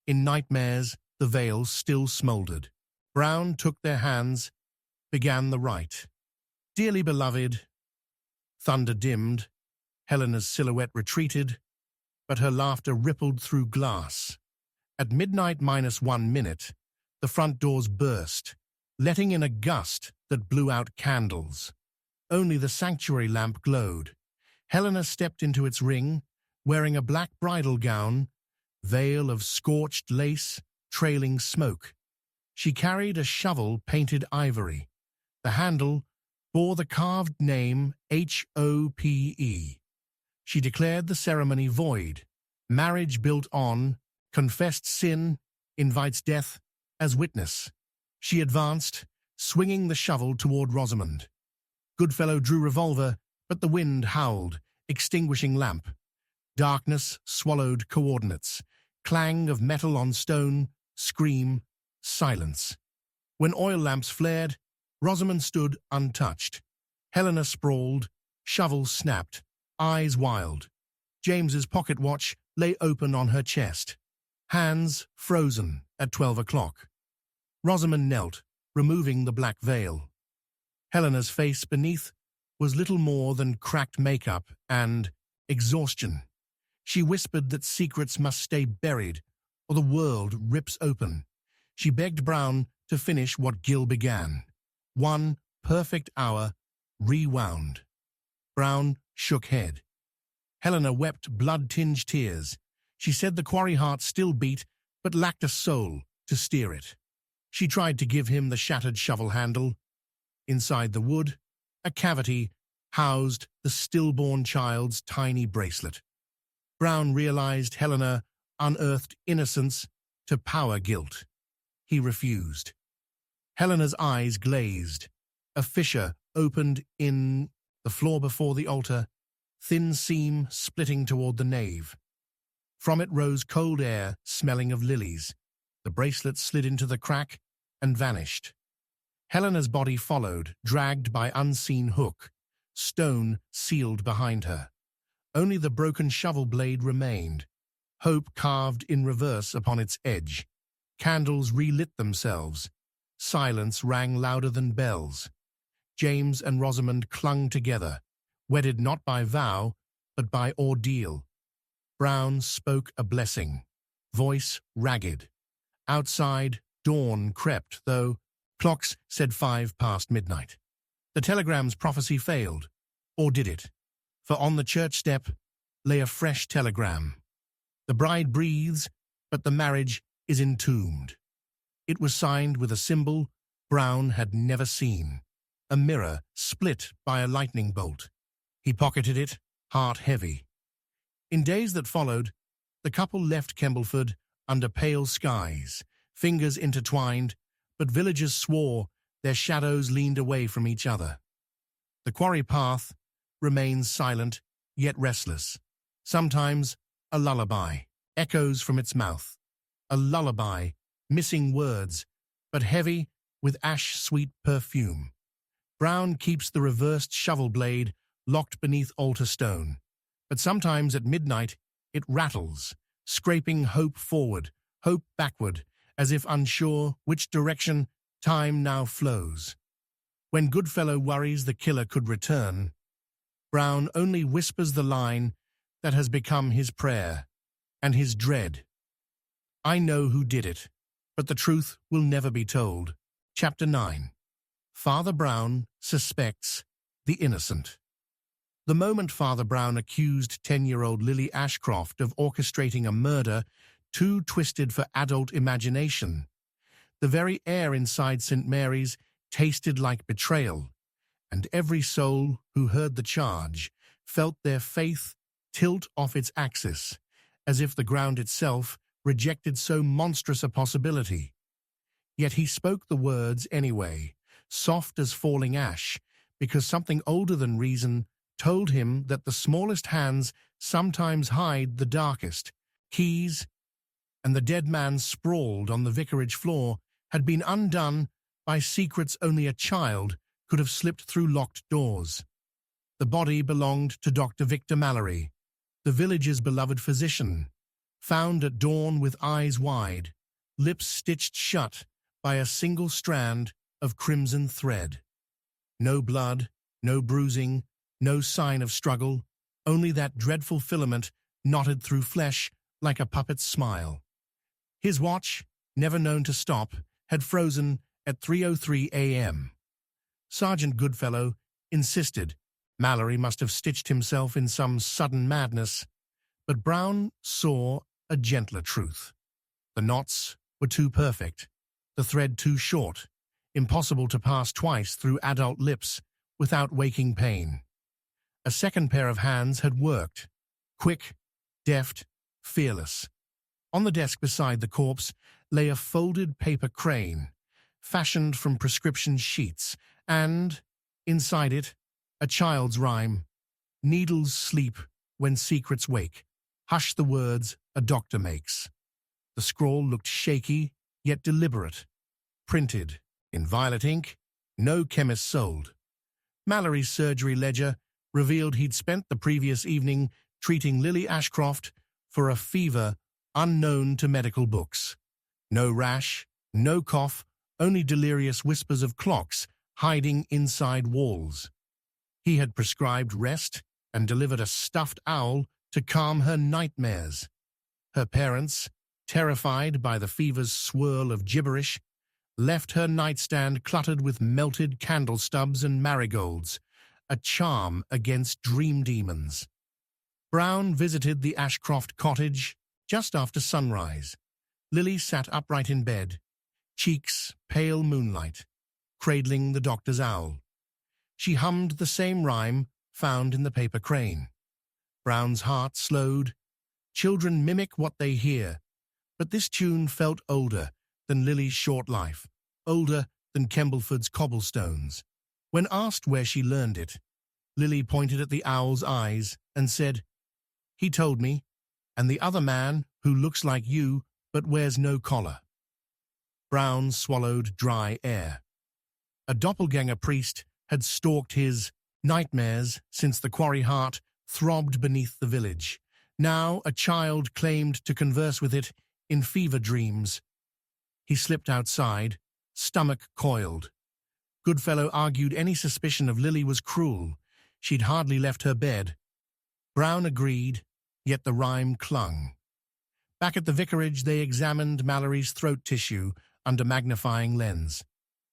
S1: In nightmares, the veil still smoldered. Brown took their hands, began the rite. Dearly beloved. Thunder dimmed. Helena's silhouette retreated, but her laughter rippled through glass. At midnight -1 minute, the front doors burst, letting in a gust that blew out candles. Only the sanctuary lamp glowed. Helena stepped into its ring, wearing a black bridal gown, veil of scorched lace, trailing smoke. She carried a shovel painted ivory. The handle bore the carved name Hope. She declared the ceremony void. Marriage built on, confessed sin, invites death as witness. She advanced, swinging the shovel toward Rosamond. Goodfellow drew revolver, but the wind howled, extinguishing lamp. Darkness swallowed coordinates. Clang of metal on stone, scream, silence. When oil lamps flared, Rosamond stood untouched. Helena sprawled, shovel snapped, eyes wild. James's pocket watch lay open on her chest. Hands frozen at 12 o'clock. Rosamond knelt, removing the black veil. Helena's face beneath was little more than cracked makeup and exhaustion. She whispered that secrets must stay buried, or the world rips open. She begged Brown to finish what Gil began. 1 perfect hour, rewound. Brown shook head. Helena wept blood-tinged tears. She said the quarry heart still beat, but lacked a soul to steer it. She tried to give him the shattered shovel handle. Inside the wood, a cavity housed the stillborn child's tiny bracelet. Brown realized Helena unearthed innocence to power guilt. He refused. Helena's eyes glazed. A fissure opened in the floor before the altar, thin seam splitting toward the nave. From it rose cold air, smelling of lilies. The bracelet slid into the crack and vanished. Helena's body followed, dragged by unseen hook. Stone sealed behind her. Only the broken shovel blade remained, hope carved in reverse upon its edge. Candles relit themselves. Silence rang louder than bells. James and Rosamond clung together, wedded not by vow, but by ordeal. Brown spoke a blessing, voice ragged. Outside, dawn crept, though clocks said 5 past midnight. The telegram's prophecy failed, or did it? For on the church step lay a fresh telegram. The bride breathes, but the marriage is entombed. It was signed with a symbol Brown had never seen, a mirror split by a lightning bolt. He pocketed it, heart heavy. In days that followed, the couple left Kembleford under pale skies, fingers intertwined, but villagers swore their shadows leaned away from each other. The quarry path remains silent, yet restless. Sometimes a lullaby echoes from its mouth. A lullaby, missing words, but heavy with ash-sweet perfume. Brown keeps the reversed shovel blade locked beneath altar stone, but sometimes at midnight it rattles, scraping hope forward, hope backward, as if unsure which direction time now flows. When Goodfellow worries the killer could return, Brown only whispers the line that has become his prayer and his dread. I know who did it, but the truth will never be told. Chapter 9. Father Brown suspects the innocent. The moment Father Brown accused 10-year-old Lily Ashcroft of orchestrating a murder too twisted for adult imagination, the very air inside St. Mary's tasted like betrayal, and every soul who heard the charge felt their faith tilt off its axis, as if the ground itself rejected so monstrous a possibility. Yet he spoke the words anyway, soft as falling ash, because something older than reason told him that the smallest hands sometimes hide the darkest. Keys, and the dead man sprawled on the vicarage floor, had been undone by secrets only a child could have slipped through locked doors. The body belonged to Dr. Victor Mallory, the village's beloved physician, found at dawn with eyes wide, lips stitched shut by a single strand of crimson thread. No blood, no bruising, no sign of struggle, only that dreadful filament knotted through flesh like a puppet's smile. His watch, never known to stop, had frozen at 3:03 a.m. Sergeant Goodfellow insisted Mallory must have stitched himself in some sudden madness, but Brown saw a gentler truth. The knots were too perfect, the thread too short, impossible to pass twice through adult lips without waking pain. A second pair of hands had worked. Quick, deft, fearless. On the desk beside the corpse lay a folded paper crane, fashioned from prescription sheets, and, inside it, a child's rhyme. Needles sleep when secrets wake. Hush the words a doctor makes. The scrawl looked shaky, yet deliberate. Printed, in violet ink, no chemist sold. Mallory's surgery ledger revealed he'd spent the previous evening treating Lily Ashcroft for a fever unknown to medical books. No rash, no cough, only delirious whispers of clocks hiding inside walls. He had prescribed rest and delivered a stuffed owl to calm her nightmares. Her parents, terrified by the fever's swirl of gibberish, left her nightstand cluttered with melted candle stubs and marigolds, a charm against dream demons. Brown visited the Ashcroft cottage just after sunrise. Lily sat upright in bed, cheeks pale moonlight, cradling the doctor's owl. She hummed the same rhyme found in the paper crane. Brown's heart slowed. Children mimic what they hear, but this tune felt older than Lily's short life, older than Kembleford's cobblestones. When asked where she learned it, Lily pointed at the owl's eyes and said, "He told me, and the other man who looks like you but wears no collar." Brown swallowed dry air. A doppelganger priest had stalked his nightmares since the quarry heart throbbed beneath the village. Now a child claimed to converse with it in fever dreams. He slipped outside, stomach coiled. Goodfellow argued any suspicion of Lily was cruel. She'd hardly left her bed. Brown agreed, yet the rhyme clung. Back at the vicarage, they examined Mallory's throat tissue under magnifying lens.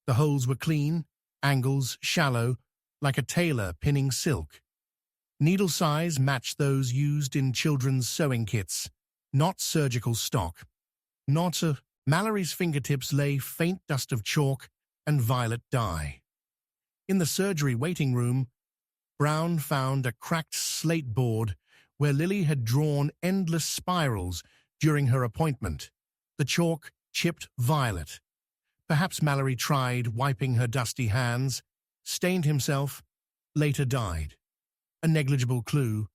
S1: The holes were clean, angles shallow, like a tailor pinning silk. Needle size matched those used in children's sewing kits, not surgical stock. Mallory's fingertips lay faint dust of chalk and violet dye. In the surgery waiting room, Brown found a cracked slate board where Lily had drawn endless spirals during her appointment, the chalk chipped violet. Perhaps Mallory tried wiping her dusty hands, stained himself, later died. A negligible clue,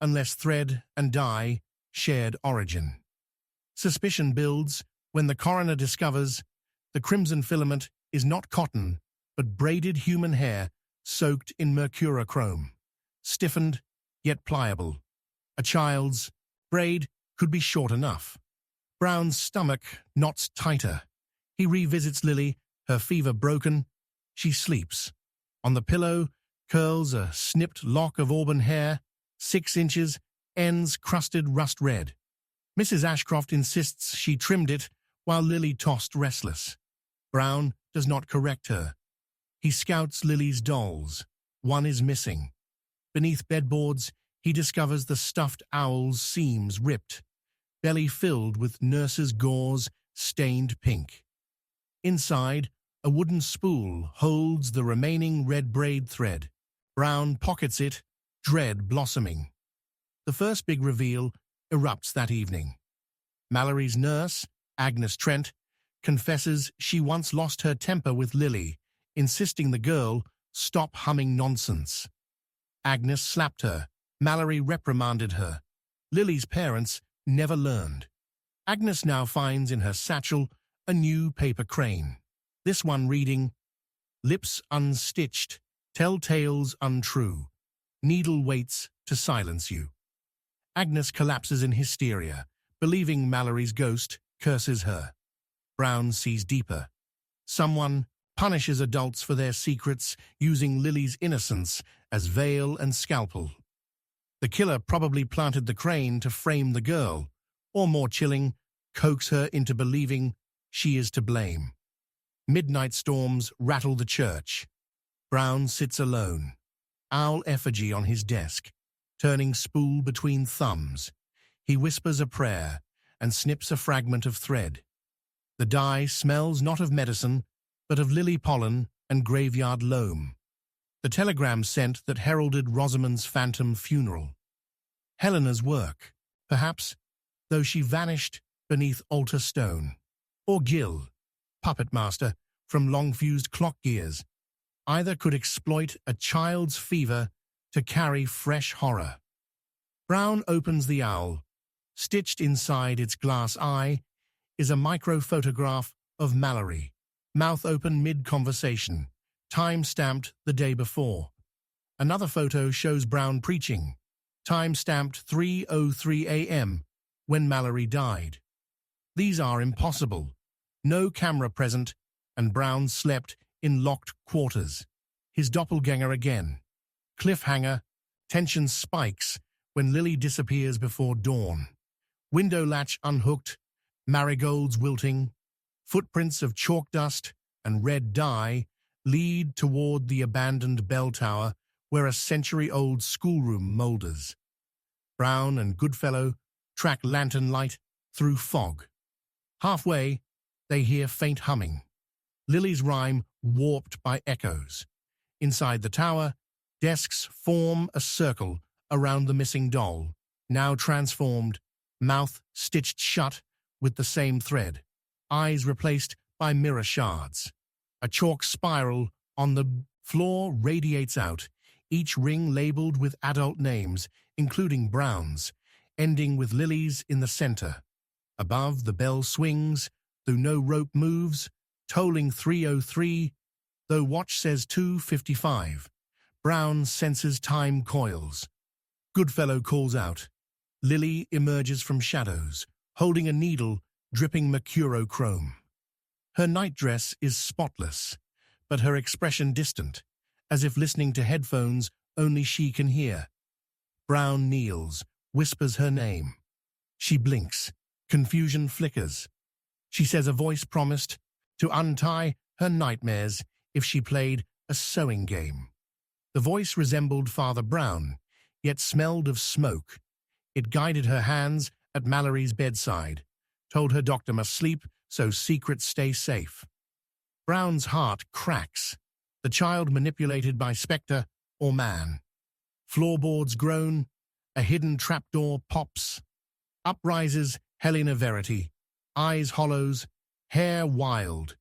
S1: unless thread and dye shared origin. Suspicion builds when the coroner discovers the crimson filament is not cotton, but braided human hair soaked in mercurochrome, stiffened yet pliable. A child's braid could be short enough. Brown's stomach knots tighter. He revisits Lily, her fever broken. She sleeps. On the pillow curls a snipped lock of auburn hair, 6 inches, ends crusted rust red. Mrs. Ashcroft insists she trimmed it while Lily tossed restless. Brown does not correct her. He scouts Lily's dolls. One is missing. Beneath bedboards, he discovers the stuffed owl's seams ripped, belly filled with nurse's gauze stained pink. Inside, a wooden spool holds the remaining red braid thread. Brown pockets it, dread blossoming. The first big reveal erupts that evening. Mallory's nurse, Agnes Trent, confesses she once lost her temper with Lily, insisting the girl stop humming nonsense. Agnes slapped her. Mallory reprimanded her. Lily's parents never learned. Agnes now finds in her satchel a new paper crane. This one reading, "Lips unstitched, tell tales untrue. Needle waits to silence you." Agnes collapses in hysteria, believing Mallory's ghost curses her. Brown sees deeper. Someone punishes adults for their secrets using Lily's innocence as veil and scalpel. The killer probably planted the crane to frame the girl, or more chilling, coax her into believing she is to blame. Midnight storms rattle the church. Brown sits alone, owl effigy on his desk, turning spool between thumbs. He whispers a prayer and snips a fragment of thread. The dye smells not of medicine, but of lily pollen and graveyard loam. The telegram sent that heralded Rosamond's phantom funeral. Helena's work, perhaps, though she vanished beneath altar stone. Or Gil, puppet master from long-fused clock gears. Either could exploit a child's fever to carry fresh horror. Brown opens the owl. Stitched inside its glass eye is a micro-photograph of Mallory, mouth open mid-conversation, time-stamped the day before. Another photo shows Brown preaching, time-stamped 3:03 a.m. when Mallory died. These are impossible. No camera present, and Brown slept in locked quarters. His doppelganger again. Cliffhanger, tension spikes when Lily disappears before dawn. Window latch unhooked, marigolds wilting, footprints of chalk dust and red dye lead toward the abandoned bell tower where a century-old schoolroom moulders. Brown and Goodfellow track lantern light through fog. Halfway, they hear faint humming. Lily's rhyme warped by echoes. Inside the tower, desks form a circle around the missing doll, now transformed, mouth stitched shut with the same thread, eyes replaced by mirror shards. A chalk spiral on the floor radiates out, each ring labeled with adult names, including Brown's, ending with Lily's in the center. Above, the bell swings, though no rope moves, tolling 3:03, though watch says 2:55. Brown senses time coils. Goodfellow calls out. Lily emerges from shadows, holding a needle dripping mercurochrome. Her nightdress is spotless, but her expression distant, as if listening to headphones only she can hear. Brown kneels, whispers her name. She blinks. Confusion flickers. She says a voice promised to untie her nightmares if she played a sewing game. The voice resembled Father Brown, yet smelled of smoke. It guided her hands at Mallory's bedside, told her doctor must sleep so secrets stay safe. Brown's heart cracks, the child manipulated by spectre or man. Floorboards groan, a hidden trapdoor pops. Up rises Helena Verity, eyes hollows, hair wild,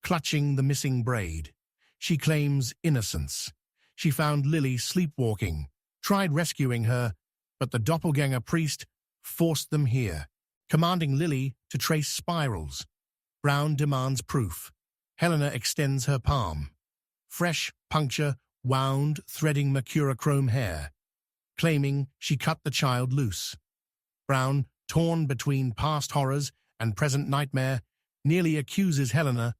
S1: clutching the missing braid. She claims innocence. She found Lily sleepwalking, tried rescuing her, but the doppelganger priest forced them here, commanding Lily to trace spirals. Brown demands proof. Helena extends her palm. Fresh puncture wound, threading mercurochrome hair, claiming she cut the child loose. Brown, torn between past horrors and present nightmare, nearly accuses Helena,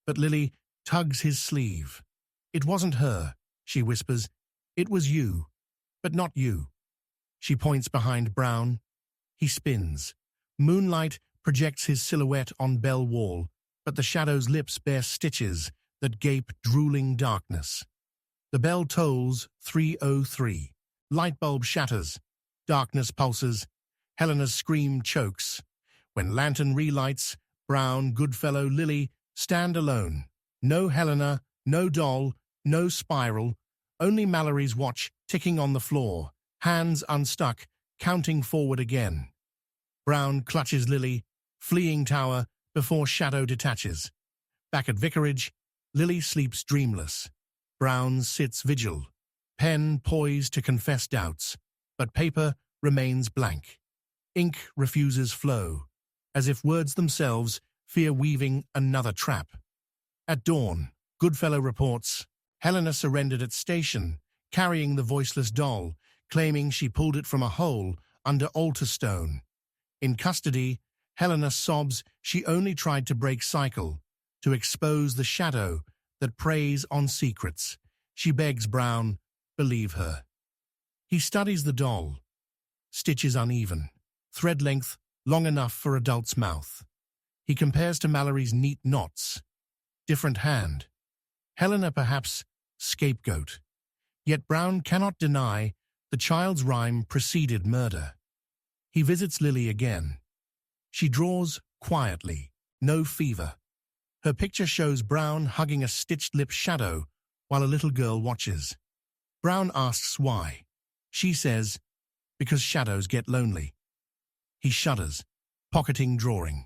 S1: but Lily tugs his sleeve. It wasn't her, she whispers. It was you, but not you. She points behind Brown. He spins. Moonlight projects his silhouette on bell wall, but the shadow's lips bear stitches that gape drooling darkness. The bell tolls 3:03. Light bulb shatters. Darkness pulses. Helena's scream chokes. When lantern relights, Brown, Goodfellow, Lily stand alone. No Helena, no doll, no spiral, only Mallory's watch ticking on the floor, hands unstuck, counting forward again. Brown clutches Lily, fleeing tower before shadow detaches. Back at Vicarage, Lily sleeps dreamless. Brown sits vigil, pen poised to confess doubts, but paper remains blank. Ink refuses flow, as if words themselves fear weaving another trap. At dawn, Goodfellow reports, Helena surrendered at station, carrying the voiceless doll, claiming she pulled it from a hole under altar stone. In custody, Helena sobs she only tried to break cycle, to expose the shadow that preys on secrets. She begs Brown, believe her. He studies the doll. Stitches uneven. Thread length long enough for adult's mouth. He compares to Mallory's neat knots. Different hand. Helena perhaps scapegoat. Yet Brown cannot deny the child's rhyme preceded murder. He visits Lily again. She draws quietly, no fever. Her picture shows Brown hugging a stitched lip shadow while a little girl watches. Brown asks why. She says, because shadows get lonely. He shudders, pocketing drawing.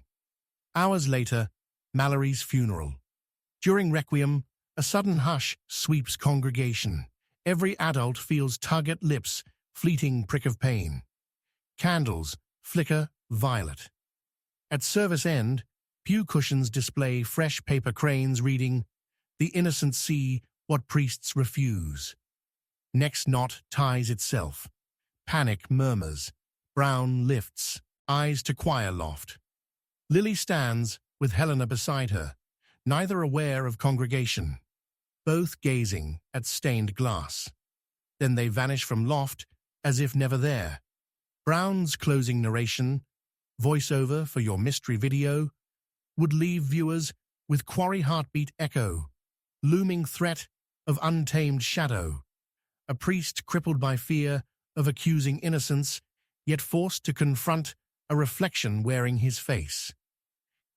S1: Hours later, Mallory's funeral. During Requiem, a sudden hush sweeps congregation. Every adult feels tug at lips, fleeting prick of pain. Candles flicker violet. At service end, pew cushions display fresh paper cranes reading, "The innocent see what priests refuse." Next knot ties itself. Panic murmurs. Brown lifts, eyes to choir loft. Lily stands, with Helena beside her, neither aware of congregation, both gazing at stained glass. Then they vanish from loft, as if never there. Brown's closing narration, voiceover for your mystery video, would leave viewers with quarry heartbeat echo, looming threat of untamed shadow, a priest crippled by fear of accusing innocence, yet forced to confront a reflection wearing his face.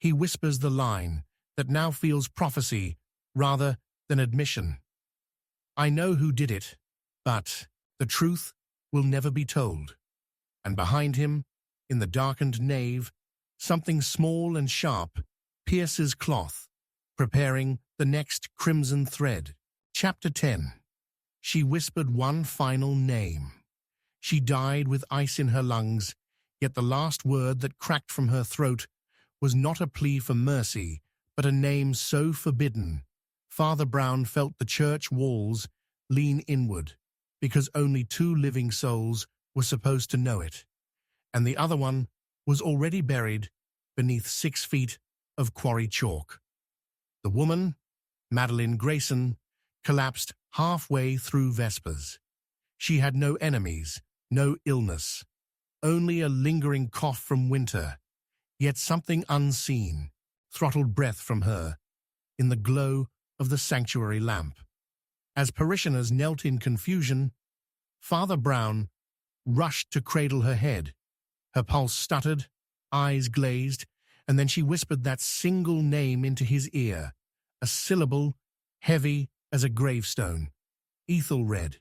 S1: He whispers the line that now feels prophecy rather than admission. I know who did it, but the truth will never be told. And behind him, in the darkened nave, something small and sharp pierces cloth, preparing the next crimson thread. Chapter 10. She whispered one final name. She died with ice in her lungs, yet the last word that cracked from her throat was not a plea for mercy, but a name so forbidden. Father Brown felt the church walls lean inward, because only two living souls were supposed to know it, and the other one was already buried beneath 6 feet of quarry chalk. The woman, Madeline Grayson, collapsed halfway through Vespers. She had no enemies, no illness, only a lingering cough from winter, yet something unseen throttled breath from her in the glow of the sanctuary lamp. As parishioners knelt in confusion, Father Brown rushed to cradle her head. Her pulse stuttered, eyes glazed, and then she whispered that single name into his ear, a syllable heavy as a gravestone. Ethelred.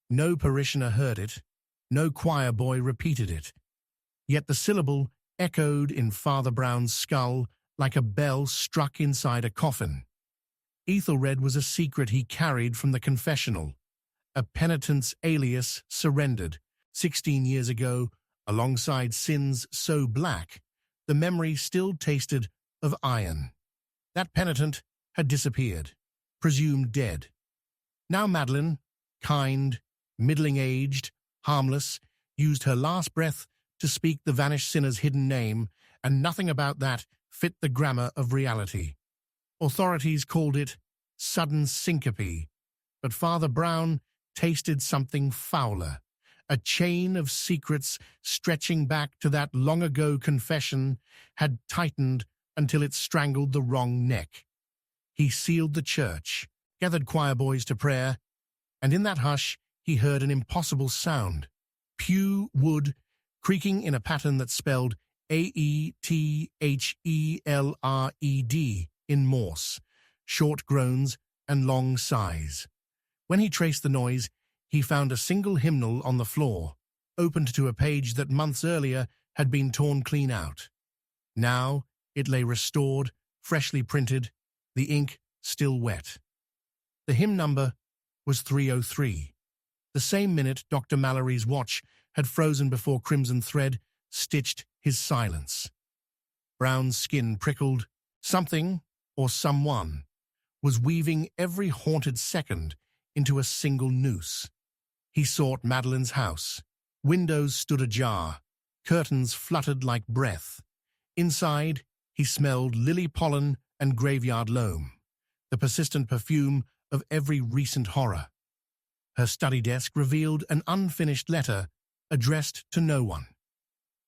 S1: No parishioner heard it, no choir boy repeated it. Yet the syllable echoed in Father Brown's skull like a bell struck inside a coffin. Ethelred was a secret he carried from the confessional, a penitent's alias surrendered 16 years ago alongside sins so black the memory still tasted of iron. That penitent had disappeared, presumed dead. Now Madeline, kind, middling-aged, harmless, used her last breath to speak the vanished sinner's hidden name, and nothing about that fit the grammar of reality. Authorities called it sudden syncope, but Father Brown tasted something fouler, a chain of secrets stretching back to that long-ago confession had tightened until it strangled the wrong neck. He sealed the church, gathered choir boys to prayer, and in that hush he heard an impossible sound. Pew wood creaking in a pattern that spelled AETHELRED in Morse, short groans and long sighs. When he traced the noise, he found a single hymnal on the floor, opened to a page that months earlier had been torn clean out. Now it lay restored, freshly printed, the ink still wet. The hymn number was 303. The same minute Dr. Mallory's watch had frozen before crimson thread stitched his silence. Brown's skin prickled. Something, or someone, was weaving every haunted second into a single noose. He sought Madeline's house. Windows stood ajar. Curtains fluttered like breath. Inside, he smelled lily pollen and graveyard loam, the persistent perfume of every recent horror. Her study desk revealed an unfinished letter addressed to no one.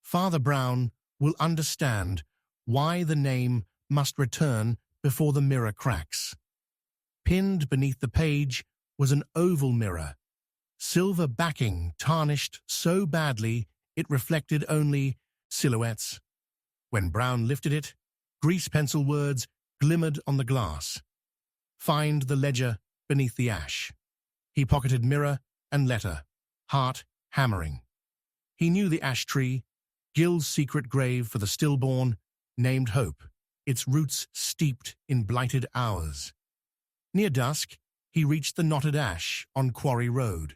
S1: Father Brown will understand why the name must return before the mirror cracks. Pinned beneath the page was an oval mirror, silver backing tarnished so badly it reflected only silhouettes. When Brown lifted it, grease pencil words glimmered on the glass. Find the ledger beneath the ash. He pocketed mirror and letter, heart hammering. He knew the ash tree, Gil's secret grave for the stillborn, named Hope, its roots steeped in blighted hours. Near dusk, he reached the knotted ash on Quarry Road.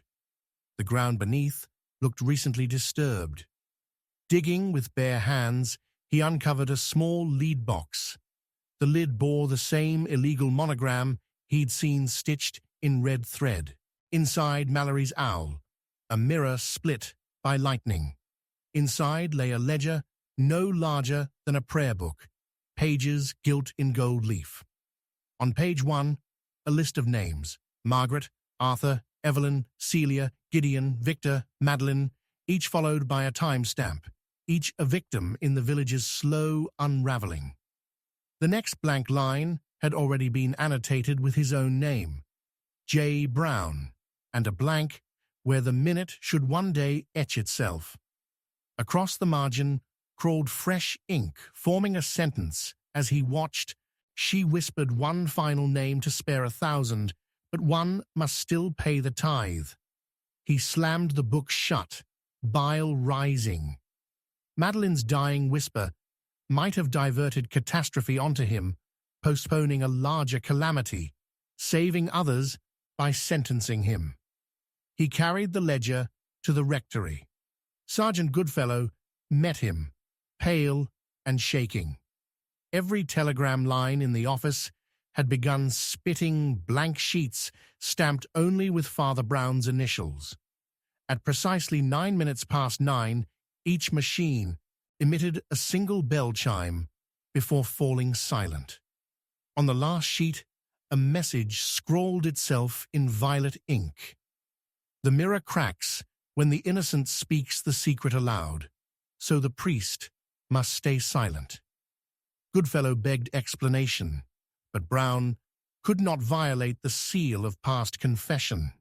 S1: The ground beneath looked recently disturbed. Digging with bare hands, he uncovered a small lead box. The lid bore the same illegal monogram he'd seen stitched in red thread. Inside Mallory's owl, a mirror split by lightning. Inside lay a ledger no larger than a prayer book, pages gilt in gold leaf. On page 1, a list of names: Margaret, Arthur, Evelyn, Celia, Gideon, Victor, Madeline, each followed by a timestamp, each a victim in the village's slow unraveling. The next blank line had already been annotated with his own name, J. Brown, and a blank where the minute should one day etch itself. Across the margin crawled fresh ink, forming a sentence as he watched. She whispered one final name to spare 1,000, but one must still pay the tithe. He slammed the book shut, bile rising. Madeline's dying whisper might have diverted catastrophe onto him, postponing a larger calamity, saving others by sentencing him. He carried the ledger to the rectory. Sergeant Goodfellow met him, pale and shaking. Every telegram line in the office had begun spitting blank sheets stamped only with Father Brown's initials. At precisely 9 minutes past 9, each machine emitted a single bell chime before falling silent. On the last sheet, a message scrawled itself in violet ink. The mirror cracks when the innocent speaks the secret aloud, so the priest must stay silent. Goodfellow begged explanation, but Brown could not violate the seal of past confession.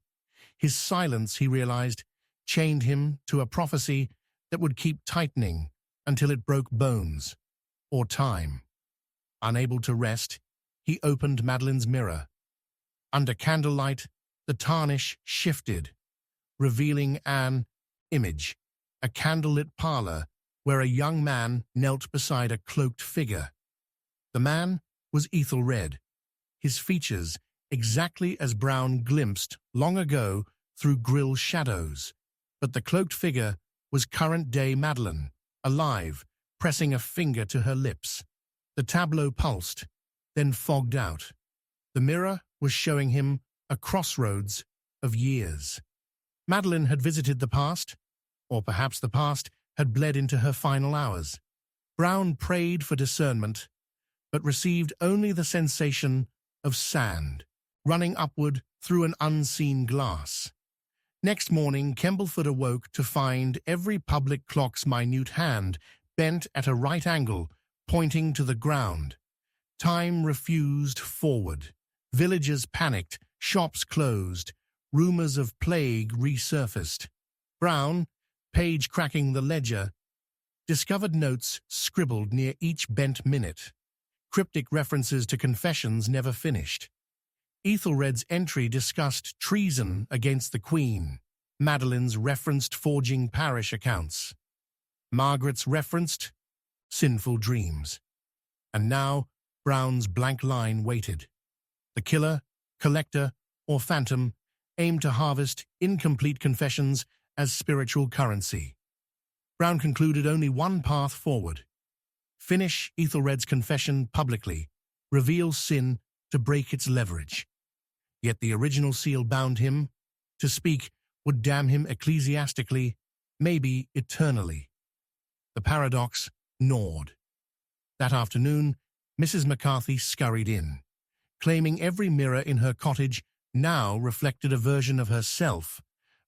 S1: His silence, he realized, chained him to a prophecy that would keep tightening until it broke bones or time. Unable to rest, he opened Madeline's mirror. Under candlelight, the tarnish shifted, revealing an image, a candlelit parlor where a young man knelt beside a cloaked figure. The man was Ethelred, his features exactly as Brown glimpsed long ago through grill shadows, but the cloaked figure was current-day Madeline, alive, pressing a finger to her lips. The tableau pulsed, then fogged out. The mirror was showing him a crossroads of years. Madeline had visited the past, or perhaps the past had bled into her final hours. Brown prayed for discernment, but received only the sensation of sand running upward through an unseen glass. Next morning, Kembleford awoke to find every public clock's minute hand bent at a right angle, pointing to the ground. Time refused forward. Villagers panicked, shops closed, rumors of plague resurfaced. Brown, page cracking the ledger, discovered notes scribbled near each bent minute. Cryptic references to confessions never finished. Ethelred's entry discussed treason against the Queen. Madeline's referenced forging parish accounts. Margaret's referenced sinful dreams. And now Brown's blank line waited. The killer, collector, or phantom aimed to harvest incomplete confessions as spiritual currency. Brown concluded only one path forward. Finish Ethelred's confession publicly, reveal sin to break its leverage. Yet the original seal bound him. To speak would damn him ecclesiastically, maybe eternally. The paradox gnawed. That afternoon, Mrs. McCarthy scurried in, claiming every mirror in her cottage now reflected a version of herself,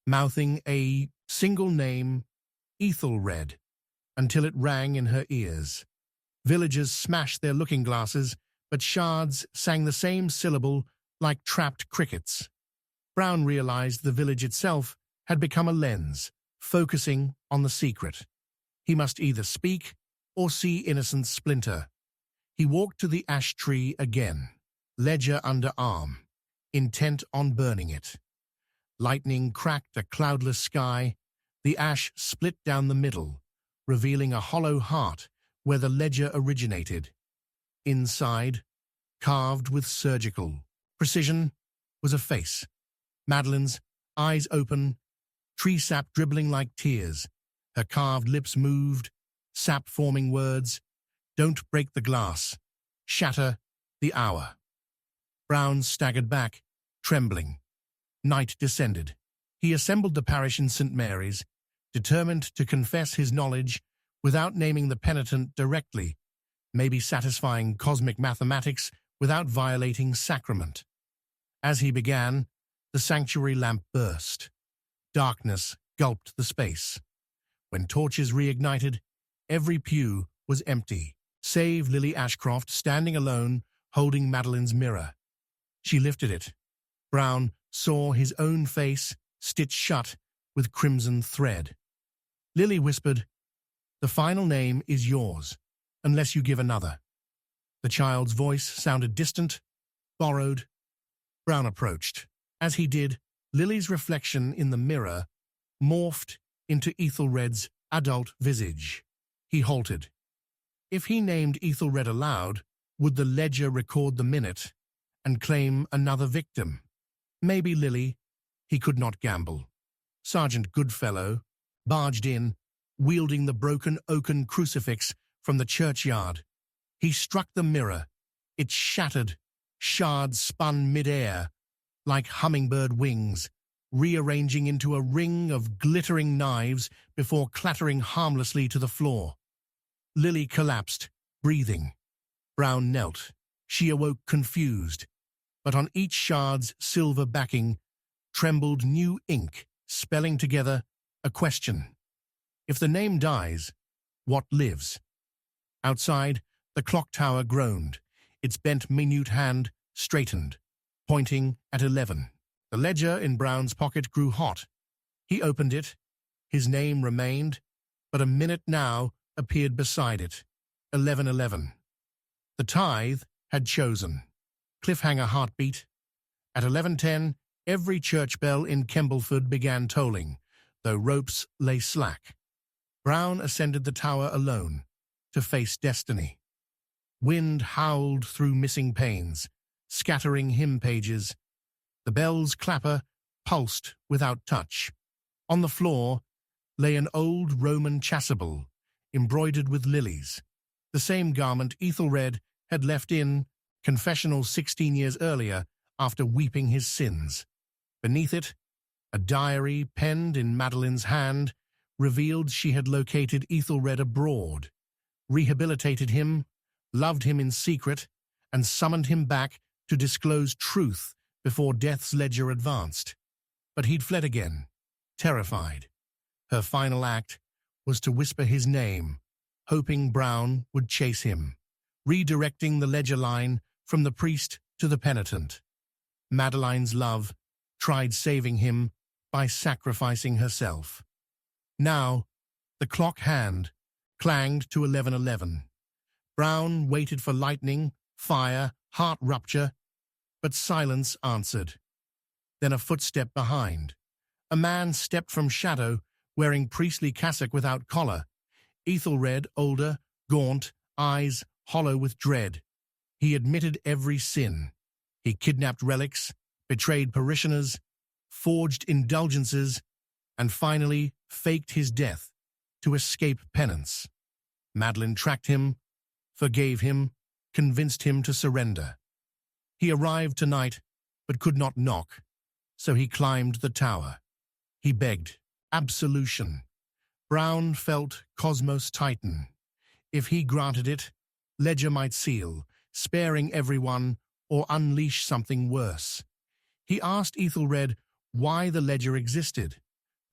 S1: mouthing a single name, Ethelred, until it rang in her ears. Villagers smashed their looking-glasses, but shards sang the same syllable like trapped crickets. Brown realized the village itself had become a lens, focusing on the secret. He must either speak or see innocence splinter. He walked to the ash tree again, ledger under arm. intent on burning it. Lightning cracked a cloudless sky. The ash split down the middle, revealing a hollow heart where the ledger originated. Inside, carved with surgical precision, was a face. Madeline's, eyes open, tree sap dribbling like tears. Her carved lips moved, sap forming words. Don't break the glass. Shatter the hour. Brown staggered back, trembling. Night descended. He assembled the parish in St. Mary's, determined to confess his knowledge without naming the penitent directly, maybe satisfying cosmic mathematics without violating sacrament. As he began, the sanctuary lamp burst. Darkness gulped the space. When torches reignited, every pew was empty, save Lily Ashcroft standing alone, holding Madeline's mirror. She lifted it. Brown saw his own face stitched shut with crimson thread. Lily whispered, "The final name is yours, unless you give another." The child's voice sounded distant, borrowed. Brown approached. As he did, Lily's reflection in the mirror morphed into Ethelred's adult visage. He halted. If he named Ethelred aloud, would the ledger record the minute and claim another victim? Maybe Lily. He could not gamble. Sergeant Goodfellow barged in, wielding the broken oaken crucifix from the churchyard. He struck the mirror. It shattered. Shards spun mid-air, like hummingbird wings, rearranging into a ring of glittering knives before clattering harmlessly to the floor. Lily collapsed, breathing. Brown knelt. She awoke confused, but on each shard's silver backing trembled new ink, spelling together a question. If the name dies, what lives? Outside, the clock tower groaned. Its bent minute hand straightened, pointing at 11. The ledger in Brown's pocket grew hot. He opened it. His name remained, but a minute now appeared beside it. 11:11. The tithe had chosen. Cliffhanger heartbeat. At 11:10, every church bell in Kembleford began tolling, though ropes lay slack. Brown ascended the tower alone, to face destiny. Wind howled through missing panes, scattering hymn pages. The bell's clapper pulsed without touch. On the floor lay an old Roman chasuble, embroidered with lilies, the same garment Ethelred had left in confessional 16 years earlier after weeping his sins. Beneath it, a diary penned in Madeline's hand revealed she had located Ethelred abroad, rehabilitated him, loved him in secret, and summoned him back to disclose truth before death's ledger advanced. But he'd fled again, terrified. Her final act was to whisper his name, hoping Brown would chase him, redirecting the ledger line from the priest to the penitent. Madeline's love tried saving him by sacrificing herself. Now, the clock hand clanged to 11:11. Brown waited for lightning, fire, heart rupture, but silence answered. Then a footstep behind. A man stepped from shadow, wearing priestly cassock without collar. Ethelred, older, gaunt, eyes hollow with dread. He admitted every sin. He kidnapped relics, betrayed parishioners, forged indulgences, and finally faked his death to escape penance. Madeline tracked him, forgave him, convinced him to surrender. He arrived tonight, but could not knock, so he climbed the tower. He begged absolution. Brown felt Cosmos tighten. If he granted it, ledger might seal, sparing everyone or unleash something worse. He asked Ethelred why the ledger existed.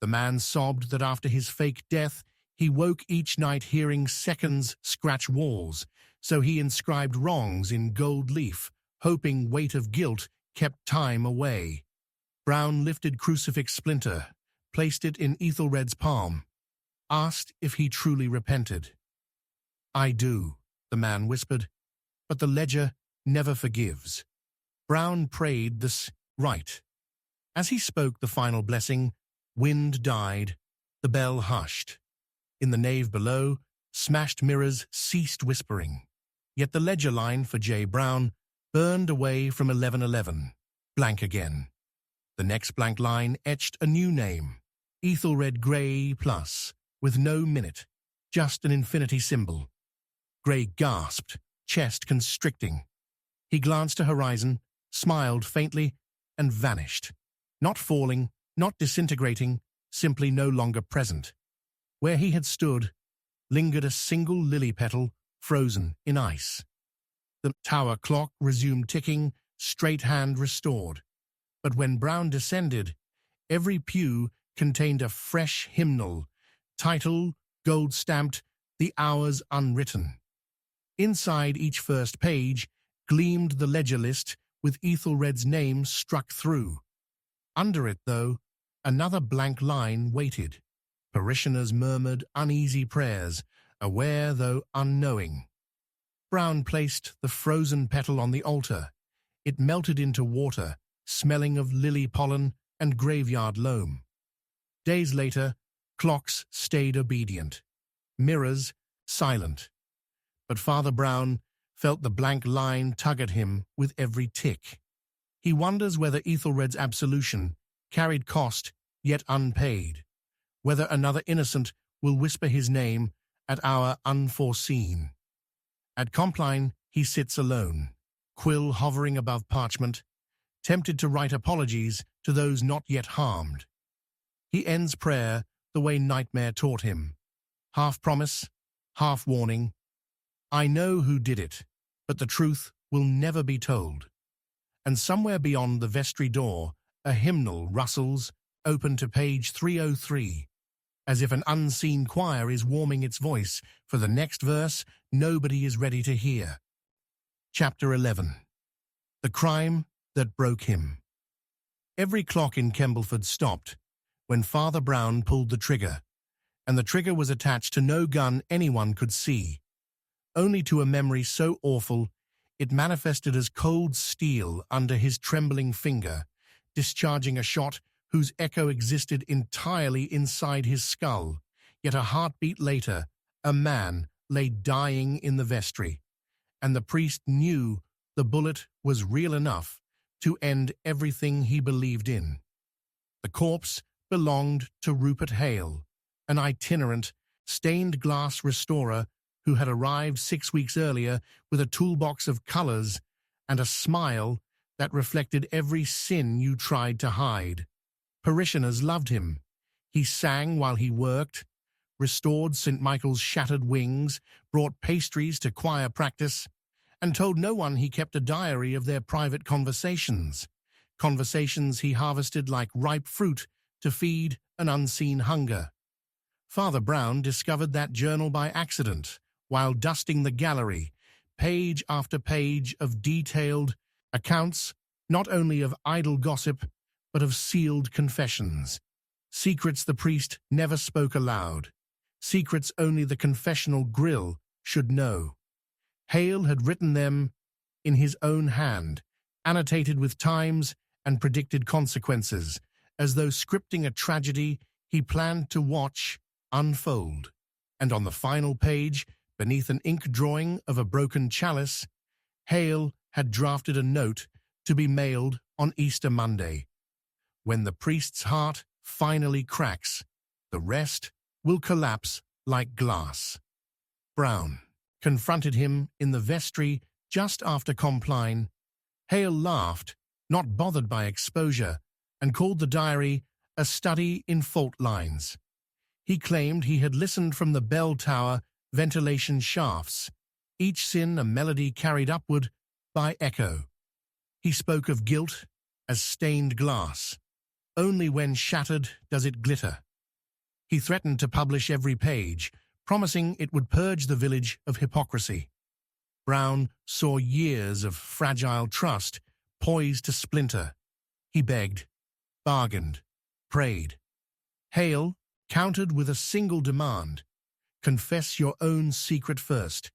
S1: The man sobbed that after his fake death, he woke each night hearing seconds scratch walls, so he inscribed wrongs in gold leaf, hoping weight of guilt kept time away. Brown lifted crucifix splinter, placed it in Ethelred's palm, asked if he truly repented. "I do," the man whispered, "but the ledger never forgives." Brown prayed this Right. As he spoke the final blessing, wind died, the bell hushed. In the nave below, smashed mirrors ceased whispering. Yet the ledger line for J. Brown burned away from 1111, blank again. The next blank line etched a new name, Ethelred Grey Plus, with no minute, just an infinity symbol. Grey gasped, chest constricting. He glanced to horizon, smiled faintly, and vanished. Not falling, not disintegrating, simply no longer present. Where he had stood, lingered a single lily petal, frozen in ice. The tower clock resumed ticking, straight hand restored. But when Brown descended, every pew contained a fresh hymnal, title, gold-stamped, the hours unwritten. Inside each first page gleamed the ledger list with Ethelred's name struck through. Under it, though, another blank line waited. Parishioners murmured uneasy prayers, aware though unknowing. Brown placed the frozen petal on the altar. It melted into water, smelling of lily pollen and graveyard loam. Days later, clocks stayed obedient. Mirrors silent. But Father Brown felt the blank line tug at him with every tick. He wonders whether Ethelred's absolution carried cost yet unpaid, whether another innocent will whisper his name at our unforeseen. At Compline he sits alone, quill hovering above parchment, tempted to write apologies to those not yet harmed. He ends prayer the way Nightmare taught him, half promise, half warning. I know who did it, but the truth will never be told. And somewhere beyond the vestry door, a hymnal rustles, open to page 303, as if an unseen choir is warming its voice for the next verse nobody is ready to hear. Chapter 11. The Crime That Broke Him. Every clock in Kembleford stopped when Father Brown pulled the trigger, and the trigger was attached to no gun anyone could see, only to a memory so awful it manifested as cold steel under his trembling finger, discharging a shot whose echo existed entirely inside his skull. Yet a heartbeat later, a man lay dying in the vestry, and the priest knew the bullet was real enough to end everything he believed in. The corpse belonged to Rupert Hale, an itinerant, stained-glass restorer who had arrived 6 weeks earlier with a toolbox of colors and a smile that reflected every sin you tried to hide. Parishioners loved him. He sang while he worked, restored St. Michael's shattered wings, brought pastries to choir practice, and told no one he kept a diary of their private conversations he harvested like ripe fruit to feed an unseen hunger. Father Brown discovered that journal by accident while dusting the gallery, page after page of detailed accounts not only of idle gossip but of sealed confessions, secrets the priest never spoke aloud, secrets only the confessional grill should know. Hale had written them in his own hand, annotated with times and predicted consequences, as though scripting a tragedy he planned to watch unfold. And on the final page, beneath an ink drawing of a broken chalice, Hale had drafted a note to be mailed on Easter Monday. When the priest's heart finally cracks, the rest will collapse like glass. Brown confronted him in the vestry just after Compline. Hale laughed, not bothered by exposure, and called the diary a study in fault lines. He claimed he had listened from the bell tower ventilation shafts, each sin a melody carried upward by echo. He spoke of guilt as stained glass. Only when shattered does it glitter. He threatened to publish every page, promising it would purge the village of hypocrisy. Brown saw years of fragile trust poised to splinter. He begged, bargained, prayed. Hale countered with a single demand: confess your own secret first.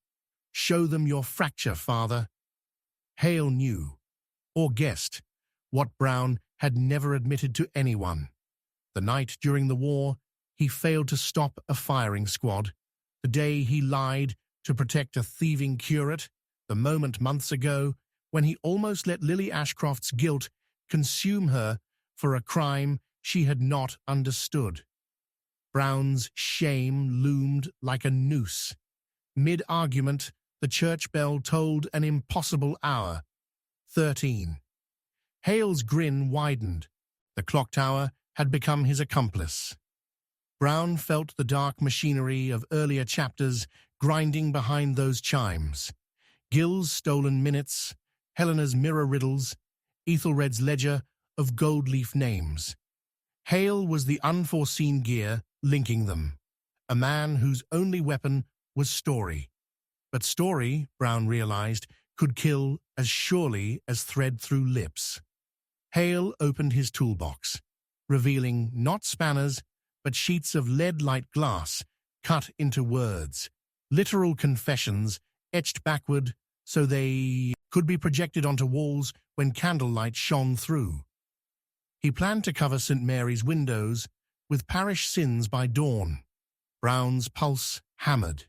S1: Show them your fracture, Father. Hale knew, or guessed, what Brown had never admitted to anyone. The night during the war, he failed to stop a firing squad. The day he lied to protect a thieving curate. The moment months ago when he almost let Lily Ashcroft's guilt consume her for a crime she had not understood. Brown's shame loomed like a noose. Mid-argument, the church bell tolled an impossible hour. 13. Hale's grin widened. The clock tower had become his accomplice. Brown felt the dark machinery of earlier chapters grinding behind those chimes. Gil's stolen minutes, Helena's mirror riddles, Ethelred's ledger of gold leaf names. Hale was the unforeseen gear linking them, a man whose only weapon was story. But story, Brown realized, could kill as surely as thread through lips. Hale opened his toolbox, revealing not spanners, but sheets of lead-like glass cut into words, literal confessions etched backward so they could be projected onto walls when candlelight shone through. He planned to cover St. Mary's windows with parish sins by dawn. Brown's pulse hammered.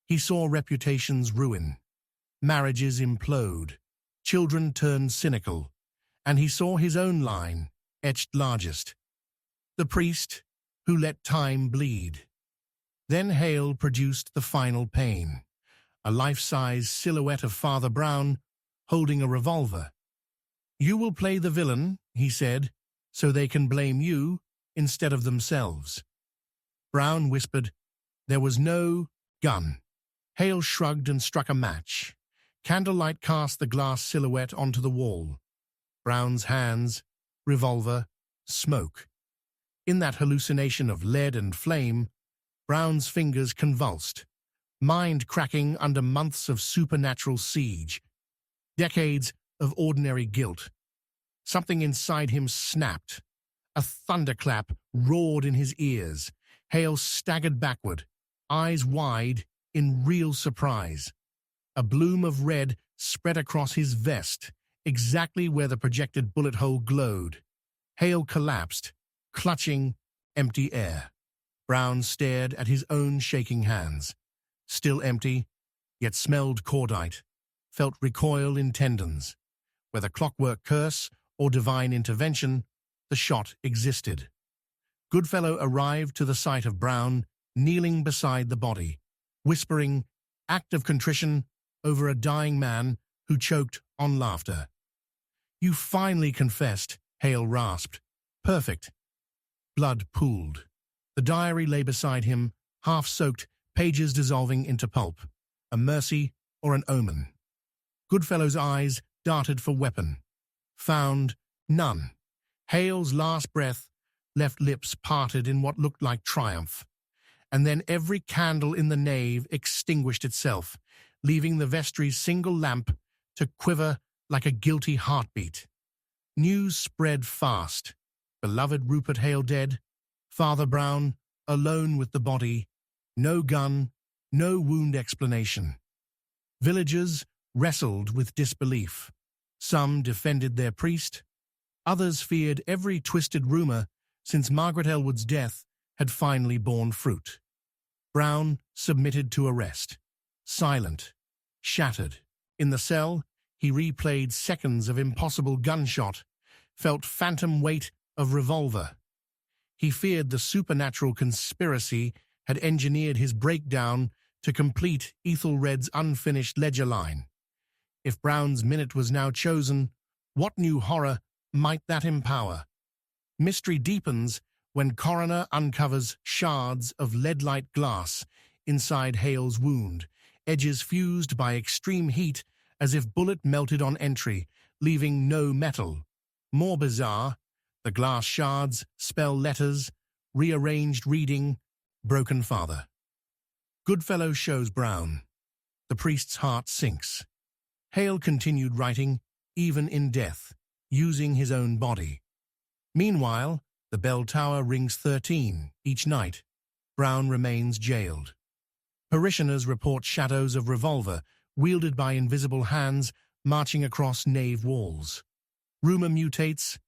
S1: He saw reputations ruin, marriages implode, children turn cynical, and he saw his own line etched largest. The priest who let time bleed. Then Hale produced the final pain, a life-size silhouette of Father Brown holding a revolver. "You will play the villain," he said, "so they can blame you instead of themselves." Brown whispered, "There was no gun." Hale shrugged and struck a match. Candlelight cast the glass silhouette onto the wall. Brown's hands, revolver, smoke. In that hallucination of lead and flame, Brown's fingers convulsed, mind cracking under months of supernatural siege, decades of ordinary guilt. Something inside him snapped. A thunderclap roared in his ears. Hale staggered backward, eyes wide in real surprise. A bloom of red spread across his vest, exactly where the projected bullet hole glowed. Hale collapsed, clutching empty air. Brown stared at his own shaking hands. Still empty, yet smelled cordite, felt recoil in tendons. Whether clockwork curse or divine intervention, the shot existed. Goodfellow arrived to the sight of Brown, kneeling beside the body, whispering, act of contrition over a dying man who choked on laughter. "You finally confessed," Hale rasped. "Perfect." Blood pooled. The diary lay beside him, half-soaked, pages dissolving into pulp. A mercy or an omen? Goodfellow's eyes darted for weapon. Found none. Hale's last breath left lips parted in what looked like triumph. And then every candle in the nave extinguished itself, leaving the vestry's single lamp to quiver like a guilty heartbeat. News spread fast. Beloved Rupert Hale dead. Father Brown, alone with the body. No gun, no wound explanation. Villagers wrestled with disbelief. Some defended their priest. Others feared every twisted rumor since Margaret Elwood's death had finally borne fruit. Brown submitted to arrest. Silent, shattered. In the cell, he replayed seconds of impossible gunshot, felt phantom weight of revolver. He feared the supernatural conspiracy had engineered his breakdown to complete Ethelred's unfinished ledger line. If Brown's minute was now chosen, what new horror might that empower? Mystery deepens when coroner uncovers shards of lead-like glass inside Hale's wound, edges fused by extreme heat as if bullet melted on entry, leaving no metal. More bizarre, the glass shards spell letters, rearranged reading, broken father. Goodfellow shows Brown. The priest's heart sinks. Hale continued writing, even in death, using his own body. Meanwhile, the bell tower rings 13 each night. Brown remains jailed. Parishioners report shadows of revolver wielded by invisible hands marching across nave walls. Rumor mutates.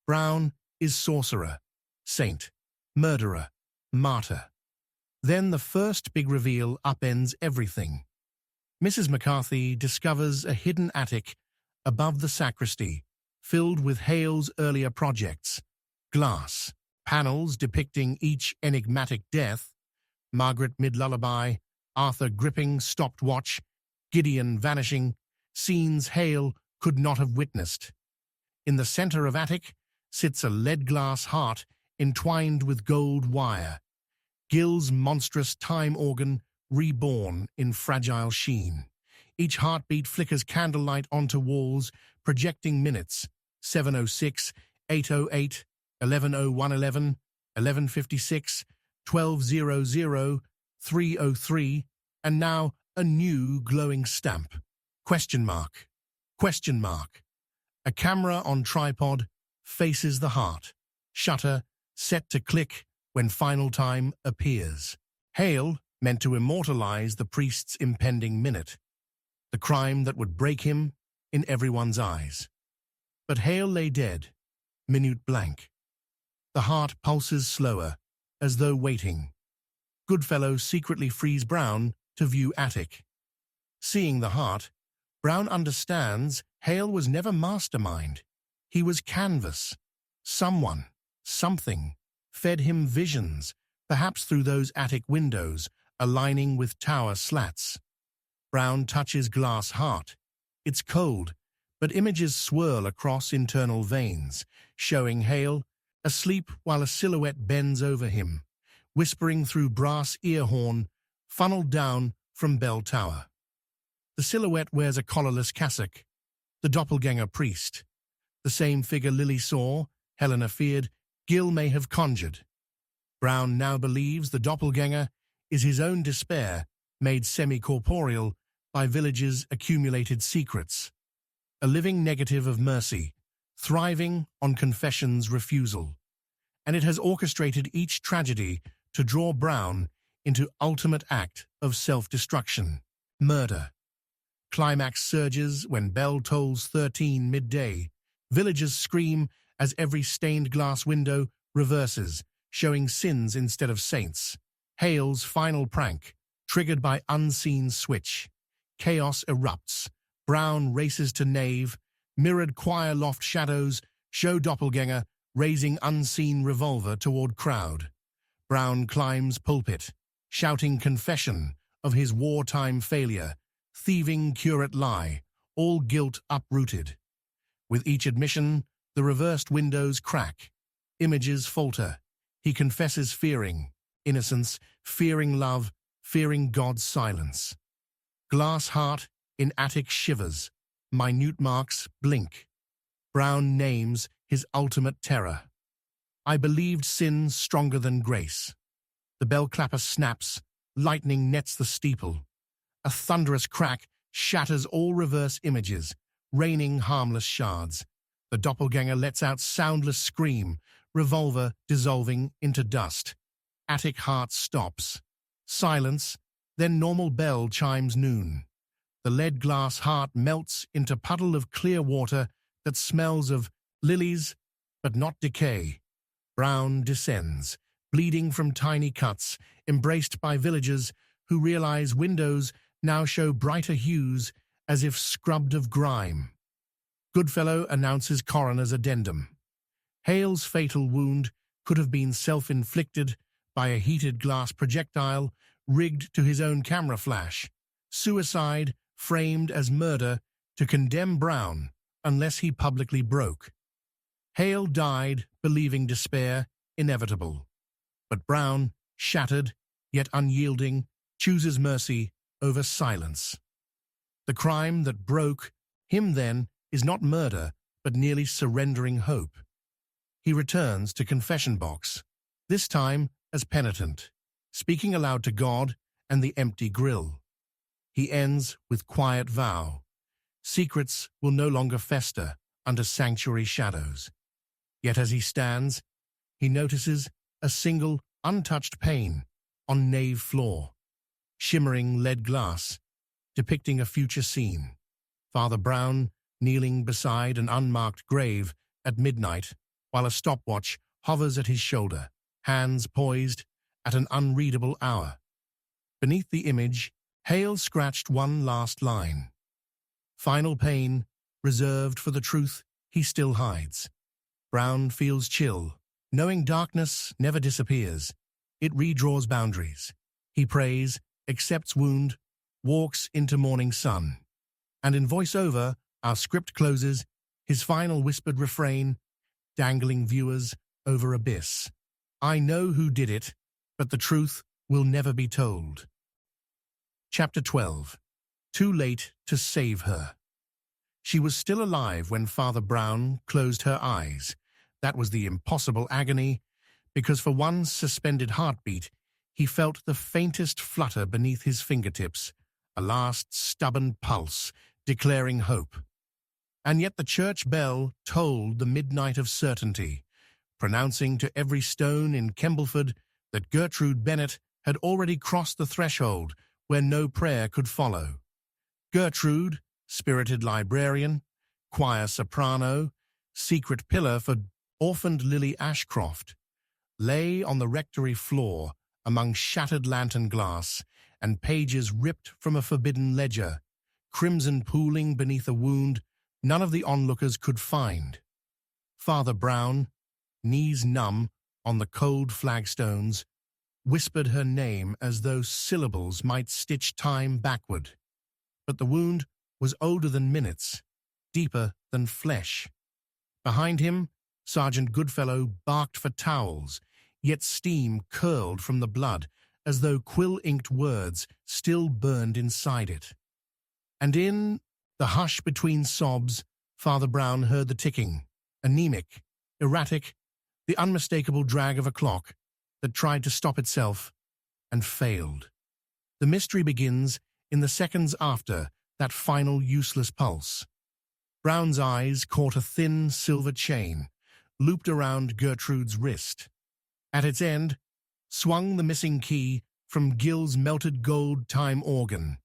S1: Brown is sorcerer, saint, murderer, martyr. Then the first big reveal upends everything. Mrs. McCarthy discovers a hidden attic above the sacristy, filled with Hale's earlier projects. Glass, panels depicting each enigmatic death, Margaret mid-lullaby, Arthur gripping stopped watch, Gideon vanishing, scenes Hale could not have witnessed. In the center of attic sits a lead-glass heart entwined with gold wire, Gill's monstrous time organ reborn in fragile sheen. Each heartbeat flickers candlelight onto walls, projecting minutes: 7:06, 8:08, 11:01, 11:56, 12:00, 3:03, and now a new glowing stamp. Question mark. Question mark. A camera on tripod faces the heart. Shutter set to click when final time appears. Hale meant to immortalize the priest's impending minute, the crime that would break him in everyone's eyes. But Hale lay dead, minute blank. The heart pulses slower, as though waiting. Goodfellow secretly frees Brown to view attic. Seeing the heart, Brown understands Hale was never mastermind. He was canvas. Someone, something, fed him visions, perhaps through those attic windows, aligning with tower slats. Brown touches glass heart. It's cold, but images swirl across internal veins, showing Hale asleep while a silhouette bends over him, whispering through brass ear horn, funneled down from bell tower. The silhouette wears a collarless cassock, the doppelganger priest. The same figure Lily saw, Helena feared, Gill may have conjured. Brown now believes the doppelganger is his own despair, made semi-corporeal by villages' accumulated secrets. A living negative of mercy, thriving on confession's refusal. And it has orchestrated each tragedy to draw Brown into ultimate act of self-destruction, murder. Climax surges when bell tolls 13 midday. Villagers scream as every stained glass window reverses, showing sins instead of saints. Hale's final prank, triggered by unseen switch. Chaos erupts. Brown races to nave. Mirrored choir loft shadows show doppelganger raising unseen revolver toward crowd. Brown climbs pulpit, shouting confession of his wartime failure, thieving curate lie, all guilt uprooted. With each admission, the reversed windows crack. Images falter. He confesses fearing innocence, fearing love, fearing God's silence. Glass heart in attic shivers. Minute marks blink. Brown names his ultimate terror. I believed sin stronger than grace. The bell clapper snaps. Lightning nets the steeple. A thunderous crack shatters all reverse images, raining harmless shards. The doppelganger lets out soundless scream, revolver dissolving into dust. Attic heart stops. Silence, then normal bell chimes noon. The lead glass heart melts into puddle of clear water that smells of lilies, but not decay. Brown descends, bleeding from tiny cuts, embraced by villagers who realize windows now show brighter hues as if scrubbed of grime. Goodfellow announces coroner's addendum. Hale's fatal wound could have been self-inflicted by a heated glass projectile rigged to his own camera flash. Suicide framed as murder to condemn Brown unless he publicly broke. Hale died believing despair inevitable. But Brown, shattered yet unyielding, chooses mercy over silence. The crime that broke him then is not murder, but nearly surrendering hope. He returns to confession box, this time as penitent, speaking aloud to God and the empty grill. He ends with quiet vow. Secrets will no longer fester under sanctuary shadows. Yet as he stands, he notices a single untouched pane on nave floor, shimmering lead glass, depicting a future scene. Father Brown kneeling beside an unmarked grave at midnight, while a stopwatch hovers at his shoulder, hands poised at an unreadable hour. Beneath the image, Hale scratched one last line. Final pain, reserved for the truth he still hides. Brown feels chill, knowing darkness never disappears. It redraws boundaries. He prays, accepts wound, walks into morning sun. And in voiceover, our script closes, his final whispered refrain, dangling viewers over abyss. I know who did it, but the truth will never be told. Chapter 12. Too late to save her. She was still alive when Father Brown closed her eyes. That was the impossible agony, because for one suspended heartbeat, he felt the faintest flutter beneath his fingertips, a last stubborn pulse declaring hope. And yet the church bell tolled the midnight of certainty, pronouncing to every stone in Kembleford that Gertrude Bennet had already crossed the threshold where no prayer could follow. Gertrude, spirited librarian, choir soprano, secret pillar for orphaned Lily Ashcroft, lay on the rectory floor among shattered lantern glass and pages ripped from a forbidden ledger, crimson pooling beneath a wound none of the onlookers could find. Father Brown, knees numb on the cold flagstones, whispered her name as though syllables might stitch time backward. But the wound was older than minutes, deeper than flesh. Behind him, Sergeant Goodfellow barked for towels, yet steam curled from the blood as though quill-inked words still burned inside it. And in the hush between sobs, Father Brown heard the ticking, anemic, erratic, the unmistakable drag of a clock that tried to stop itself and failed. The mystery begins in the seconds after that final useless pulse. Brown's eyes caught a thin silver chain, looped around Gertrude's wrist. At its end, swung the missing key from Gill's melted gold time organ,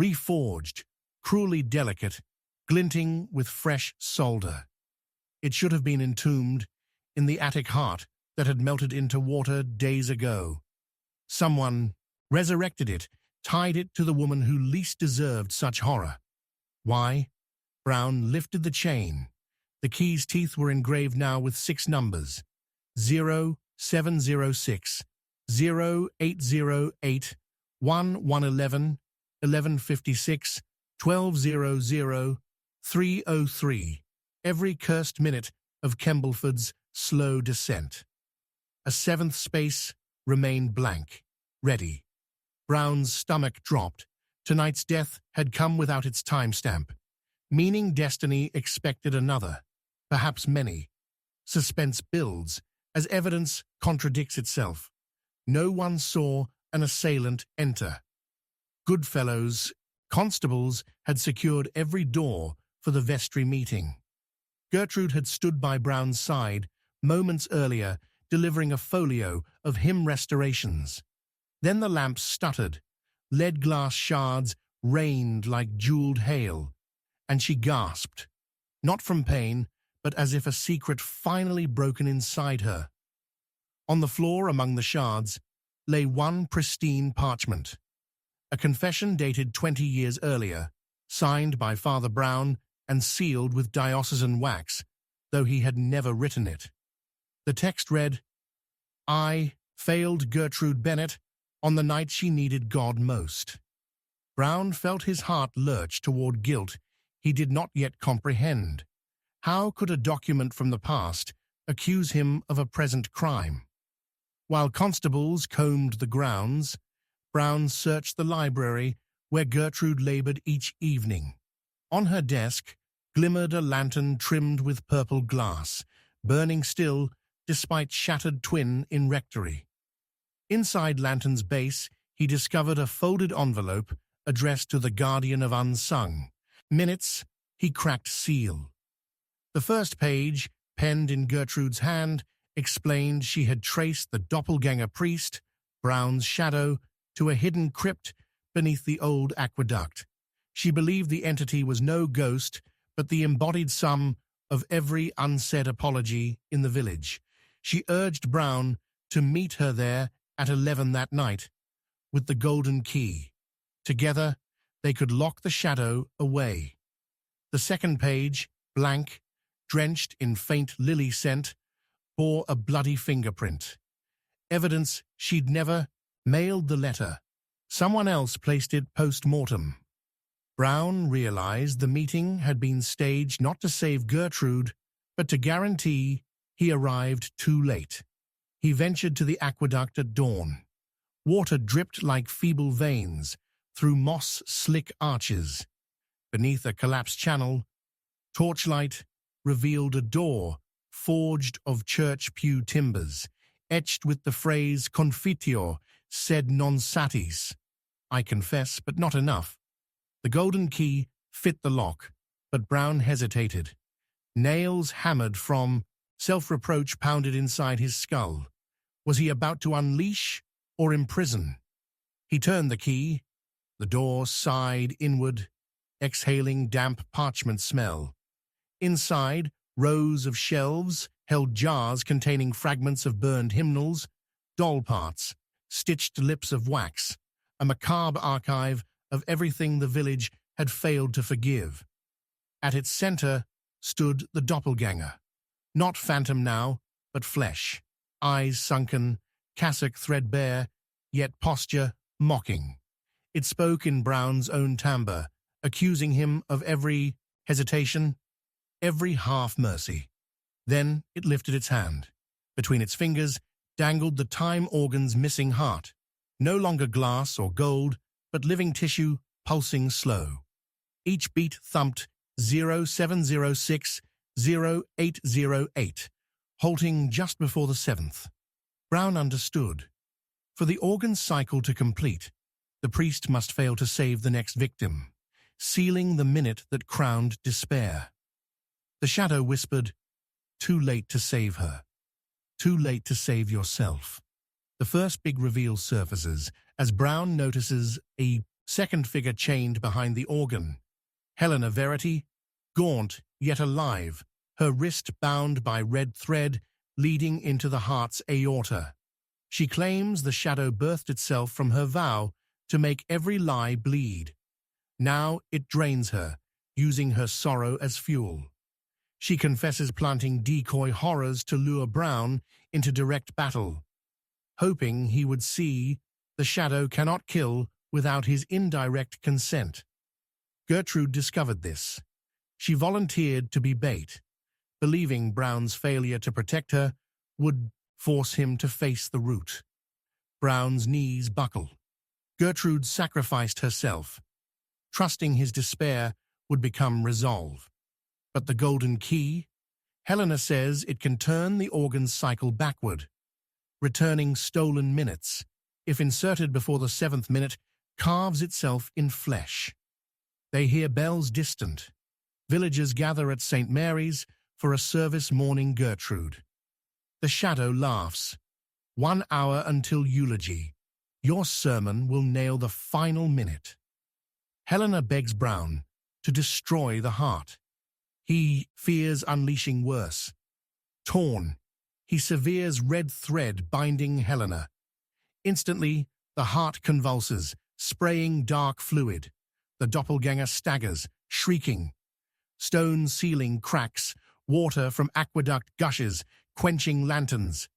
S1: reforged, cruelly delicate, glinting with fresh solder. It should have been entombed in the attic heart that had melted into water days ago. Someone resurrected it, tied it to the woman who least deserved such horror. Why? Brown lifted the chain. The key's teeth were engraved now with 6 numbers: 0706, 0808, 1111, 1156, 1200, 303, every cursed minute of Kembleford's slow descent. A 7th space remained blank, ready. Brown's stomach dropped. Tonight's death had come without its timestamp, meaning destiny expected another, perhaps many. Suspense builds as evidence contradicts itself. No one saw an assailant enter. Goodfellows, constables had secured every door for the vestry meeting. Gertrude had stood by Brown's side moments earlier, delivering a folio of hymn restorations. Then the lamps stuttered, lead glass shards rained like jeweled hail, and she gasped, not from pain, but as if a secret finally broken inside her. On the floor among the shards lay one pristine parchment, a confession dated 20 years earlier, signed by Father Brown and sealed with diocesan wax, though he had never written it. The text read, "I failed Gertrude Bennet on the night she needed God most." Brown felt his heart lurch toward guilt he did not yet comprehend. How could a document from the past accuse him of a present crime? While constables combed the grounds, Brown searched the library where Gertrude labored each evening. On her desk glimmered a lantern trimmed with purple glass, burning still despite shattered twin in rectory. Inside lantern's base, he discovered a folded envelope addressed to the guardian of unsung. Minutes, he cracked seal. The first page, penned in Gertrude's hand, explained she had traced the doppelganger priest, Brown's shadow, to a hidden crypt beneath the old aqueduct. She believed the entity was no ghost, but the embodied sum of every unsaid apology in the village. She urged Brown to meet her there at 11 that night with the golden key. Together, they could lock the shadow away. The second page, blank, drenched in faint lily scent, bore a bloody fingerprint. Evidence she'd never mailed the letter. Someone else placed it post-mortem. Brown realized the meeting had been staged not to save Gertrude, but to guarantee he arrived too late. He ventured to the aqueduct at dawn. Water dripped like feeble veins through moss-slick arches. Beneath a collapsed channel, torchlight revealed a door forged of church pew timbers, etched with the phrase "Confiteor sed non satis." I confess, but not enough. The golden key fit the lock, but Brown hesitated. Nails hammered from, self-reproach pounded inside his skull. Was he about to unleash or imprison? He turned the key. The door sighed inward, exhaling damp parchment smell. Inside, rows of shelves held jars containing fragments of burned hymnals, doll parts, stitched lips of wax, a macabre archive of everything the village had failed to forgive. At its center stood the doppelganger, not phantom now, but flesh, eyes sunken, cassock threadbare, yet posture mocking. It spoke in Brown's own timbre, accusing him of every hesitation, every half-mercy. Then it lifted its hand. Between its fingers dangled the time organ's missing heart, no longer glass or gold, but living tissue pulsing slow. Each beat thumped 0706 0808, halting just before the seventh. Brown understood. For the organ's cycle to complete, the priest must fail to save the next victim, sealing the minute that crowned despair. The shadow whispered, "Too late to save her. Too late to save yourself." The first big reveal surfaces as Brown notices a second figure chained behind the organ. Helena Verity, gaunt yet alive, her wrist bound by red thread leading into the heart's aorta. She claims the shadow birthed itself from her vow to make every lie bleed. Now it drains her, using her sorrow as fuel. She confesses planting decoy horrors to lure Brown into direct battle, hoping he would see the shadow cannot kill without his indirect consent. Gertrude discovered this. She volunteered to be bait, believing Brown's failure to protect her would force him to face the root. Brown's knees buckle. Gertrude sacrificed herself, trusting his despair would become resolve. But the golden key? Helena says it can turn the organ's cycle backward, returning stolen minutes. If inserted before the seventh minute, carves itself in flesh. They hear bells distant. Villagers gather at St. Mary's for a service mourning Gertrude. The shadow laughs. 1 hour until eulogy. Your sermon will nail the final minute. Helena begs Brown to destroy the heart. He fears unleashing worse. Torn, he severes red thread binding Helena. Instantly, the heart convulses, spraying dark fluid. The doppelganger staggers, shrieking. Stone ceiling cracks, water from aqueduct gushes, quenching lanterns.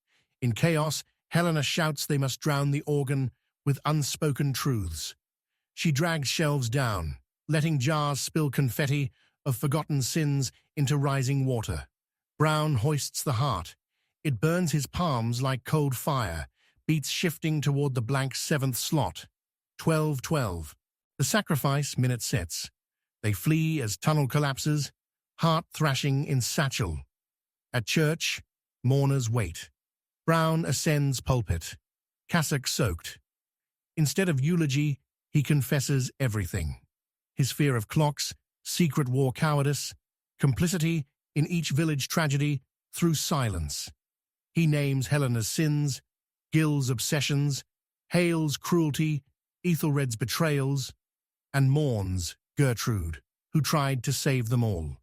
S1: In chaos, Helena shouts they must drown the organ with unspoken truths. She drags shelves down, letting jars spill confetti of forgotten sins into rising water. Brown hoists the heart. It burns his palms like cold fire, beats shifting toward the blank seventh slot. 12:12. The sacrifice minute sets. They flee as tunnel collapses, heart thrashing in satchel. At church, mourners wait. Brown ascends pulpit, cassock soaked. Instead of eulogy, he confesses everything. His fear of clocks, secret war cowardice, complicity in each village tragedy through silence. He names Helena's sins, Gil's obsessions, Hale's cruelty, Ethelred's betrayals, and mourns Gertrude, who tried to save them all.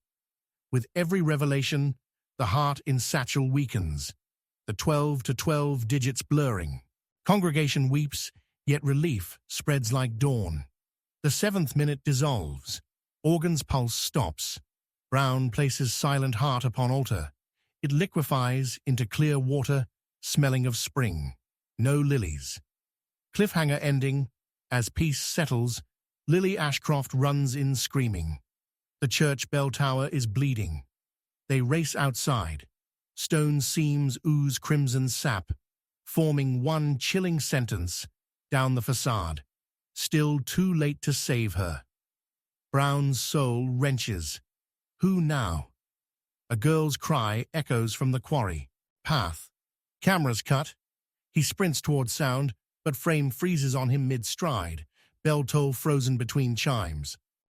S1: With every revelation, the heart in satchel weakens, the 12 to 12 digits blurring. Congregation weeps, yet relief spreads like dawn. The seventh minute dissolves. Organ's pulse stops. Brown places silent heart upon altar. It liquefies into clear water, smelling of spring. No lilies. Cliffhanger ending. As peace settles, Lily Ashcroft runs in screaming. The church bell tower is bleeding. They race outside. Stone seams ooze crimson sap, forming one chilling sentence down the facade. Still too late to save her. Brown's soul wrenches. Who now? A girl's cry echoes from the quarry. Path. Cameras cut. He sprints toward sound, but frame freezes on him mid-stride. Bell toll frozen between chimes.